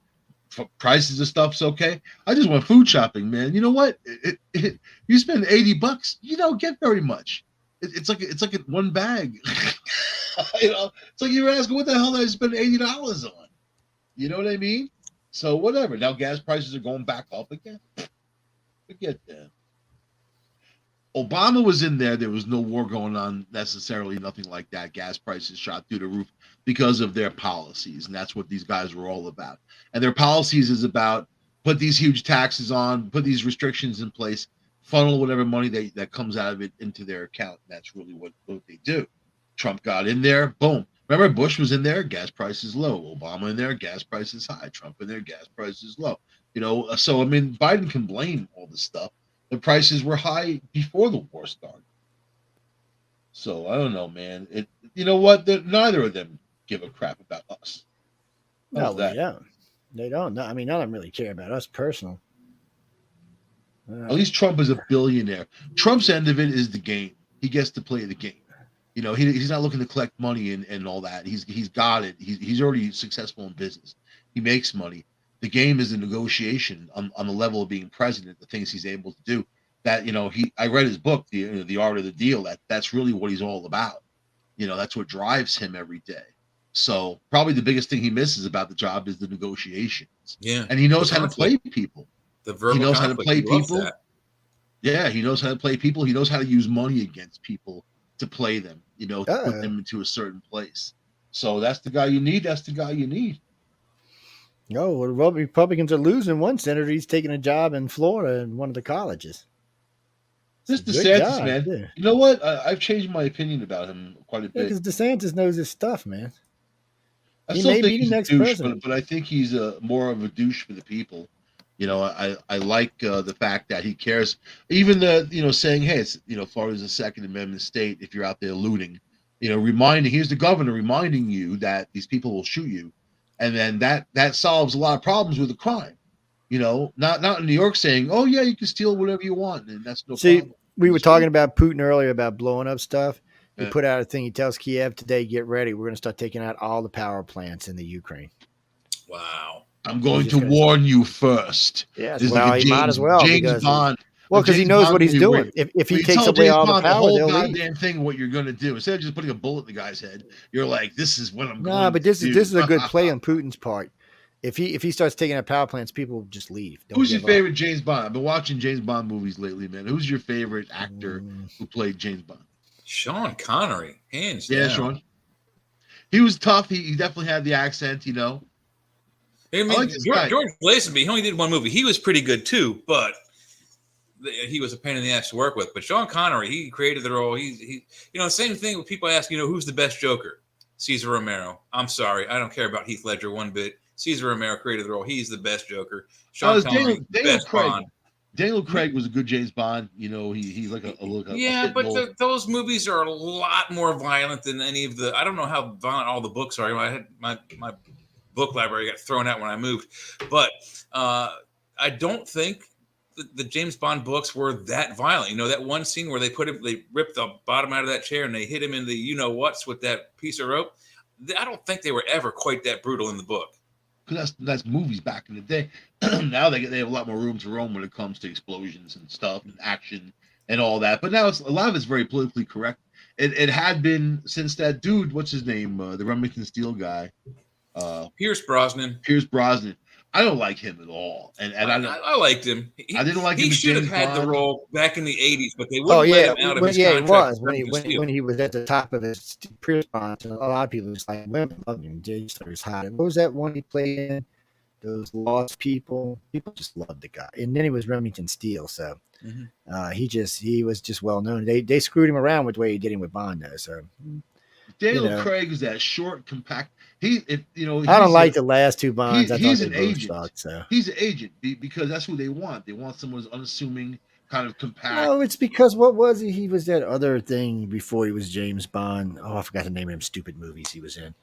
Prices of stuff's okay. I just went food shopping, man. You know what? You spend $80, you don't get very much. It's like one bag. It's like you're asking, what the hell did I spend $80 on? You know what I mean? So whatever. Now gas prices are going back up again. Forget that. Obama was in there. There was no war going on necessarily, nothing like that. Gas prices shot through the roof because of their policies. And that's what these guys were all about. And their policies is about put these huge taxes on, put these restrictions in place, funnel whatever money that comes out of it into their account. That's really what they do. Trump got in there. Boom. Remember, Bush was in there, gas prices low. Obama in there, gas prices high. Trump in there, gas prices low. So I mean, Biden can blame all this stuff. The prices were high before the war started. So I don't know, man. You know what? Neither of them give a crap about us. No, How's they that? don't. They don't. No, I mean, none of them really care about us personal. At least Trump is a billionaire. Trump's end of it is the game. He gets to play the game. He's not looking to collect money and all that. He's got it. He's already successful in business. He makes money. The game is a negotiation on the level of being president. The things he's able to do. That I read his book, the Art of the Deal. That's really what he's all about. That's what drives him every day. So probably the biggest thing he misses about the job is the negotiations. Yeah, and he knows how to play people. The verbal He knows how to conflict. play He loves people. that. Yeah, he knows how to play people. He knows how to use money against people to play them, to put them into a certain place. So that's the guy you need. That's the guy you need. No, well, Republicans are losing one senator. He's taking a job in Florida in one of the colleges. This DeSantis, man. Yeah. You know what? I've changed my opinion about him quite a bit. Because DeSantis knows his stuff, man. He may be the next president, but I think he's more of a douche for the people. I like the fact that he cares. Even saying, hey, it's Florida's a Second Amendment state. If you're out there looting, here's the governor reminding you that these people will shoot you, and then that solves a lot of problems with the crime. Not in New York saying, oh yeah, you can steal whatever you want, and that's no problem. We were talking about Putin earlier about blowing up stuff. He put out a thing. He tells Kiev today, get ready. We're going to start taking out all the power plants in the Ukraine. Wow. I'm going to warn you first. Yeah, he might as well. James Bond. Well, because he knows what he's doing. If he takes away all the power, the whole goddamn thing, what you're going to do, instead of just putting a bullet in the guy's head, you're like, this is what I'm going to do. No, but this is a good play on Putin's part. If he starts taking out power plants, people will just leave. Who's your favorite James Bond? I've been watching James Bond movies lately, man. Who's your favorite actor who played James Bond? Sean Connery, hands down. Yeah, Sean. He was tough. He definitely had the accent, I mean, George Lazenby, he only did one movie. He was pretty good too, but he was a pain in the ass to work with. But Sean Connery, he created the role. He same thing with people ask, who's the best Joker? Cesar Romero. I'm sorry, I don't care about Heath Ledger one bit. Cesar Romero created the role. He's the best Joker. Sean Connery, best Bond. Daniel Craig was a good James Bond. He's like a yeah, but those movies are a lot more violent than any of the. I don't know how violent all the books are. I had my book library got thrown out when I moved, but I don't think the James Bond books were that violent. That one scene where they ripped the bottom out of that chair and they hit him in the what's with that piece of rope. I don't think they were ever quite that brutal in the book. Because that's movies back in the day. Now they have a lot more room to roam when it comes to explosions and stuff and action and all that. But now a lot of it's very politically correct. It had been since that dude, what's his name, the Remington Steele guy, Pierce Brosnan. I don't like him at all, and I liked him. I didn't like him. He should have had the role back in the '80s, but they wouldn't let him out of his contract. Yeah, it was when he was at the top of his Pierce Brosnan. A lot of people was like, women loved him. He was hot. What was that one he played in? Those People just loved the guy, and then he was Remington Steele. So he was just well known. They screwed him around with the way he did him with Bond, though. So Daniel Craig is that short, compact. I don't like the last two Bonds. He's an agent. He's an agent because that's who they want. They want someone who's unassuming, kind of compact. No, it's because what was he? He was that other thing before he was James Bond. Oh, I forgot the name of them stupid movies he was in.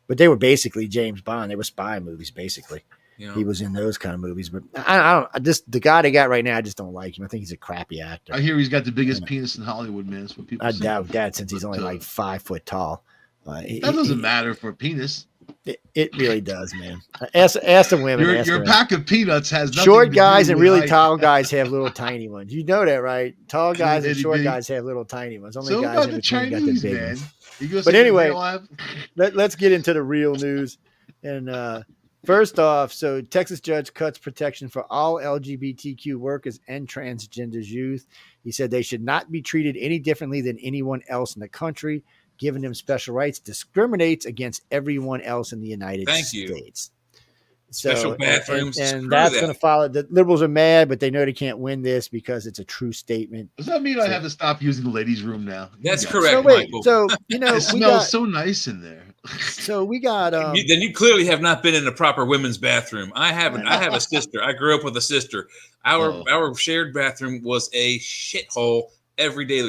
But they were basically James Bond. They were spy movies, basically. He was in those kind of movies. But the guy they got right now, I just don't like him. I think he's a crappy actor. I hear he's got the biggest penis in Hollywood, man. That's what people say. I doubt that since he's only like 5 foot tall. That doesn't matter for a penis. It really does, man. Ask the women. Your pack of peanuts has nothing short guys and really tall guys have little tiny ones. You know that, right? Tall guys and short guys have little tiny ones. Only guys in between got the big ones. But anyway, let's get into the real news. And first off, so Texas judge cuts protection for all LGBTQ workers and transgender youth. He said they should not be treated any differently than anyone else in the country. Giving them special rights discriminates against everyone else in the United States. Special So, bathrooms. and Screw that's that. going to follow. The liberals are mad, but they know they can't win this because it's a true statement. Does that mean I So- have to stop using the ladies' room now? You That's guys- correct. So wait, Michael. so It smells so nice in there. we got Then you clearly have not been in a proper women's bathroom. I haven't. I have a sister. I grew up with a sister. Our shared bathroom was a shithole every day.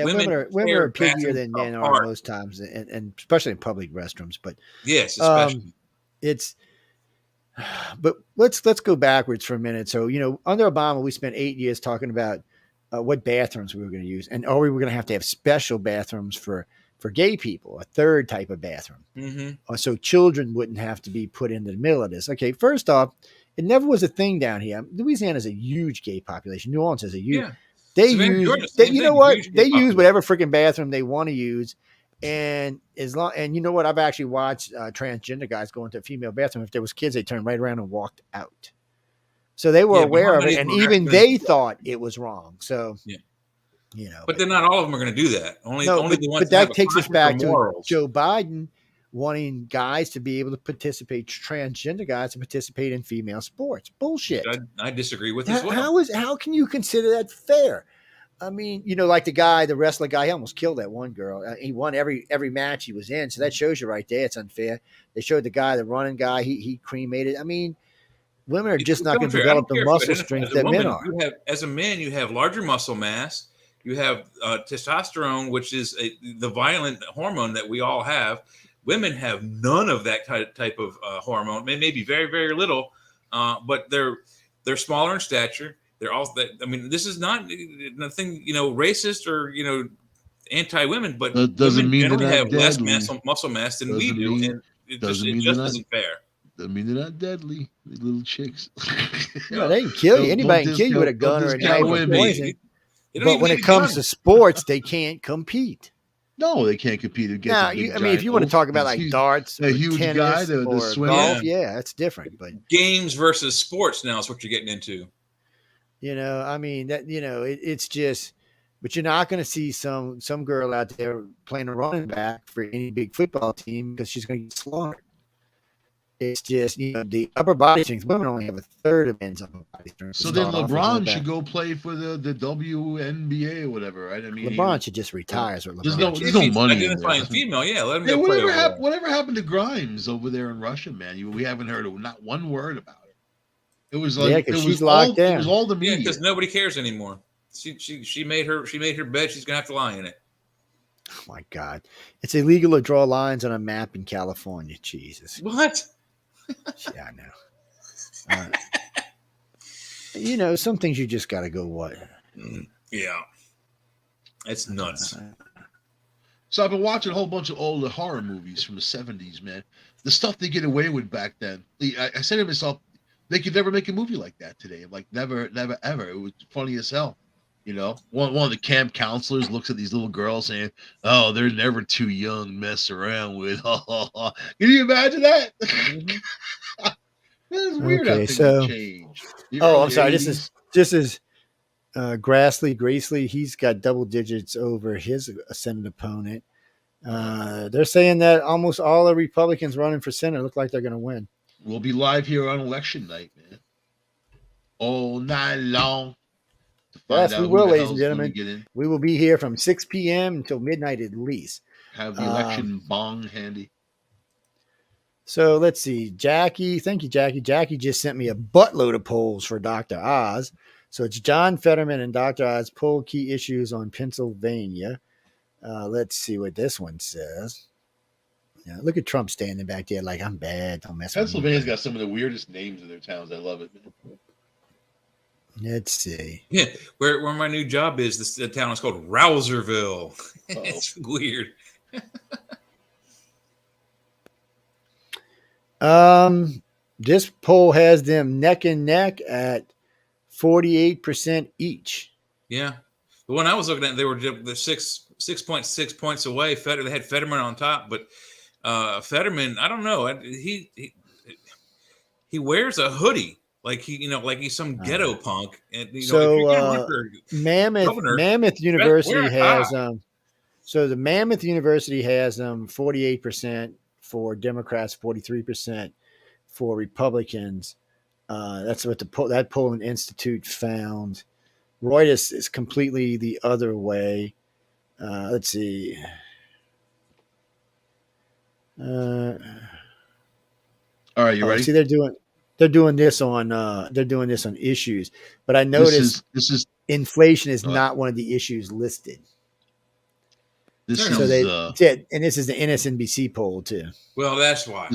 women are shared piggier bathrooms than men are apart. most times, and especially in public restrooms. But Yes, especially. it's. But let's go backwards for a minute. So under Obama, we spent 8 years talking about what bathrooms we were going to use, and we were going to have special bathrooms for gay people, a third type of bathroom, so children wouldn't have to be put into the middle of this. Okay, first off, it never was a thing down here. Louisiana is a huge gay population. New Orleans is a huge. Yeah. They use they use whatever freaking bathroom they want to use. And you know what? I've actually watched transgender guys go into a female bathroom. If there was kids, they turned right around and walked out. So they were aware of it, and even they thought it was wrong. So, but then not all of them are going to do that. Only the ones. But that takes us back to Joe Biden wanting guys to be able to participate, transgender guys to participate in female sports. Bullshit. I disagree with as well. How can you consider that fair? I mean, like the wrestler guy, he almost killed that one girl. He won every match he was in. So that shows you right there. It's unfair. They showed the running guy, he cremated. I mean, women are just not going to develop the muscle strength that men are. As a man, you have larger muscle mass. You have testosterone, which is the violent hormone that we all have. Women have none of that type of hormone. Maybe very, very little, but they're smaller in stature. They're all that. I mean, this is not nothing, racist or anti-women, but that doesn't mean generally they're have not less deadly. Muscle mass than we do, and it just isn't fair. Doesn't mean they're not deadly. These little chicks. No, they can kill you. Anybody can kill you with a gun or a knife or poison. But when it comes to sports, they can't compete. No, they can't compete against. Now, if you want to talk about like darts, a huge tennis, guy, the or swimmer, golf, that's different. But games versus sports now is what you're getting into. I mean it's just, but you're not going to see some girl out there playing a running back for any big football team because she's going to get slaughtered. It's just the upper body strength. Women only have a third of men's upper body strength. So then LeBron should go play for the WNBA or whatever, right? I mean, LeBron should just retire. There's no money. Identifying female, let him go play. Whatever happened to Grimes over there in Russia, man? We haven't heard not one word about it. It was like she's locked down. It was all the media because nobody cares anymore. She made her bed. She's gonna have to lie in it. Oh my God, it's illegal to draw lines on a map in California. Jesus, what? Yeah, I know. Some things you just got to go what? Yeah, it's nuts. So I've been watching a whole bunch of old horror movies from the 70s, man. The stuff they get away with back then. I said to myself, they could never make a movie like that today. Like never, ever. It was funny as hell. One of the camp counselors looks at these little girls saying, "Oh, they're never too young to mess around with." Can you imagine that? Mm-hmm. It's weird. Okay, so changed. I'm sorry. This is Gracely. He's got double digits over his Senate opponent. They're saying that almost all the Republicans running for Senate look like they're going to win. We'll be live here on election night, man. All night long. Yes, we will, ladies and gentlemen. We will be here from 6 p.m. until midnight at least. Have the election bong handy. So let's see. Jackie, thank you, Jackie. Jackie just sent me a buttload of polls for Dr. Oz. So it's John Fetterman and Dr. Oz poll key issues on Pennsylvania. Let's see what this one says. Yeah, look at Trump standing back there like, I'm bad. Don't mess with me. Pennsylvania's got some of the weirdest names in their towns. I love it, man. Let's see. Yeah, where my new job is, the town is called Rouserville. It's weird. This poll has them neck and neck at 48% each. Yeah, the one I was looking at, they were 6.6 points away. They had Fetterman on top, but Fetterman, I don't know. He wears a hoodie. Like he's some ghetto punk. And, Mammoth University has so the Mammoth University has 48% for Democrats, 43% for Republicans. That's what that polling institute found. Reuters is completely the other way. Let's see. All right, you ready? See, they're doing this on issues, but I noticed This is inflation is not one of the issues listed. This So is did, and this is the NSNBC poll too. Well, that's why.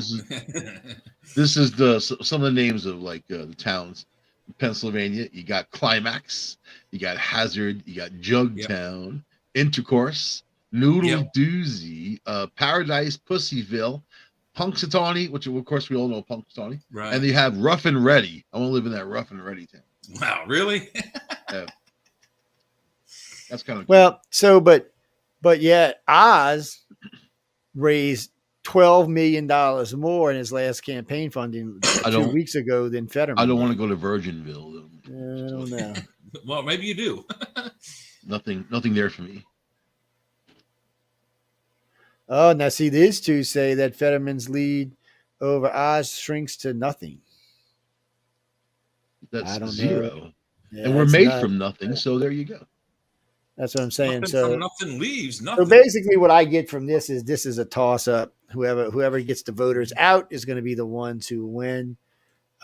This is some of the names of like the towns in Pennsylvania. You got Climax, you got Hazard, you got Jugtown, Intercourse, Noodle Doozy, Paradise, Pussyville, Punxsutawney, which of course we all know Punxsutawney, right? And you have Rough and Ready. I want to live in that Rough and Ready town. Wow, really? Yeah. That's kind of well. Cool. So, but yet Oz raised $12 million more in his last campaign funding 2 weeks ago than Fetterman. I don't want to go to Virginville. I don't know. Well, maybe you do. Nothing there for me. Oh, now see, these two say that Fetterman's lead over Oz shrinks to nothing. That's zero. Yeah, and we're made from nothing, so there you go. That's what I'm saying. Nothing leaves nothing. So basically, what I get from this is a toss up. Whoever gets the voters out is going to be the ones who win.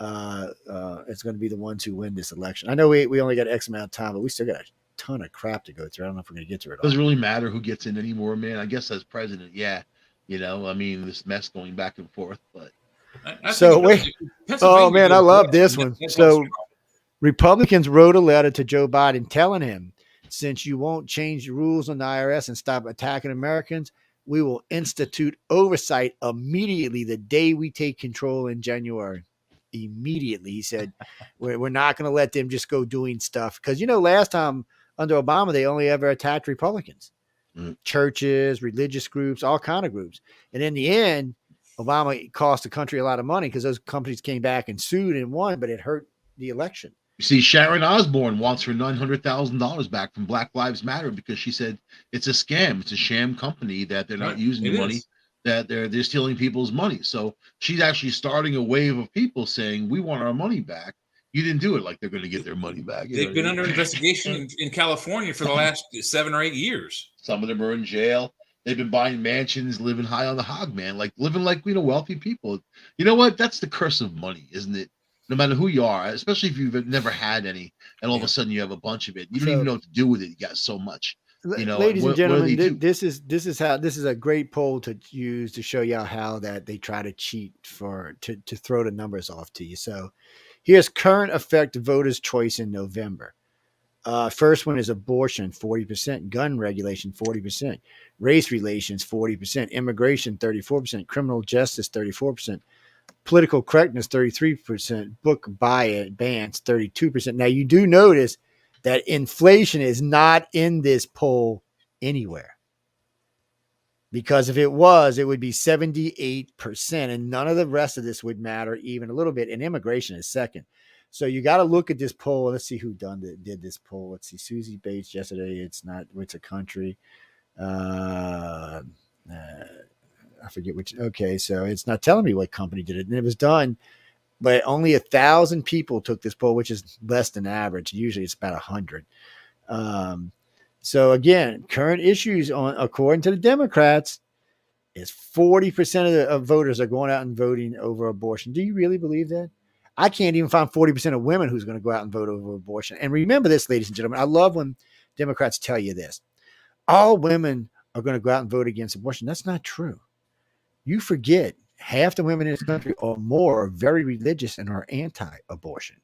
It's going to be the ones who win this election. I know we only got X amount of time, but we still got a ton of crap to go through. I don't know if we're going to get to it all. Doesn't really matter who gets in anymore, man. I guess as president, yeah. I mean, this mess going back and forth, but. Oh man, I love this one. So Republicans wrote a letter to Joe Biden telling him, since you won't change the rules on the IRS and stop attacking Americans, we will institute oversight immediately the day we take control in January. Immediately, he said, we're not going to let them just go doing stuff. Because, last time under Obama, they only ever attacked Republicans, churches, religious groups, all kind of groups. And in the end, Obama cost the country a lot of money because those companies came back and sued and won, but it hurt the election. You see, Sharon Osbourne wants her $900,000 back from Black Lives Matter because she said it's a scam. It's a sham company that they're not using the money, that they're stealing people's money. So she's actually starting a wave of people saying, we want our money back. You didn't do it like they're going to get their money back. They've been under investigation in California for the last 7 or 8 years. Some of them are in jail. They've been buying mansions, living high on the hog, man, like living like, wealthy people. You know what? That's the curse of money, isn't it? No matter who you are, especially if you've never had any, and all of a sudden you have a bunch of it, you don't even know what to do with it. You got so much. Ladies and gentlemen, this is a great poll to use to show y'all how that they try to cheat to throw the numbers off to you. So here's current effect voters' choice in November. First one is abortion, 40%, gun regulation, 40%, race relations, 40%, immigration, 34%, criminal justice, 34%. Political correctness, 33%, book bans, 32%. Now, you do notice that inflation is not in this poll anywhere. Because if it was, it would be 78%, and none of the rest of this would matter even a little bit. And immigration is second. So you got to look at this poll. Let's see who did this poll. Let's see, Susie Bates yesterday. It's a country. I forget which. Okay, so it's not telling me what company did it. And it was done, but only 1,000 people took this poll, which is less than average. Usually it's about 100. So again, current issues according to the Democrats, is 40% of voters are going out and voting over abortion. Do you really believe that? I can't even find 40% of women who's going to go out and vote over abortion. And remember this, ladies and gentlemen, I love when Democrats tell you this. All women are going to go out and vote against abortion. That's not true. You forget half the women in this country or more are very religious and are anti-abortion.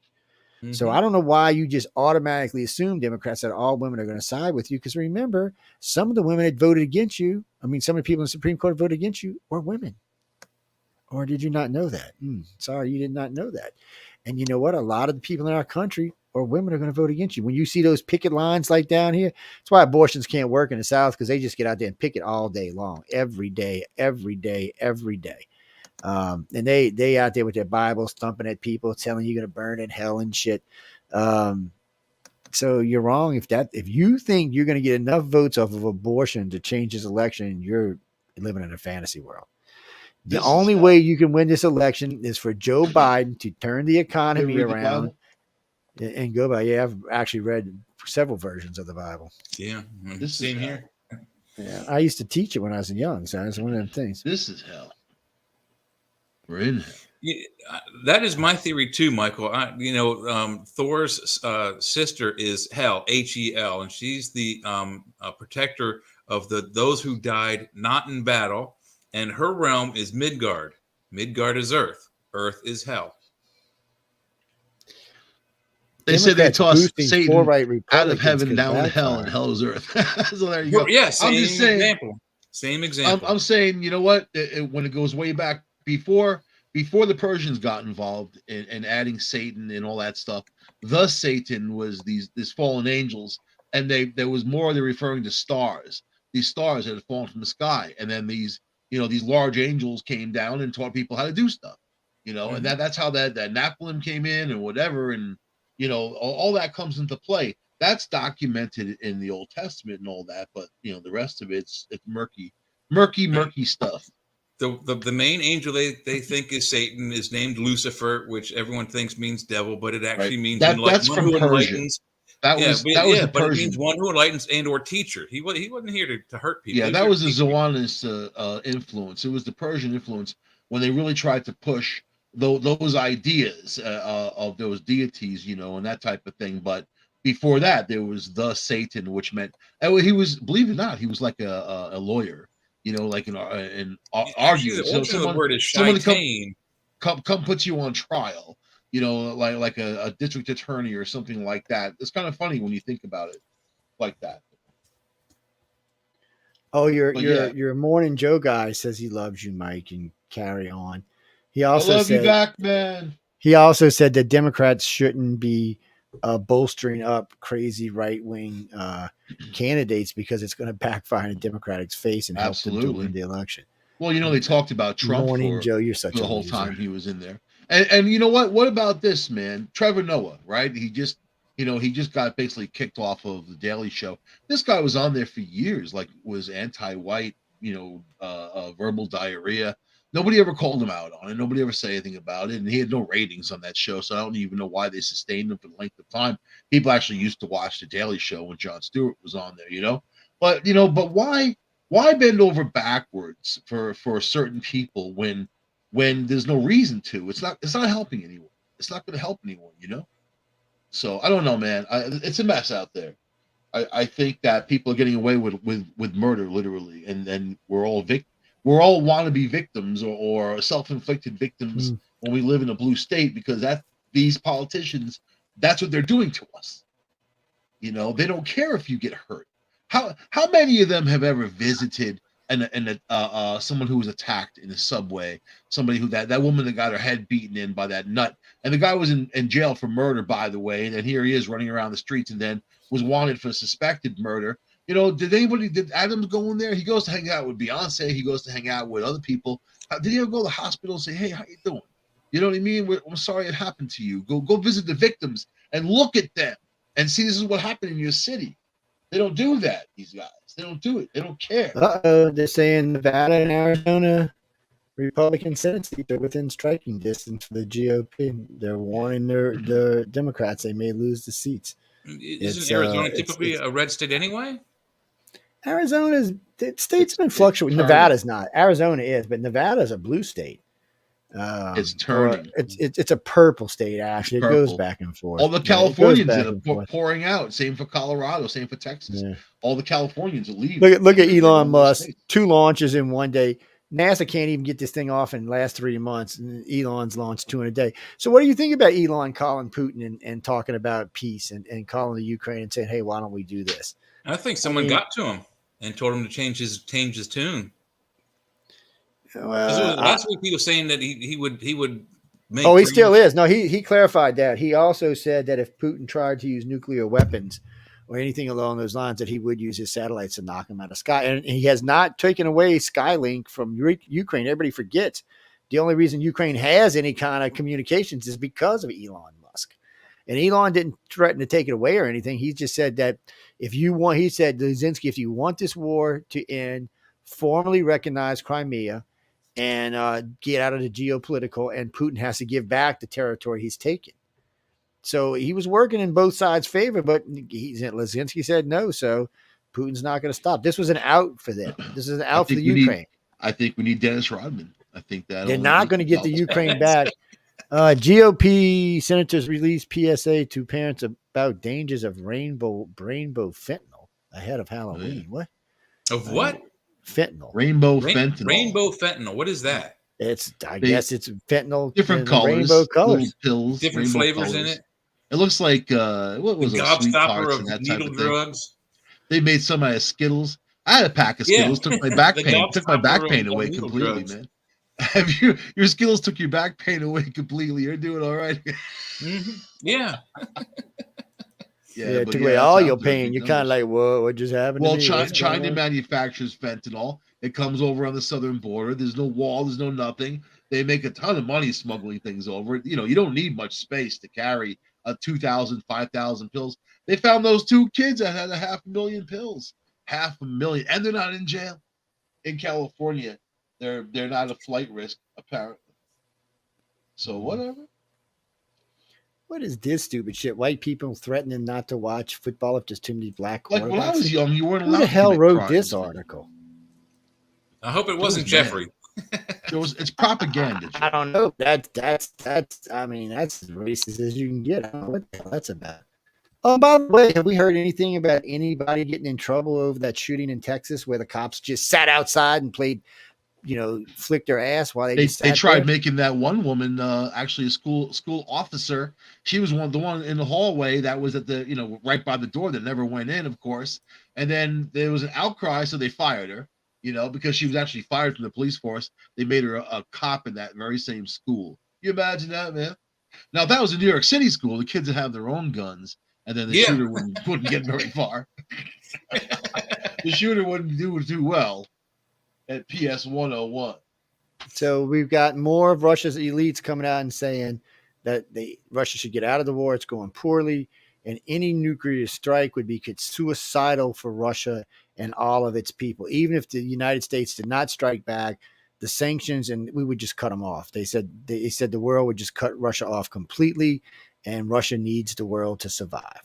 Mm-hmm. So I don't know why you just automatically assume Democrats that all women are going to side with you. Because remember, some of the women that voted against you, some of the people in the Supreme Court voted against you were women. Or did you not know that? Sorry, you did not know that. And you know what? A lot of the people in our country or women are going to vote against you. When you see those picket lines like down here, that's why abortions can't work in the South, because they just get out there and picket all day long, every day. And they out there with their Bibles thumping at people, telling you're going to burn in hell and shit. So you're wrong if you think you're going to get enough votes off of abortion to change this election, you're living in a fantasy world. The This is only hell. way you can win this election is for Joe Biden to turn the You economy ever read the around Bible? and go by. Yeah, I've actually read several versions of the Bible. Yeah, This is same hell. here. Yeah, I used to teach it when I was young, so that's one of them things. This is hell. We're in hell. Yeah, that is my theory too, Michael. Thor's sister is Hel, Hel, and she's the protector of those who died not in battle. And her realm is Midgard. Midgard is Earth. Earth is Hell. They say they Democrats tossed boosting Satan far-right out of Republicans heaven could down to hell, and backfire. hell is earth. So there you go. Yeah, I'm same just saying. example. Same example. I'm saying, you know what? When it goes way back before the Persians got involved in adding Satan and all that stuff, the Satan was these fallen angels, and there was more. They're referring to stars. These stars that had fallen from the sky, and then these large angels came down and taught people how to do stuff. And that's how that Nephilim came in and whatever, and all that comes into play. That's documented in the Old Testament and all that, but the rest of it's murky stuff. The main angel they think is Satan is named Lucifer, which everyone thinks means devil, but it actually means that's one from who Persia. enlightens. That was the but it Persian. means one who enlightens and or teacher. He wasn't here to hurt people. Yeah, that was the Zionist influence. It was the Persian influence when they really tried to push those ideas of those deities, and that type of thing. But before that, there was the Satan, which meant he was, believe it or not, he was like a lawyer, like an arguer. The someone, word is someone come Mm-hmm. put you on trial, like a district attorney or something like that. It's kind of funny when you think about it like that. Oh, your Morning Joe guy says he loves you, Mike, and carry on. He I also love you said back, man. he also said that Democrats shouldn't be bolstering up crazy right wing candidates because it's going to backfire in the Democrats' face and help them to win the election. Well, they talked about Trump Morning for Joe, you're such the a whole loser. time he was in there. And you know what? What about this, man? Trevor Noah, right? He just got basically kicked off of the Daily Show. This guy was on there for years, like was anti-white, verbal diarrhea. Nobody ever called him out on it. Nobody ever said anything about it. And he had no ratings on that show. So I don't even know why they sustained him for the length of time. People actually used to watch the Daily Show when Jon Stewart was on there, But why bend over backwards for certain people when there's no reason to? It's not helping anyone. It's not going to help anyone, So I don't know, man. It's a mess out there. I think that people are getting away with murder, literally, and then we're all wannabe victims or self-inflicted victims when we live in a blue state, because these politicians, that's what they're doing to us. They don't care if you get hurt. How many of them have ever visited someone who was attacked in a subway, somebody who that woman that got her head beaten in by that nut, and the guy was in jail for murder, by the way, and here he is running around the streets, and then was wanted for suspected murder. Did Adams go in there? He goes to hang out with Beyonce. He goes to hang out with other people. Did he ever go to the hospital and say, hey, how you doing? You know what I mean? I'm sorry it happened to you. Go visit the victims and look at them and see this is what happened in your city. They don't do that, these guys. They don't do it. They don't care. They're saying Nevada and Arizona Republican Senate seats are within striking distance for the GOP. They're warning the Democrats they may lose the seats. Isn't Arizona typically a red state anyway? The state's been fluctuating. Nevada's not. Arizona is, but Nevada's a blue state. It's turning. It's a purple state, actually. It goes back and forth. All the Californians that are pouring out. Same for Colorado. Same for Texas. Yeah. All the Californians are leaving. Look at Elon Musk. 2 launches in one day. NASA can't even get this thing off in the last 3 months. And Elon's launched 2 in a day. So what do you think about Elon calling Putin and talking about peace and calling the Ukraine and saying, hey, why don't we do this? I think someone got to him and told him to change his tune. Last week he was saying that he would make. Oh, he still is. No, he clarified that. He also said that if Putin tried to use nuclear weapons or anything along those lines, that he would use his satellites to knock him out of the sky. And he has not taken away Skylink from Ukraine. Everybody forgets the only reason Ukraine has any kind of communications is because of Elon Musk. And Elon didn't threaten to take it away or anything. He just said that he said, Zelensky, if you want this war to end, formally recognize Crimea and get out of the geopolitical. And Putin has to give back the territory he's taken. So he was working in both sides' favor, but Zelensky said no. So Putin's not going to stop. This was an out for them. This is an out for the Ukraine. I think we need Dennis Rodman. I think that they're not going to get the Ukraine back. GOP senators released PSA to parents about dangers of rainbow fentanyl ahead of Halloween. What? Of what? Fentanyl. Rainbow fentanyl. Rainbow fentanyl. What is that? I guess it's fentanyl. Different colors. Rainbow colors. Pills. Different flavors in it. It looks like what was the gobstopper of needle drugs. They made some out of Skittles. I had a pack of Skittles. Took my back pain. Took my back pain away completely, man. Have your Skittles took your back pain away completely? You're doing all right. Mm-hmm. Yeah. Yeah, it took away all your pain. You're kind of like, whoa, what just happened? Well, China manufactures fentanyl. It comes over on the southern border. There's no wall. There's no nothing. They make a ton of money smuggling things over. You don't need much space to carry 2,000, 5,000 pills. They found those 2 kids that had 500,000 pills. 500,000, and they're not in jail. In California, they're not a flight risk apparently. So whatever. What is this stupid shit? White people threatening not to watch football if there's too many black quarterbacks. Like when I was young, you weren't allowed. Who the hell wrote this article? I hope it wasn't Jeffrey. It's propaganda. I don't know. That's I mean, that's as racist as you can get. I don't know what the hell that's about. Oh, by the way, have we heard anything about anybody getting in trouble over that shooting in Texas where the cops just sat outside and played, flicked their ass while they tried making that one woman actually a school officer. She was the one in the hallway that was at the right by the door that never went in, of course. And then there was an outcry, so they fired her. Because she was actually fired from the police force. They made her a cop in that very same school. You imagine that, man? Now, if that was a New York City school, the kids would have their own guns, and then the shooter wouldn't get very far. The shooter wouldn't do too well at PS 101. So we've got more of Russia's elites coming out and saying that Russia should get out of the war. It's going poorly, and any nuclear strike would be suicidal for Russia and all of its people. Even if the United States did not strike back, the sanctions, and we would just cut them off. They said the world would just cut Russia off completely, and Russia needs the world to survive.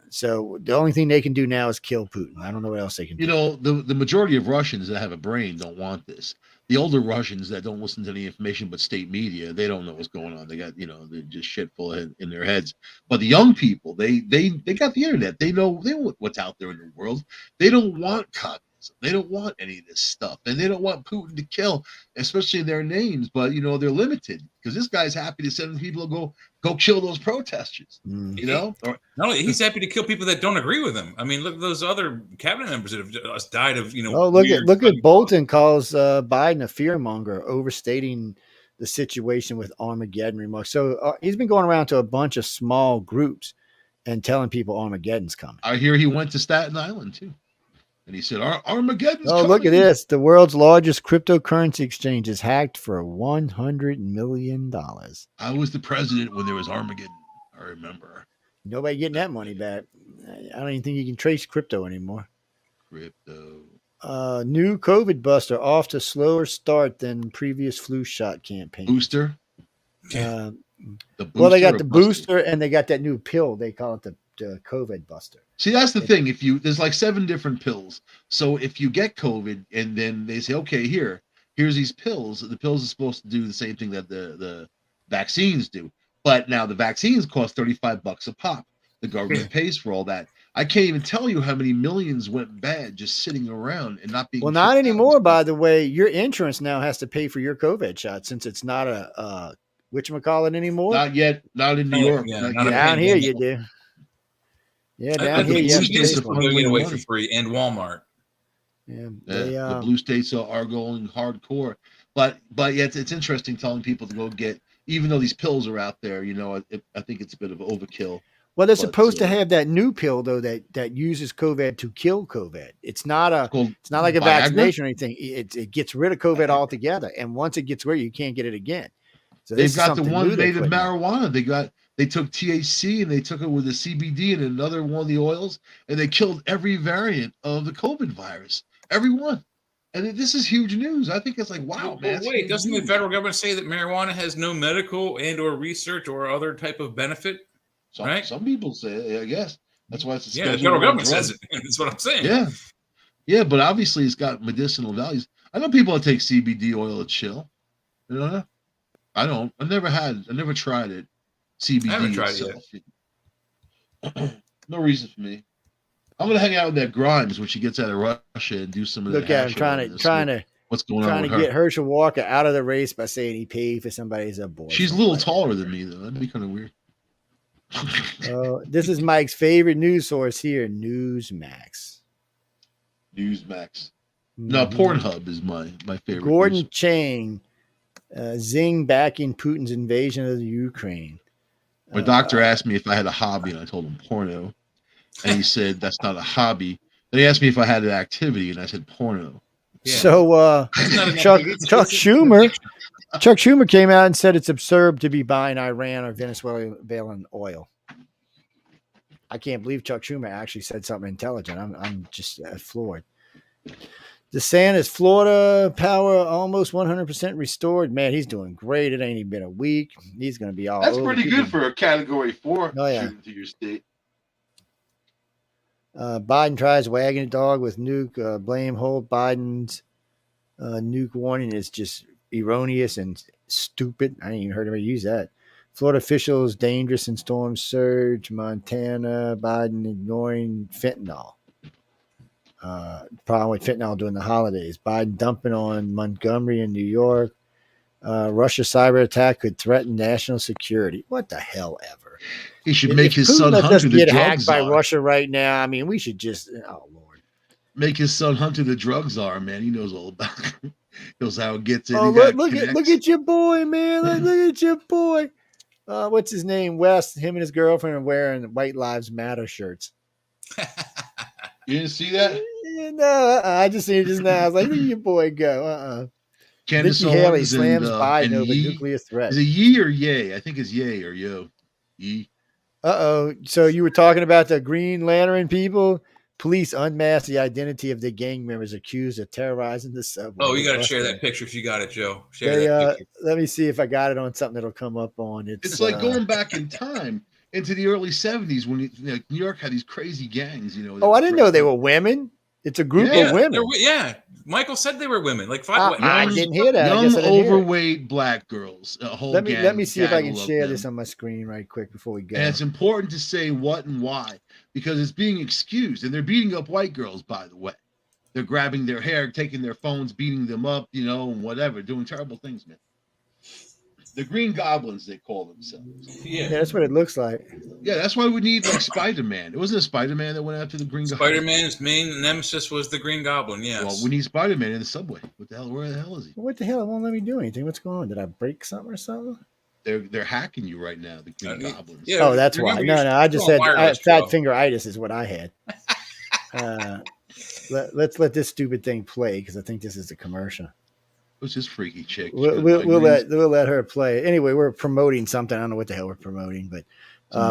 So the only thing they can do now is kill Putin. I don't know what else they can do. The majority of Russians that have a brain don't want this. The older Russians that don't listen to any information but state media, they don't know what's going on. They got, they're just shit full in their heads. But the young people, they got the internet. They know what's out there in the world. They don't want communism. They don't want any of this stuff. And they don't want Putin to kill, especially their names. But, they're limited because this guy's happy to send people to go kill those protesters, No, he's happy to kill people that don't agree with him. I mean, look at those other cabinet members that have died of, Oh, look at Bolton calls Biden a fearmonger, overstating the situation with Armageddon remarks. So he's been going around to a bunch of small groups and telling people Armageddon's coming. I hear he went to Staten Island too. And he said, Armageddon's coming. Look at this. The world's largest cryptocurrency exchange is hacked for $100 million. I was the president when there was Armageddon. I remember. Nobody getting that money back. I don't even think you can trace crypto anymore. Crypto. New COVID buster off to slower start than previous flu shot campaign. Booster? They got the booster and they got that new pill. They call it the COVID buster. See, that's the thing. There's like 7 different pills. So if you get COVID and then they say, okay, here's these pills. The pills are supposed to do the same thing that the vaccines do. But now the vaccines cost $35 a pop. The government pays for all that. I can't even tell you how many millions went bad just sitting around and not being. Well, not anymore, by the way. Your insurance now has to pay for your COVID shot since it's not a whatchamacallit anymore. Not yet. Not in New York. Down here you do. Yeah, down here you have to pay for it away for free, and Walmart. Yeah, the blue states are going hardcore, but yet it's interesting telling people to go get, even though these pills are out there. I think it's a bit of overkill. Well, they're supposed to have that new pill though that uses COVID to kill COVID. It's not like a vaccination or anything. It gets rid of COVID altogether, and once it gets rid, you can't get it again. So they've got the one made of marijuana. They took THC and they took it with the CBD and another one of the oils, and they killed every variant of the COVID virus. Every one. And this is huge news. I think it's like, wow, But man. That's wait, huge doesn't the news. federal government say that marijuana has no medical and or research or other type of benefit? Right? Some people say it, I guess. That's why it's a Yeah, the Schedule federal 1 government drug. says it. That's what I'm saying. Yeah. Yeah, but obviously it's got medicinal values. I know people that take CBD oil to chill. You know? I don't. I never tried it. I haven't CBD tried it yet. itself. No reason for me. I'm gonna hang out with that Grimes when she gets out of Russia and do some of that Look at him hash oil. What's going on trying with to her? get Herschel Walker out of the race by saying he paid for somebody's abortion. She's a little taller than me, though. That'd be kind of weird. This is Mike's favorite news source here, Newsmax. Newsmax. No, Pornhub is my favorite. Gordon news. Chang, Zing backing Putin's invasion of the Ukraine. My doctor asked me if I had a hobby, and I told him porno. And he said, that's not a hobby. Then he asked me if I had an activity, and I said porno. Yeah. So Chuck Schumer came out and said it's absurd to be buying Iran or Venezuelan oil. I can't believe Chuck Schumer actually said something intelligent. I'm just floored. DeSantis, Florida power almost 100% restored. Man, he's doing great. It ain't even been a week. He's going to be all. That's over. pretty good for a Category 4 Oh, yeah. shooting to your state. Biden tries wagging a dog with nuke. Blame hold Biden's nuke warning is just erroneous and stupid. I ain't even heard anybody use that. Florida officials dangerous in storm surge. Montana, Biden ignoring fentanyl. Problem with fentanyl during the holidays. Biden dumping on Montgomery in New York. Russia cyber attack could threaten national security. What the hell ever. He should make his son Hunter the drug hacked czar. by Russia right now. I mean, we should just. Oh Lord. Make his son Hunter the drug czar, man. He knows all about it. Knows how it gets in. Oh, look at your boy, man. Look at your boy. What's his name? West. Him and his girlfriend are wearing White Lives Matter shirts. You didn't see that? No, I just seen it just now. I was like, look at your boy go. Candace Nikki Haley Owens slams and Biden over Yee. nuclear threat. Is it Yee or Yay? I think it's Yay or Yo. Yee. So you were talking about the Green Lantern people? Police unmasked the identity of the gang members accused of terrorizing the subway. Oh, you got to share that picture if you got it, Joe. Share that picture. Let me see if I got it on something that'll come up on. It's like going back in time into the early 70s when New York had these crazy gangs. Oh, I didn't know they were women. It's a group of women. Yeah, Michael said they were women. Like 5. I didn't hear that. Young, overweight black girls. A whole let me see if I can share this on my screen right quick before we go. And it's important to say what and why because it's being excused, and they're beating up white girls. By the way, they're grabbing their hair, taking their phones, beating them up, and whatever, doing terrible things, man. The Green Goblins, they call themselves. Yeah, that's what it looks like. Yeah, that's why we need like Spider-Man. It wasn't a Spider-Man that went after the Green Goblin. Spider-Man's main nemesis was the Green Goblin. Yes. Well, we need Spider-Man in the subway. What the hell? Where the hell is he? What the hell? It won't let me do anything. What's going on? Did I break something or something? They're hacking you right now. The Green Goblins. Yeah, oh, that's why. No. I just said fat fingeritis is what I had. Let's let this stupid thing play because I think this is the commercial. Who's this freaky chick? We'll let her play. Anyway, we're promoting something. I don't know what the hell we're promoting, but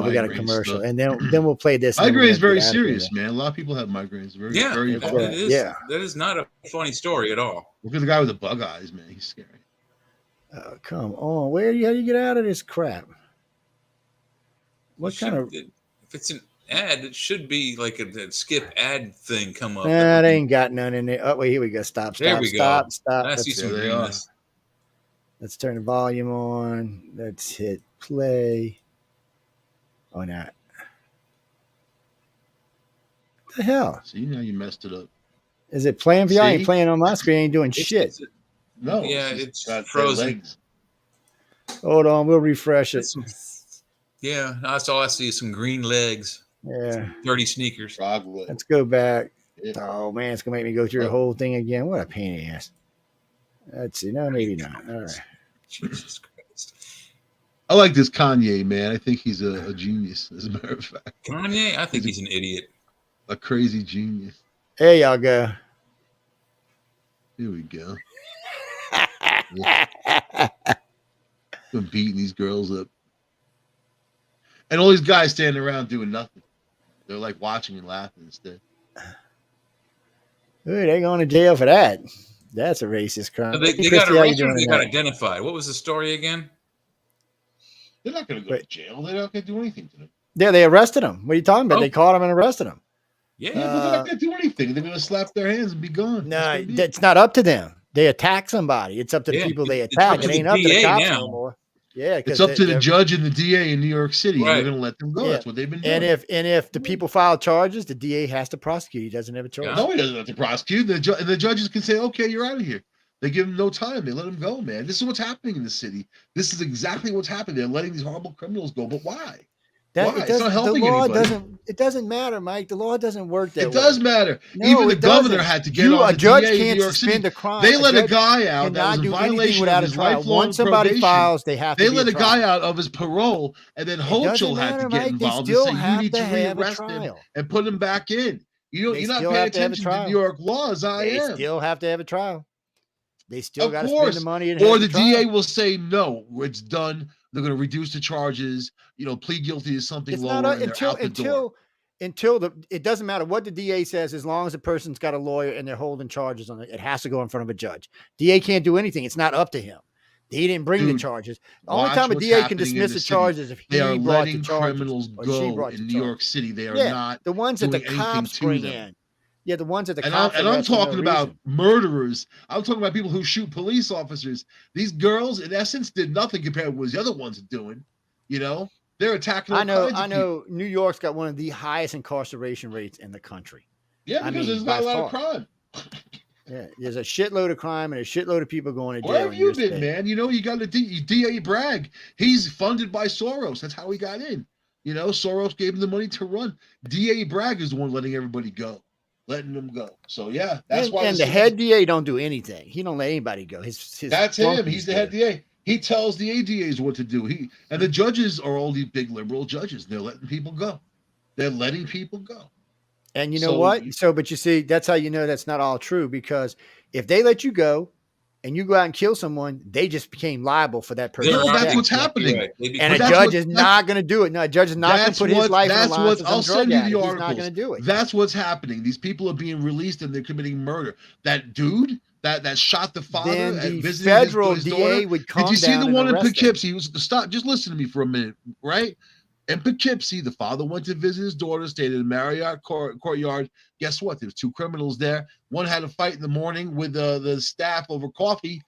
we got a commercial, stuff. And then we'll play this. Migraine is very serious, man. A lot of people have migraines. Very it is. Yeah, that is not a funny story at all. Look at the guy with the bug eyes, man. He's scary. Oh, come on! How do you get out of this crap? What kind of? If it's an ad, it should be like a skip ad thing come up. Nah, they ain't got none in there. Oh wait, here we go. Stop. There we go. Stop. I see some greenness. Let's turn the volume on. Let's hit play. Oh, not. What the hell? See, now you messed it up. Is it playing for you? I ain't playing on my screen. I ain't doing shit. No. Yeah, it's frozen. Hold on. We'll refresh it. Yeah, that's all I see. Some green legs. Yeah. Dirty sneakers. Let's go back. Yeah. Oh, man. It's going to make me go through the whole thing again. What a pain in the ass. Let's see. No, maybe not. All right. Jesus Christ. I like this Kanye, man. I think he's a genius, as a matter of fact. Kanye? I think he's an idiot. A crazy genius. There y'all go. Here we go. Been beating these girls up. And all these guys standing around doing nothing. They're like watching and laughing instead. Ooh, they're going to jail for that. That's a racist So crime. they, Hey, they got Christy, how you arrested or doing they got tonight? identified. What was the story again? They're not going to go Wait, to jail. They're not going to do anything to them. yeah, they arrested him. What are you talking about? Oh, They caught him and arrested him. yeah. Yeah, but they're not going to do anything. They're going to slap their hands and be gone. That's No, going to be it. that's not up to them. They attack somebody. It's up to the Yeah, people they it's up attack. to It the ain't up to the DA cops now. no more. Yeah, It's because up to the judge and the DA in New York City, and Right. they're going to let them go. Yeah. That's what they've been doing. And if the people file charges, the DA has to prosecute. He doesn't have a choice. Yeah. No, he doesn't have to prosecute. The judges can say, "Okay, you're out of here." They give him no time. They let him go, man. This is what's happening in the city. This is exactly what's happening. They're letting these horrible criminals go. But why? That Why? it It's not doesn't. The helping law anybody. doesn't matter, Mike. The law doesn't work that It way. does matter. No, Even the it governor doesn't. had to get on A the judge DA in New can't York City. suspend a crime. They A let a judge guy out that cannot was in do anything violation of without a his trial. lifelong Once somebody probation. files, they have to They be let a guy trial. out of his parole, and then It doesn't Hochul had to matter, get Mike. They involved and still say, "You have need to to have a rearrest him trial. and put him back in." You're They not still paying have to have a attention to trial. New York law as I They am. still have to have a trial. They still Of got to spend the course. money and Or have the the trial. DA will say, "No, it's done. They're going to reduce the charges. Plead guilty to something It's not lower, and they're out the door." until it doesn't matter what the DA says, as long as the person's got a lawyer and they're holding charges on it, it has to go in front of a judge. DA can't do anything. It's not up to him. He didn't bring the Dude, charges. The only watch time a what's DA can happening in dismiss the the city. charges if They are he brought the letting charges criminals or she go brought the in New York charges. City. They are Yeah, not the ones that the doing anything cops to bring them. in. Yeah, the ones that the And cops I'm arrest for no talking about reason. murderers. I'm talking about people who shoot police officers. These girls, in essence, did nothing compared to what the other ones are doing. They're attacking all kinds of people. I know New York's got one of the highest incarceration rates in the country. Yeah, because there's not a lot of crime. Yeah, there's a shitload of crime and a shitload of people going to jail. Where have you been, man? You got a DA Bragg. He's funded by Soros. That's how he got in. Soros gave him the money to run. DA Bragg is the one letting everybody go, letting them go. So yeah, that's why. And the head DA don't do anything. He don't let anybody go. That's him. He's the head DA. He tells the ADAs what to do. And the judges are all these big liberal judges. They're letting people go. They're letting people go. And you know what? But you see, that's how you know that's not all true, because if they let you go and you go out and kill someone, they just became liable for that person. No, that's what's happening. Right. And a judge is not going to do it. No, a judge is not going to put his life on the line. I'll send you the articles. He's not going to do it. That's what's happening. These people are being released and they're committing murder. That dude that shot the father then the federal his DA daughter, would come down. Did you see the one in Poughkeepsie? Him. Stop. Just listen to me for a minute, right? In Poughkeepsie, the father went to visit his daughter, stayed in a Marriott courtyard. Guess what? There was two criminals there. One had a fight in the morning with the staff over coffee.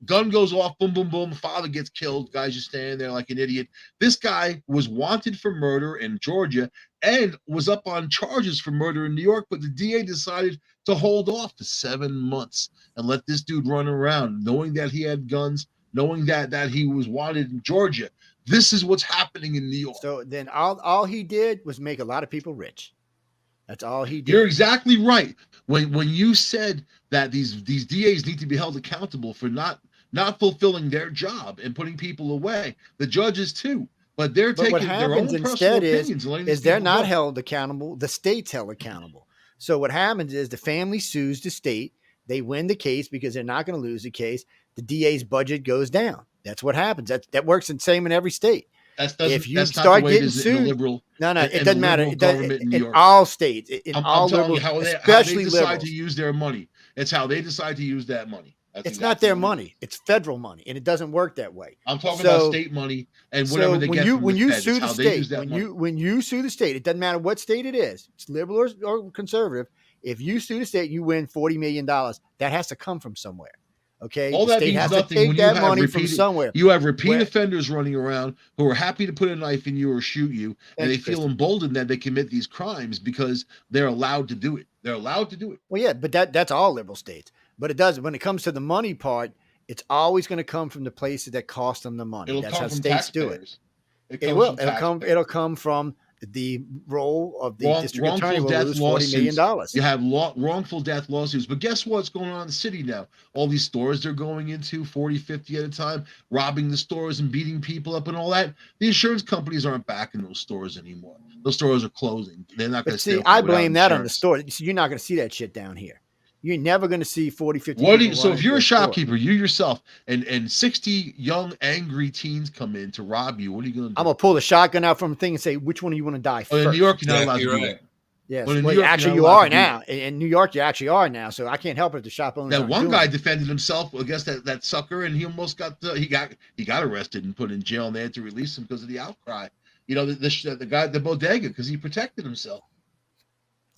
Gun goes off, boom, boom, boom. Father gets killed. Guy's just standing there like an idiot. This guy was wanted for murder in Georgia and was up on charges for murder in New York, but the DA decided to hold off for 7 months and let this dude run around, knowing that he had guns, knowing that he was wanted in Georgia. This is what's happening in New York. So then all he did was make a lot of people rich. That's all he did. You're exactly right. When you said that these DAs need to be held accountable for not fulfilling their job and putting people away, the judges too. But they're taking their own personal opinions. Is they're not held accountable. The state's held accountable. So what happens is the family sues the state. They win the case because they're not going to lose the case. The DA's budget goes down. That's what happens. That works the same in every state. If you start getting sued, it doesn't matter. In all states, all liberal, especially how they decide liberals. to use their money. It's how they decide to use that money. It's not their money. It's federal money, and it doesn't work that way. I'm talking about state money and whatever they get from the Fed. Sue the state, when you sue the state, it doesn't matter what state it is. It's liberal or conservative. If you sue the state, you win $40 million. That has to come from somewhere. Okay, all that means nothing when you have money from somewhere. You have repeat offenders running around who are happy to put a knife in you or shoot you, and they feel emboldened that they commit these crimes because they're allowed to do it. They're allowed to do it. Well, yeah, but that's all liberal states. But it does when it comes to the money part, it's always going to come from the places that cost them the money. That's how states do it. It will. It'll come from the role of the district attorney will lose $40 million. You have wrongful death lawsuits. But guess what's going on in the city now? All these stores they're going into, 40, 50 at a time, robbing the stores and beating people up and all that. The insurance companies aren't back in those stores anymore. Those stores are closing. They're not going to see, I blame that on the store. So you're not going to see that shit down here. You're never going to see 40, 50 so if you're a shopkeeper, you yourself, and 60 young, angry teens come in to rob you, what are you going to do? I'm going to pull the shotgun out from the thing and say, which one do you want to die first? In New York, you're not allowed to do that. Yes. But in Well, New York, actually, you're you not allowed are to do now. In New York, you actually are now. So I can't help it if the shop owners that aren't one doing guy it. defended himself against that sucker, and he almost he got arrested and put in jail, and they had to release him because of the outcry. You know, the guy at the bodega, because he protected himself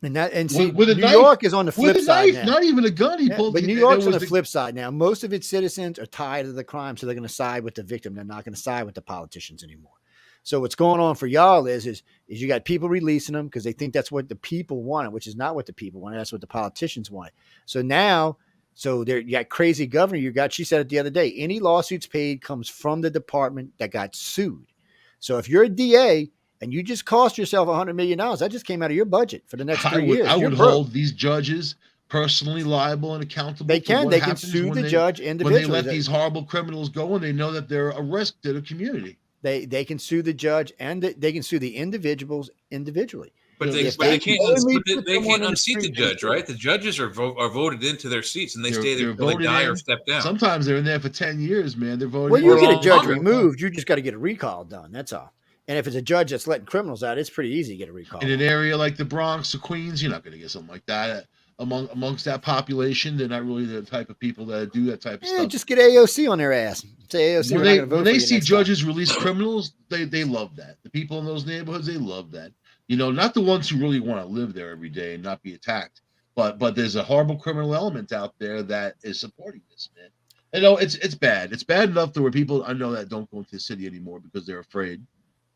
And see, with a New knife. York is on the With flip a side knife, now. not even a gun. He Yeah, pulled. but New There York's on was the flip side now. Most of its citizens are tired of the crime, so they're going to side with the victim. They're not going to side with the politicians anymore. So what's going on for y'all is you got people releasing them because they think that's what the people wanted, which is not what the people wanted. That's what the politicians wanted. So now, there you got crazy governor. She said it the other day. Any lawsuits paid comes from the department that got sued. So if you're a DA and you just cost yourself $100 million, that just came out of your budget for the next 3 years. I You're would broke. hold these judges personally liable and accountable. They for what can happens sue when the judge when they individually. let these horrible criminals go and they know that they're a risk to the community. They can sue the judge and they can sue the individuals individually. But You know, they the can't unseat the judge, right? The judges are voted into their seats, and they stay there until they die or step down. Sometimes they're in there for 10 years, man. They're voting. Well, you get a judge longer. removed. You just got to get a recall done. That's all. And if it's a judge that's letting criminals out, it's pretty easy to get a recall. In an area like the Bronx or Queens, you're not going to get something like that. Amongst that population, they're not really the type of people that do that type of stuff. Just get AOC on their ass. Say AOC. When they see judges release criminals, they love that. The people in those neighborhoods, they love that. You know, not the ones who really want to live there every day and not be attacked, but there's a horrible criminal element out there that is supporting this, man. You know, it's bad. It's bad enough to where people I know that don't go into the city anymore because they're afraid.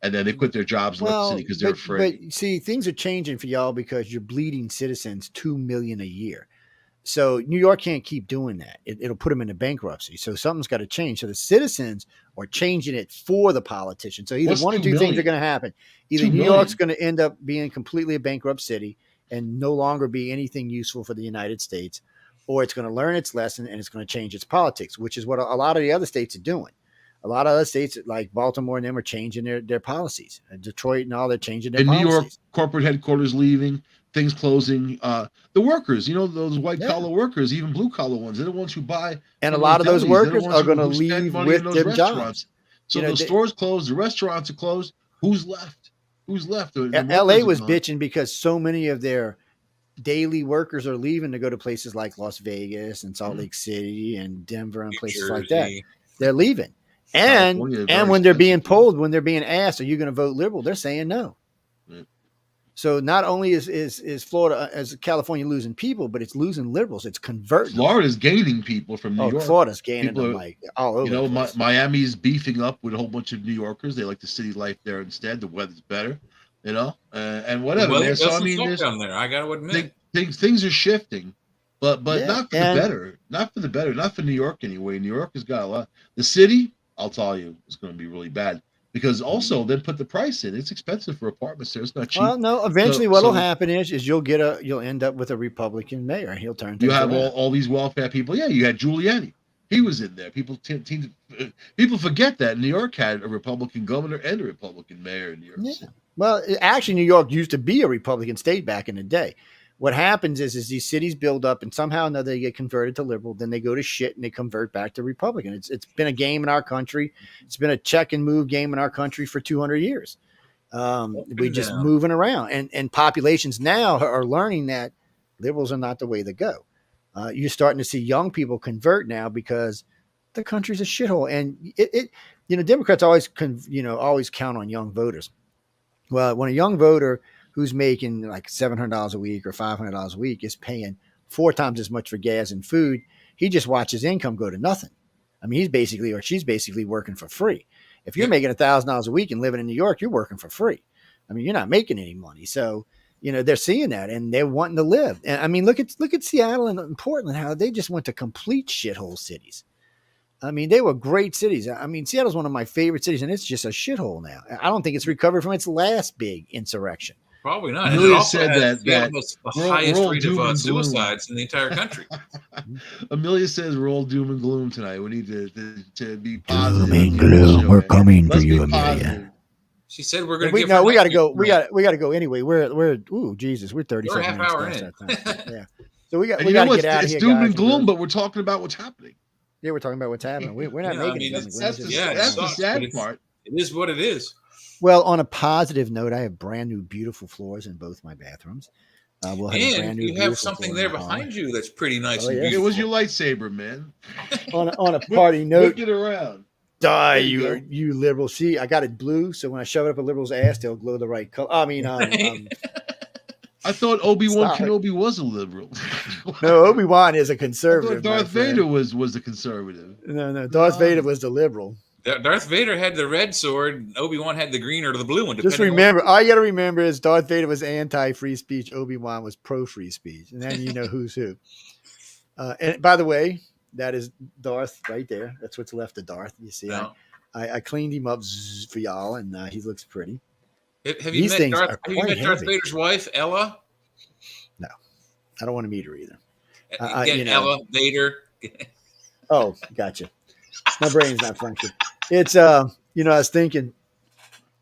And then they quit their jobs in the city because they're afraid. But see, things are changing for y'all because you're bleeding citizens $2 million a year. So New York can't keep doing that. It'll put them into bankruptcy. So something's got to change. So the citizens are changing it for the politicians. So either one or two things are going to happen. Either New York's going to end up being completely a bankrupt city and no longer be anything useful for the United States, or it's going to learn its lesson and it's going to change its politics, which is what a lot of the other states are doing. A lot of other states like Baltimore and them are changing their policies. Detroit and all, they're changing their policies. In New York, corporate headquarters leaving, things closing. The workers, you know, those white collar workers, even blue collar ones, they're the ones who buy. And a lot of those workers are going to leave with their jobs. So the stores closed, the restaurants are closed. Who's left? LA was bitching because so many of their daily workers are leaving to go to places like Las Vegas and Salt Lake City and Denver and places like that. They're leaving. And when they're being polled, when they're being asked, are you going to vote liberal? They're saying no. Yeah. So not only is Florida, as California losing people, but it's losing liberals. It's converting. Florida's gaining people from New York. Florida's gaining them like all over. You know, Miami's beefing up with a whole bunch of New Yorkers. They like the city life there instead. The weather's better, you know, and whatever. Well, so I mean, down there, I got to admit, things are shifting. But not for the better. Not for the better. Not for New York anyway. New York has got a lot. The city, I'll tell you, it's going to be really bad because also then put the price in. It's expensive for apartments there. It's not cheap. Well, no. Eventually, what'll happen is you'll end up with a Republican mayor. He'll turn. You have all these welfare people. Yeah, you had Giuliani. He was in there. People forget that New York had a Republican governor and a Republican mayor in New York City. Well, actually, New York used to be a Republican state back in the day. What happens is these cities build up and somehow or another they get converted to liberal. Then they go to shit and they convert back to Republican. It's been a game in our country. It's been a check and move game in our country for 200 years. We're just moving around and populations now are learning that liberals are not the way to go. You're starting to see young people convert now because the country's a shithole. And Democrats always count on young voters. Well, when a young voter who's making like $700 a week or $500 a week is paying 4 times as much for gas and food, he just watches income go to nothing. I mean, she's basically working for free. If you're making $1,000 a week and living in New York, you're working for free. I mean, you're not making any money. So, they're seeing that and they're wanting to live. And I mean, look at Seattle and Portland, how they just went to complete shithole cities. I mean, they were great cities. I mean, Seattle's one of my favorite cities, and it's just a shithole now. I don't think it's recovered from its last big insurrection. Probably not. Amelia said that the highest rate of suicides in the entire country. Amelia says we're all doom and gloom tonight. We need to be positive. Doom and gloom. We're coming for you, Amelia. She said we're going to. No, we got to go. We got to go anyway. We're Jesus. We're 30 We're a half hour in. Yeah. So we got to get out of here. It's doom and gloom, but we're talking about what's happening. Yeah, we're talking about what's happening. We're not making it. That's the sad part. It is what it is. Well, on a positive note, I have brand new, beautiful floors in both my bathrooms. We'll have a And brand new, you have beautiful something floor in there my hallway. behind you that's pretty nice Oh, and yeah. It beautiful. was your lightsaber, man. On a party note, Whip it around. die There you go. you liberal. See, I got it blue, so when I shove it up a liberal's ass, they'll glow the right color. I mean, I thought Obi-Wan Sorry. Kenobi was a liberal. no, Obi-Wan is a I conservative. thought Darth my friend. Vader was a conservative. No, Darth No. Vader was the liberal. Darth Vader had the red sword. Obi-Wan had the green or the blue one. Just remember, all you got to remember is Darth Vader was anti-free speech. Obi-Wan was pro-free speech, and then you know who's who. And by the way, that is Darth right there. That's what's left of Darth. You see, No. I cleaned him up for y'all, and he looks pretty. Have you These met things Darth? are Have you quite met Darth heavy. Vader's wife, Ella? No, I don't want to meet her either. Get you know. Ella Vader. Oh, gotcha. My brain's not functioning. It's you know, I was thinking,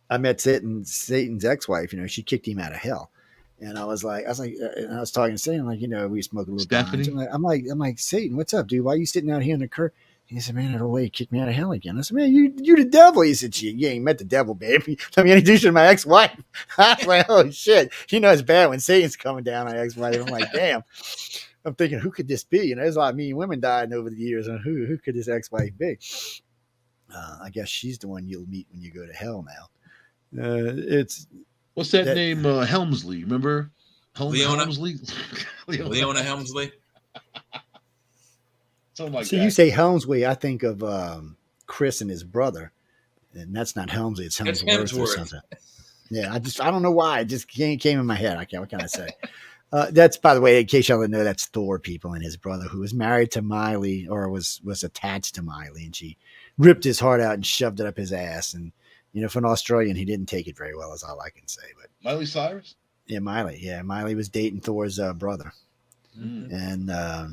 I met Satan's ex-wife. You know, she kicked him out of hell, and I was like, and I was talking to Satan, like, you know, we smoke a little. Stephanie? I'm like, Satan, what's up, dude? Why are you sitting out here in the curb? He said, man, I don't way you kicked me out of hell again. I said, man, you the devil. He said, you ain't met the devil, baby. Let me introduce you to my ex-wife. I was like, oh shit, you know it's bad when Satan's coming down on ex-wife. I'm like, damn. I'm thinking, who could this be? You know, there's a lot of mean women dying over the years, and who could this ex-wife be? I guess she's the one you'll meet when you go to hell now. It's What's that name? Helmsley. Remember? Leona? Helmsley? Leona Helmsley. Something like see, that. you say Helmsley, I think of Chris and his brother, and that's not Helmsley, it's That's Hemsworth or Hemsworth. something. Yeah, I don't know why, it just came in my head. What can I say? That's, by the way, in case y'all didn't know, that's Thor, people, and his brother, who was married to Miley, or was attached to Miley, and she ripped his heart out and shoved it up his ass. And you know, for an Australian, he didn't take it very well, is all I can say. But Miley Cyrus? Miley was dating Thor's brother, and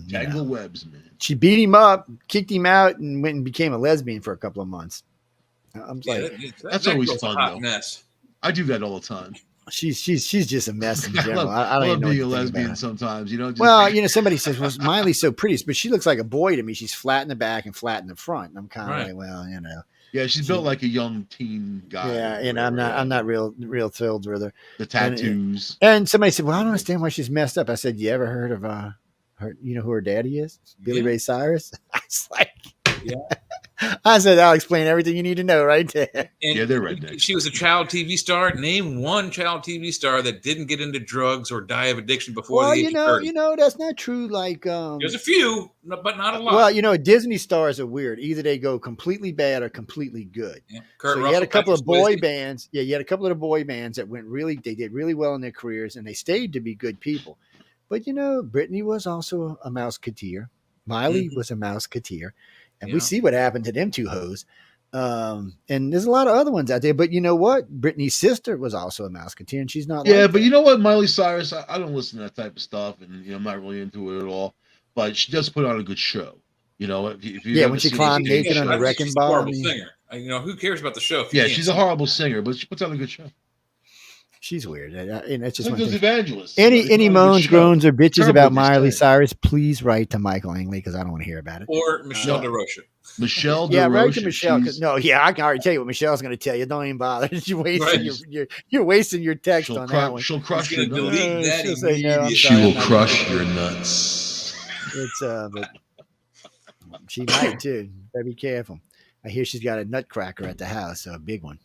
Tangle Webs, man. she beat him up, kicked him out, and went and became a lesbian for a couple of months. I'm like, That's always girl's a fun, hot though. mess. I do that all the time. she's just a mess in I general. love, I don't even know being a what to think lesbian about it. sometimes, you know. Just, Well, you know, somebody says, well, Miley's so pretty, but she looks like a boy to me. She's flat in the back and flat in the front. And I'm kind of Right. like, well, you know. yeah, she's built like a young teen guy. Yeah, and I'm not real thrilled with her. The tattoos. And somebody said, well, I don't understand why she's messed up. I said, you ever heard of her, you know who her daddy is? Billy Yeah. Ray Cyrus? I was like, Yeah. I said, I'll explain everything you need to know right there. And Yeah, they're rednecks. She was a child TV star. Name one child TV star that didn't get into drugs or die of addiction before Well, the age of 30. that's not true. Like, There's a few, but not a lot. well, you know, Disney stars are weird. Either they go completely bad or completely good. Yeah. Kurt So you Russell, had a couple of Patrick boy Swayze. bands. Yeah, you had a couple of the boy bands that they did really well in their careers, and they stayed to be good people. But you know, Britney was also a mouseketeer. Miley was a mouseketeer, and we Yeah. see what happened to them two hoes. And there's a lot of other ones out there. But you know what? Britney's sister was also a mouseketeer, and she's not. Yeah, like but that. you know what, Miley Cyrus, I don't listen to that type of stuff, and I'm not really into it at all. But she does put on a good show. You know, if you Yeah, ever when she seen climbed her- naked on I a think wrecking she's ball, a horrible I mean- singer. You know, who cares about the show? If you Yeah, can't she's a sing? horrible singer, but she puts on a good show. She's weird. And it's just Just like one those thing. evangelists. Any They put on a good moans, show. groans, or bitches Terrible about this Miley time. Cyrus, please write to Michael Angley because I don't want to hear about it. Or Michelle No. DeRocha. Michelle Yeah, DeRocha. write to Michelle. she's- No, yeah, I can already tell you what Michelle's going to tell you. Don't even bother. You're wasting Right. you're wasting your text She'll, on that one. she'll crush She's your gonna nuts. delete that She'll say, no, I'm immediately. She sorry, will I'm not crush gonna- your nuts. It's but she might too. Better be careful. I hear she's got a nutcracker at the house, so a big one.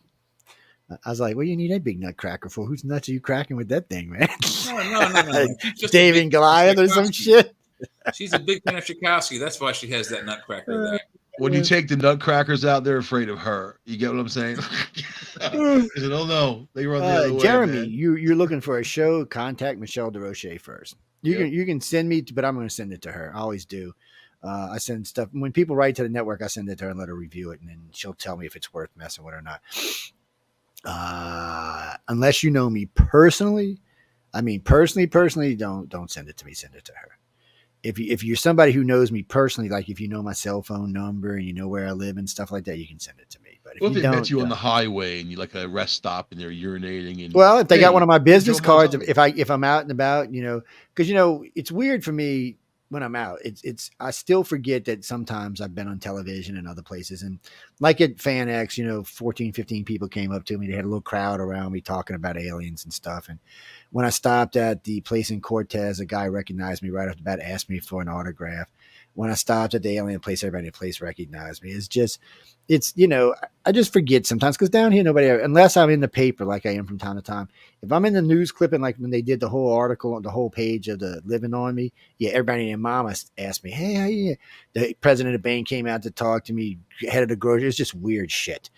I was like, "What do you need that big nutcracker for? Whose nuts are you cracking with that thing, man?" No. She's just a David big and Goliath or some Tchaikovsky. shit. She's a big fan of Tchaikovsky. That's why she has that nutcracker there. When you take the nutcrackers out, they're afraid of her. You get what I'm saying? They said, "Oh no, they run the other way." Jeremy, man. you're looking for a show? Contact Michelle DeRoche first. You can send me, but I'm going to send it to her. I always do. I send stuff when people write to the network. I send it to her and let her review it, and then she'll tell me if it's worth messing with or not. Unless you know me personally, personally, don't send it to me. Send it to her. If you're somebody who knows me personally, like if you know my cell phone number and you know where I live and stuff like that, you can send it to me. But if What if you they don't, met you on don't. the highway and you like a rest stop and they're urinating and Well, if they Hey, got one of my business Joe cards, Mazzotti. if I'm out and about, because it's weird for me. when I'm out. I still forget that sometimes I've been on television and other places. And like at Fan X, 14, 15 people came up to me. They had a little crowd around me talking about aliens and stuff. And when I stopped at the place in Cortez, a guy recognized me right off the bat, asked me for an autograph. When I stopped at the alien place, everybody in the place recognized me. I just forget sometimes because down here, nobody, unless I'm in the paper like I am from time to time. If I'm in the news clipping, like when they did the whole article on the whole page of the Living on Me, yeah, everybody and their mama asked me, hey, how you? The president of the bank came out to talk to me, head of the grocery. It's just weird shit.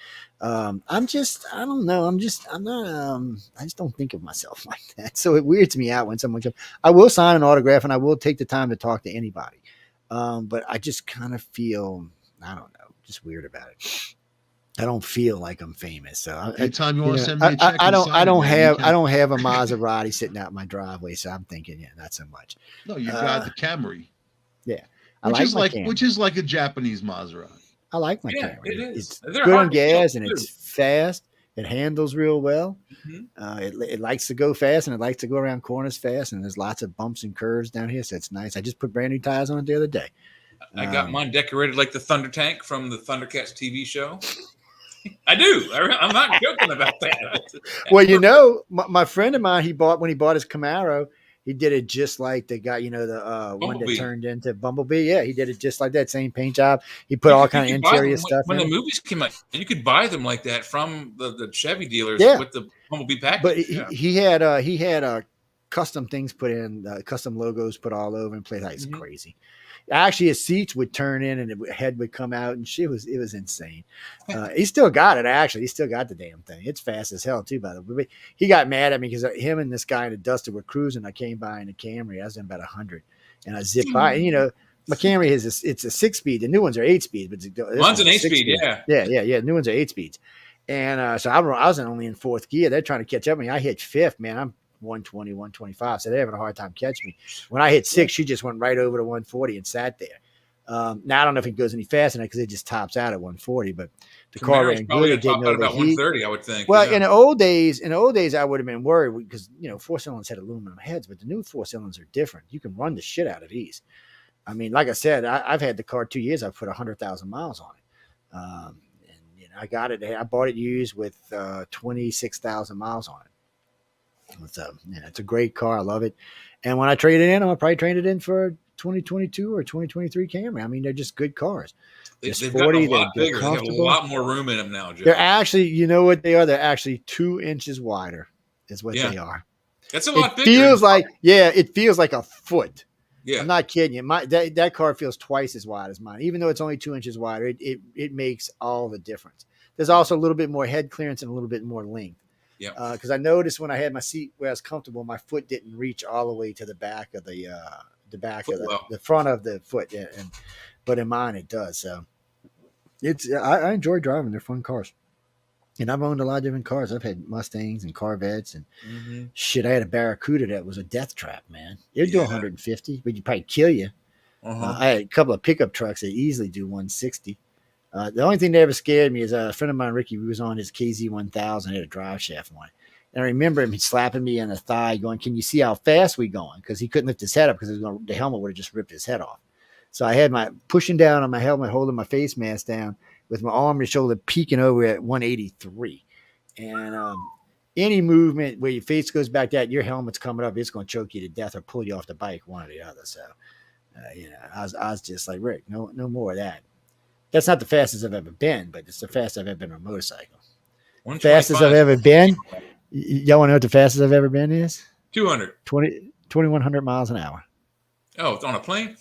I don't know. I'm not, I just don't think of myself like that. So it weirds me out when someone comes. I will sign an autograph and I will take the time to talk to anybody. But I just kind of feel, I don't know, just weird about it. I don't feel like I'm famous. So anytime you want to send me a check, I don't have a can. Maserati sitting out in my driveway. So I'm thinking, yeah, not so much. No, you got the Camry. Yeah. Which is like a Japanese Maserati. I like my Yeah, Camry. it is. It's They're good hard on to kill, gas and too. it's fast. It handles real well. Mhm. It likes to go fast and it likes to go around corners fast. And there's lots of bumps and curves down here. So it's nice. I just put brand new tires on it the other day. I got mine decorated like the Thunder Tank from the Thundercats TV show. I do. I'm not joking about that. Well, my friend of mine, when he bought his Camaro, he did it just like the guy, the one that Bumblebee. turned into Bumblebee. Yeah, he did it just like that, same paint job. He put all kind of interior stuff when in the it. movies came out. You could buy them like that from the Chevy dealers with the Bumblebee package. But he had custom things put in, custom logos put all over and place. It's crazy. Actually, his seats would turn in and the head would come out, and it was insane. He still got it. Actually, he still got the damn thing. It's fast as hell too. By the way, he got mad at me because him and this guy in the Duster were cruising. I came by in a Camry. I was in about 100, and I zipped by. And my Camry it's a 6-speed. The new ones are 8-speed, but mine's an 8-speed. Yeah. New ones are 8-speeds, and so I was only in 4th gear. They're trying to catch up with me. I hit 5th, man. I'm 120, 125. So they're having a hard time catching me. When I hit 6, she just went right over to 140 and sat there. Now I don't know if it goes any faster because it just tops out at 140, but the car ran good. It didn't about 130, I would think. Well, in the old days, I would have been worried because 4-cylinders had aluminum heads, but the new 4-cylinders are different. You can run the shit out of these. I mean, like I said, I've had the car 2 years. I've put 100,000 miles on it. And I got it. I bought it used with 26,000 miles on it. It's a great car. I love it. And when I trade it in, I'll probably trade it in for a 2022 or 2023 Camry. I mean, they're just good cars. They've sporty, gotten a lot bigger. They have a comfortable. lot more room in them now, Joe. They're actually, you know what they are? They're actually 2 inches wider is what they are. That's a lot bigger. It feels like a foot. Yeah. I'm not kidding you. That car feels twice as wide as mine. Even though it's only 2 inches wider, it makes all the difference. There's also a little bit more head clearance and a little bit more length. Yeah. Because I noticed when I had my seat where I was comfortable, my foot didn't reach all the way to the back of the front of the foot. Yeah, but in mine it does. So I enjoy driving. They're fun cars. And I've owned a lot of different cars. I've had Mustangs and Corvettes and shit. I had a Barracuda that was a death trap, man. It'd do 150, but you'd probably kill you. I had a couple of pickup trucks that easily do 160. The only thing that ever scared me is a friend of mine, Ricky, was on his KZ1000, had a drive shaft on it. And I remember him slapping me in the thigh going, can you see how fast we going? Because he couldn't lift his head up because the helmet would have just ripped his head off. So I had my pushing down on my helmet, holding my face mask down with my arm and shoulder peeking over at 183. And any movement where your face goes back that your helmet's coming up, it's going to choke you to death or pull you off the bike, one or the other. So, I was just like, Rick, no more of that. That's not the fastest I've ever been, but it's the fastest I've ever been on a motorcycle. Fastest I've ever been. Y'all want to know what the fastest I've ever been is? 200. 2,100 miles an hour. Oh, it's on a plane?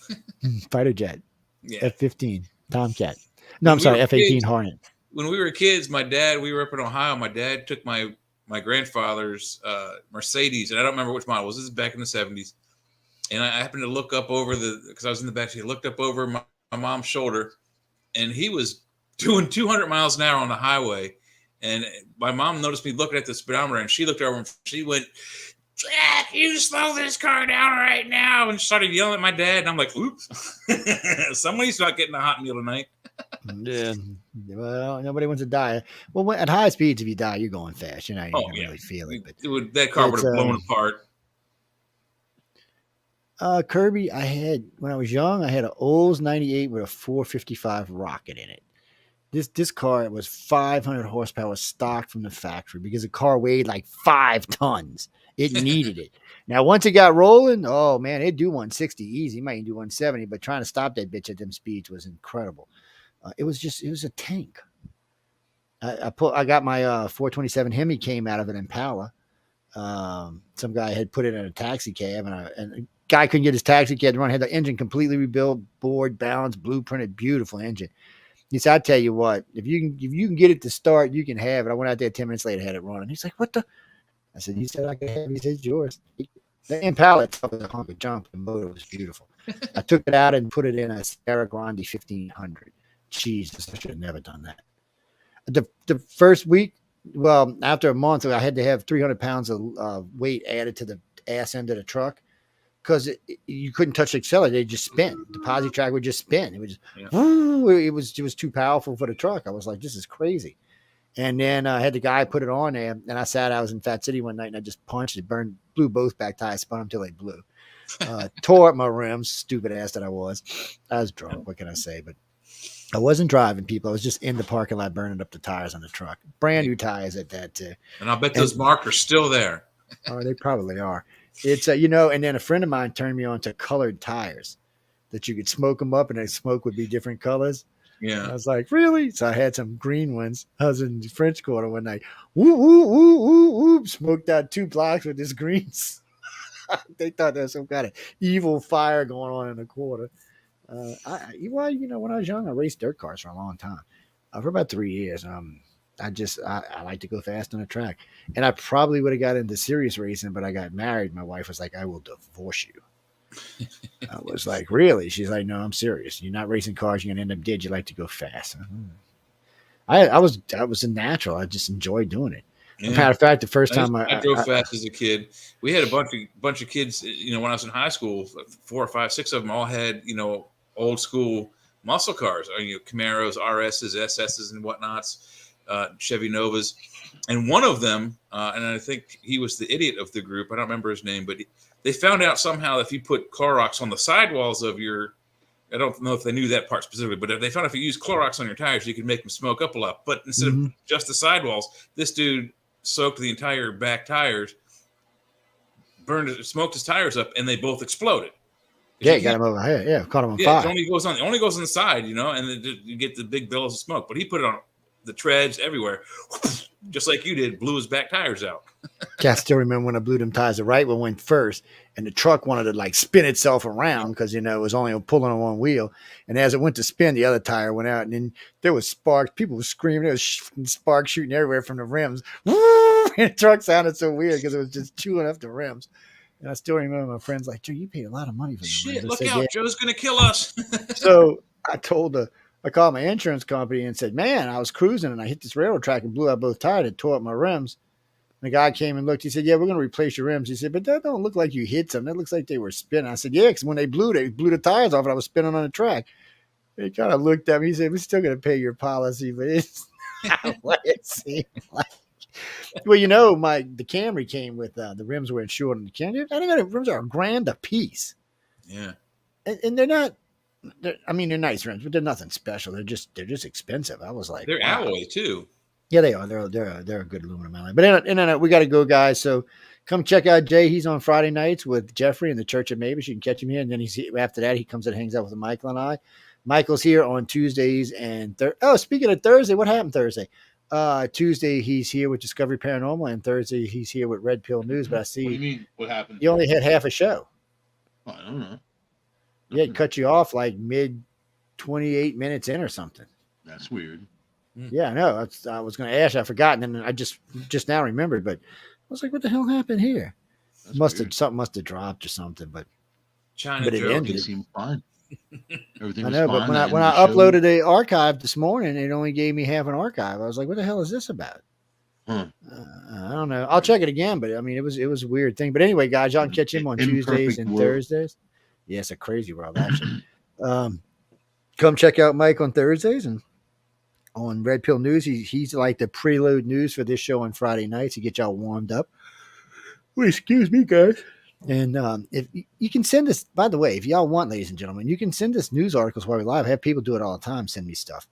Fighter jet. Yeah. F-15 Tomcat. No, I'm sorry, F-18 Hornet. When we were kids, we were up in Ohio. My dad took my grandfather's Mercedes, and I don't remember which model it was. This is back in the 70s. And I happened to look up over because I was in the back seat, looked up over my mom's shoulder, and he was doing 200 miles an hour on the highway. And my mom noticed me looking at the speedometer, and she looked over and she went, Jack, you slow this car down right now, and started yelling at my dad. And I'm like, oops, somebody's not getting a hot meal tonight. Yeah. Well, nobody wants to die. Well, at high speeds, if you die, you're going fast. You're not even really feel it. But that car would have blown apart. Kirby, I had when I was young, I had an Olds 98 with a 455 rocket in it. This car was 500 horsepower stock from the factory because the car weighed like 5 tons. It needed it. Now, once it got rolling, oh man, it'd do 160 easy. It might even do 170, but trying to stop that bitch at them speeds was incredible. It was a tank. I got my 427 Hemi came out of an Impala. Some guy had put it in a taxi cab, and a guy couldn't get his taxi cab to run. Had the engine completely rebuilt, board, balanced, blueprinted, beautiful engine. He said, "I tell you what, if you can get it to start, you can have it." I went out there 10 minutes later, had it running. He's like, "What the?" I said, "You said I could have it." He said, "It's yours." The Impala itself was a hunk of junk. The motor was beautiful. I took it out and put it in a Sierra Grande 1500. Jesus, I should have never done that. The first week, well, after a month, I had to have 300 pounds of weight added to the ass end of the truck because you couldn't touch the accelerator; they just spin. The posi track would just spin. It was, it was too powerful for the truck. I was like, this is crazy. And then I had the guy put it on there, and I was in Fat City one night, and I just punched it, blew both back tires, spun them till they blew. Tore up my rims, stupid ass that I was. I was drunk. What can I say? But I wasn't driving, people. I was just in the parking lot burning up the tires on the truck. Brand new tires at that too. And I'll bet those marks are still there. Oh, they probably are. It's and then a friend of mine turned me on to colored tires that you could smoke them up and the smoke would be different colors. Yeah. And I was like, really? So I had some green ones. I was in the French Quarter one night. Woo, woo, woo, woo, woo. Smoked out 2 blocks with this greens. They thought there was some kind of evil fire going on in the quarter. When I was young, I raced dirt cars for a long time, for about 3 years. I like to go fast on the track, and I probably would have got into serious racing, but I got married. My wife was like, "I will divorce you." I was like, "Really?" She's like, "No, I'm serious. You're not racing cars. You're gonna end up dead. You like to go fast." I was a natural. I just enjoyed doing it. Yeah. Matter of fact, the first time I drove fast as a kid. We had a bunch of kids. When I was in high school, 4 or 5, 6 of them all had old school muscle cars, or Camaros, RSs, SSs, and whatnots, Chevy Novas. And one of them, and I think he was the idiot of the group. I don't remember his name, but they found out somehow if you put Clorox on the sidewalls of your, I don't know if they knew that part specifically, but if they found if you use Clorox on your tires, you could make them smoke up a lot. But instead of just the sidewalls, this dude soaked the entire back tires, smoked his tires up, and they both exploded. Yeah, got him over here. Yeah, caught him on fire. It only goes on the side, and then you get the big billows of smoke. But he put it on the treads everywhere, just like you did. Blew his back tires out. I still remember when I blew them tires. The right one went first, and the truck wanted to spin itself around because it was only pulling on one wheel. And as it went to spin, the other tire went out, and then there was sparks. People were screaming. There was sparks shooting everywhere from the rims. And the truck sounded so weird because it was just chewing up the rims. And I still remember my friends like, "Joe, you paid a lot of money for them." Shit, look out, yeah. Joe's gonna kill us. So I called my insurance company and said, "Man, I was cruising and I hit this railroad track and blew out both tires and tore up my rims." And the guy came and looked. He said, "Yeah, we're gonna replace your rims." He said, "But that don't look like you hit something. That looks like they were spinning." I said, "Yeah, because when they blew the tires off and I was spinning on the track." He kind of looked at me. He said, "We're still gonna pay your policy, but it's not what it seemed like." Well, the Camry came with the rims were insured on the Camry. I think the rims are $1,000 a piece. Yeah, and they're not. They're nice rims, but they're nothing special. They're just expensive. I was like, they're wow. alloy too. Yeah, they are. They're a good aluminum alloy. But we got to go, guys. So come check out Jay. He's on Friday nights with Jeffrey in the Church of Mavis. You can catch him here, and then after that he comes and hangs out with Michael and I. Michael's here on Tuesdays and speaking of Thursday, what happened Thursday? Tuesday he's here with Discovery Paranormal, and Thursday he's here with Red Pill News. But I see. What do you mean? What happened? You only had half a show. I don't know. Yeah, it cut you off like mid 28 minutes in or something. That's weird. Yeah, I know. I was going to ask. I forgot, and then I just now remembered. But I was like, "What the hell happened here?" Something must have dropped or something. But China it ended. It seemed fine. Everything I know, was fine. but when I uploaded the archive this morning, it only gave me half an archive. I was like, "What the hell is this about?" I don't know. I'll check it again, but it was a weird thing. But anyway, guys, y'all can catch him on Tuesdays and Thursdays. Yeah, it's a crazy world, actually. Come check out Mike on Thursdays and on Red Pill News. He's like the preload news for this show on Friday nights. He gets y'all warmed up. Well, excuse me, guys. And if you can send us, by the way, if y'all want, ladies and gentlemen, you can send us news articles while we're live. I have people do it all the time. Send me stuff.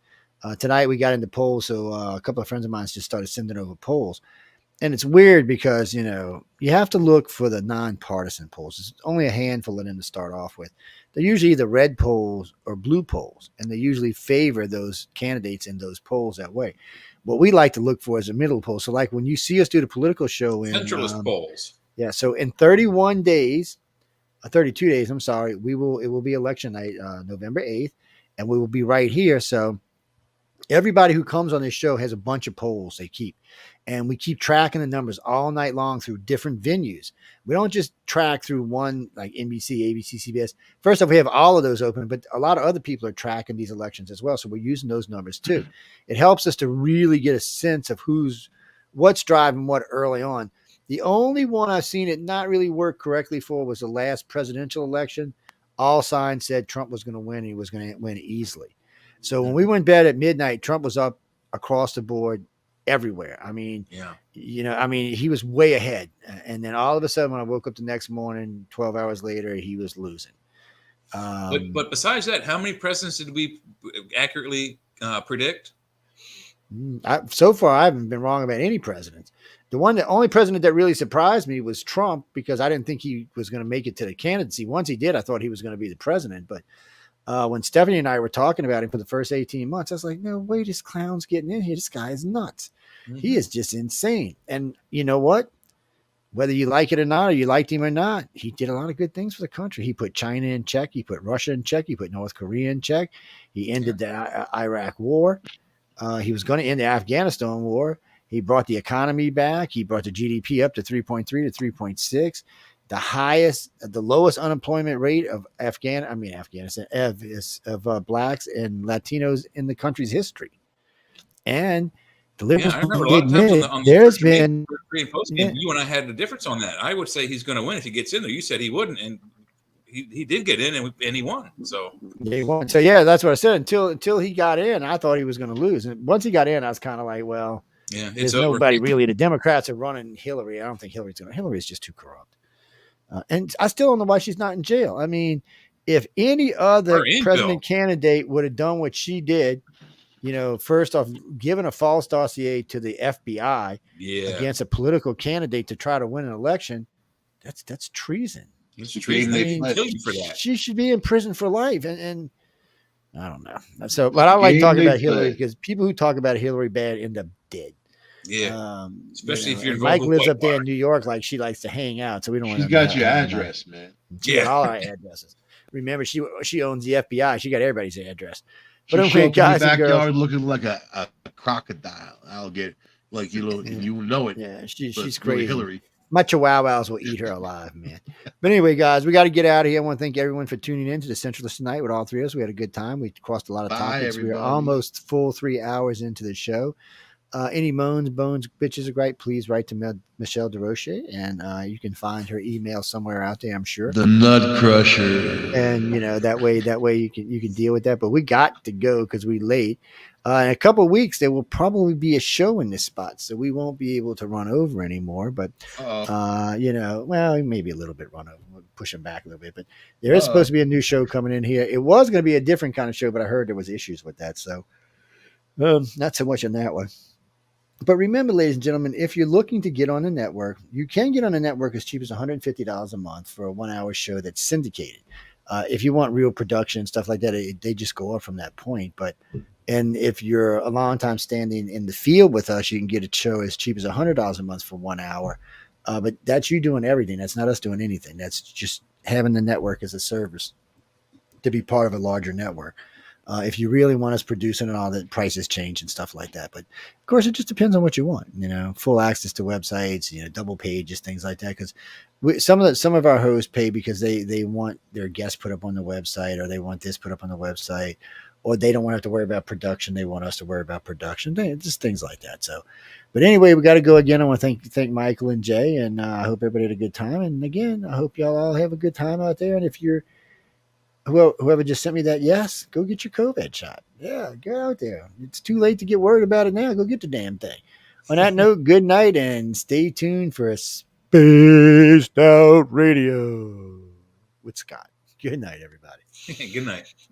Tonight we got into polls, so a couple of friends of mine just started sending over polls. And it's weird because, you have to look for the nonpartisan polls. There's only a handful of them to start off with. They're usually either red polls or blue polls, and they usually favor those candidates in those polls that way. What we like to look for is a middle poll. So, like when you see us do the political show in Centralist polls. yeah, so in 31 days, 32 days, I'm sorry, it will be election night, November 8th, and we will be right here. So everybody who comes on this show has a bunch of polls they keep, and we keep tracking the numbers all night long through different venues. We don't just track through one like NBC, ABC, CBS. First off, we have all of those open, but a lot of other people are tracking these elections as well, so we're using those numbers too. It helps us to really get a sense of what's driving what early on. The only one I've seen it not really work correctly for was the last presidential election. All signs said Trump was going to win. He was going to win easily. So when we went to bed at midnight, Trump was up across the board everywhere. I mean, he was way ahead. And then all of a sudden, when I woke up the next morning, 12 hours later, he was losing. But besides that, how many presidents did we accurately predict? So far, I haven't been wrong about any presidents. The only president that really surprised me was Trump, because I didn't think he was going to make it to the candidacy. Once he did, I thought he was going to be the president. But when Stephanie and I were talking about him for the first 18 months, I was like, no way, this clown's getting in here. This guy is nuts. Mm-hmm. He is just insane. And you know what? Whether you like it or not, or you liked him or not, he did a lot of good things for the country. He put China in check. He put Russia in check. He put North Korea in check. He ended the Iraq war. He was going to end the Afghanistan war. He brought the economy back. He brought the GDP up to 3.3 to 3.6. The lowest unemployment rate of Afghanistan of blacks and Latinos in the country's history. And the liberals, I remember a lot of times on the there's been pre and post game, you and I had a difference on that. I would say he's going to win if he gets in there. You said he wouldn't, and he did get in, and he won. So he won. So yeah, that's what I said. Until he got in, I thought he was going to lose. And once he got in, I was kind of like, well, there's nobody really. The Democrats are running Hillary. I don't think Hillary's just too corrupt. And I still don't know why she's not in jail. I mean, if any other president candidate would have done what she did, first off, giving a false dossier to the FBI against a political candidate to try to win an election, that's treason. It's treason. They kill you for that. She should be in prison for life. And I don't know. So, but I like talking about Hillary because people who talk about Hillary bad end up dead. Yeah, especially if you're involved. Mike lives up there in New York, like she likes to hang out, so we don't want. She's got your address, man. Yeah, all our addresses. Remember, she owns the FBI. She got everybody's address. But anyway, guys in the backyard looking like a crocodile. I'll get like you know it. Yeah, she's crazy. Hillary. My chihuahuas will eat her alive, man. But anyway, guys, we got to get out of here. I want to thank everyone for tuning in to the Centralist tonight with all three of us. We had a good time. We crossed a lot of topics. Everybody. We are almost full 3 hours into the show. Any moans, bones, bitches are great. Please write to Michelle DeRoche, and you can find her email somewhere out there, I'm sure. The Nut Crusher. And that way you can deal with that. But we got to go because we late. In a couple of weeks, there will probably be a show in this spot, so we won't be able to run over anymore. But maybe a little bit run over. We'll push them back a little bit. But there is supposed to be a new show coming in here. It was going to be a different kind of show, but I heard there was issues with that, so not so much on that one. But remember, ladies and gentlemen, if you're looking to get on the network, you can get on the network as cheap as $150 a month for a 1-hour show that's syndicated. If you want real production and stuff like that, they just go up from that point. And if you're a long time standing in the field with us, you can get a show as cheap as $100 a month for 1 hour. But that's you doing everything. That's not us doing anything. That's just having the network as a service to be part of a larger network. If you really want us producing and all that, prices change and stuff like that. But of course, it just depends on what you want. Full access to websites, double pages, things like that. Because some of our hosts pay because they want their guests put up on the website, or they want this put up on the website, or they don't want to have to worry about production. They want us to worry about production. Just things like that. So, but anyway, we got to go again. I want to thank Michael and Jay, and I hope everybody had a good time. And again, I hope y'all all have a good time out there. And if you're whoever just sent me that, yes, go get your COVID shot. Yeah, get out there. It's too late to get worried about it now. Go get the damn thing. On that note, good night and stay tuned for a Spaced Out Radio with Scott. Good night, everybody. Good night.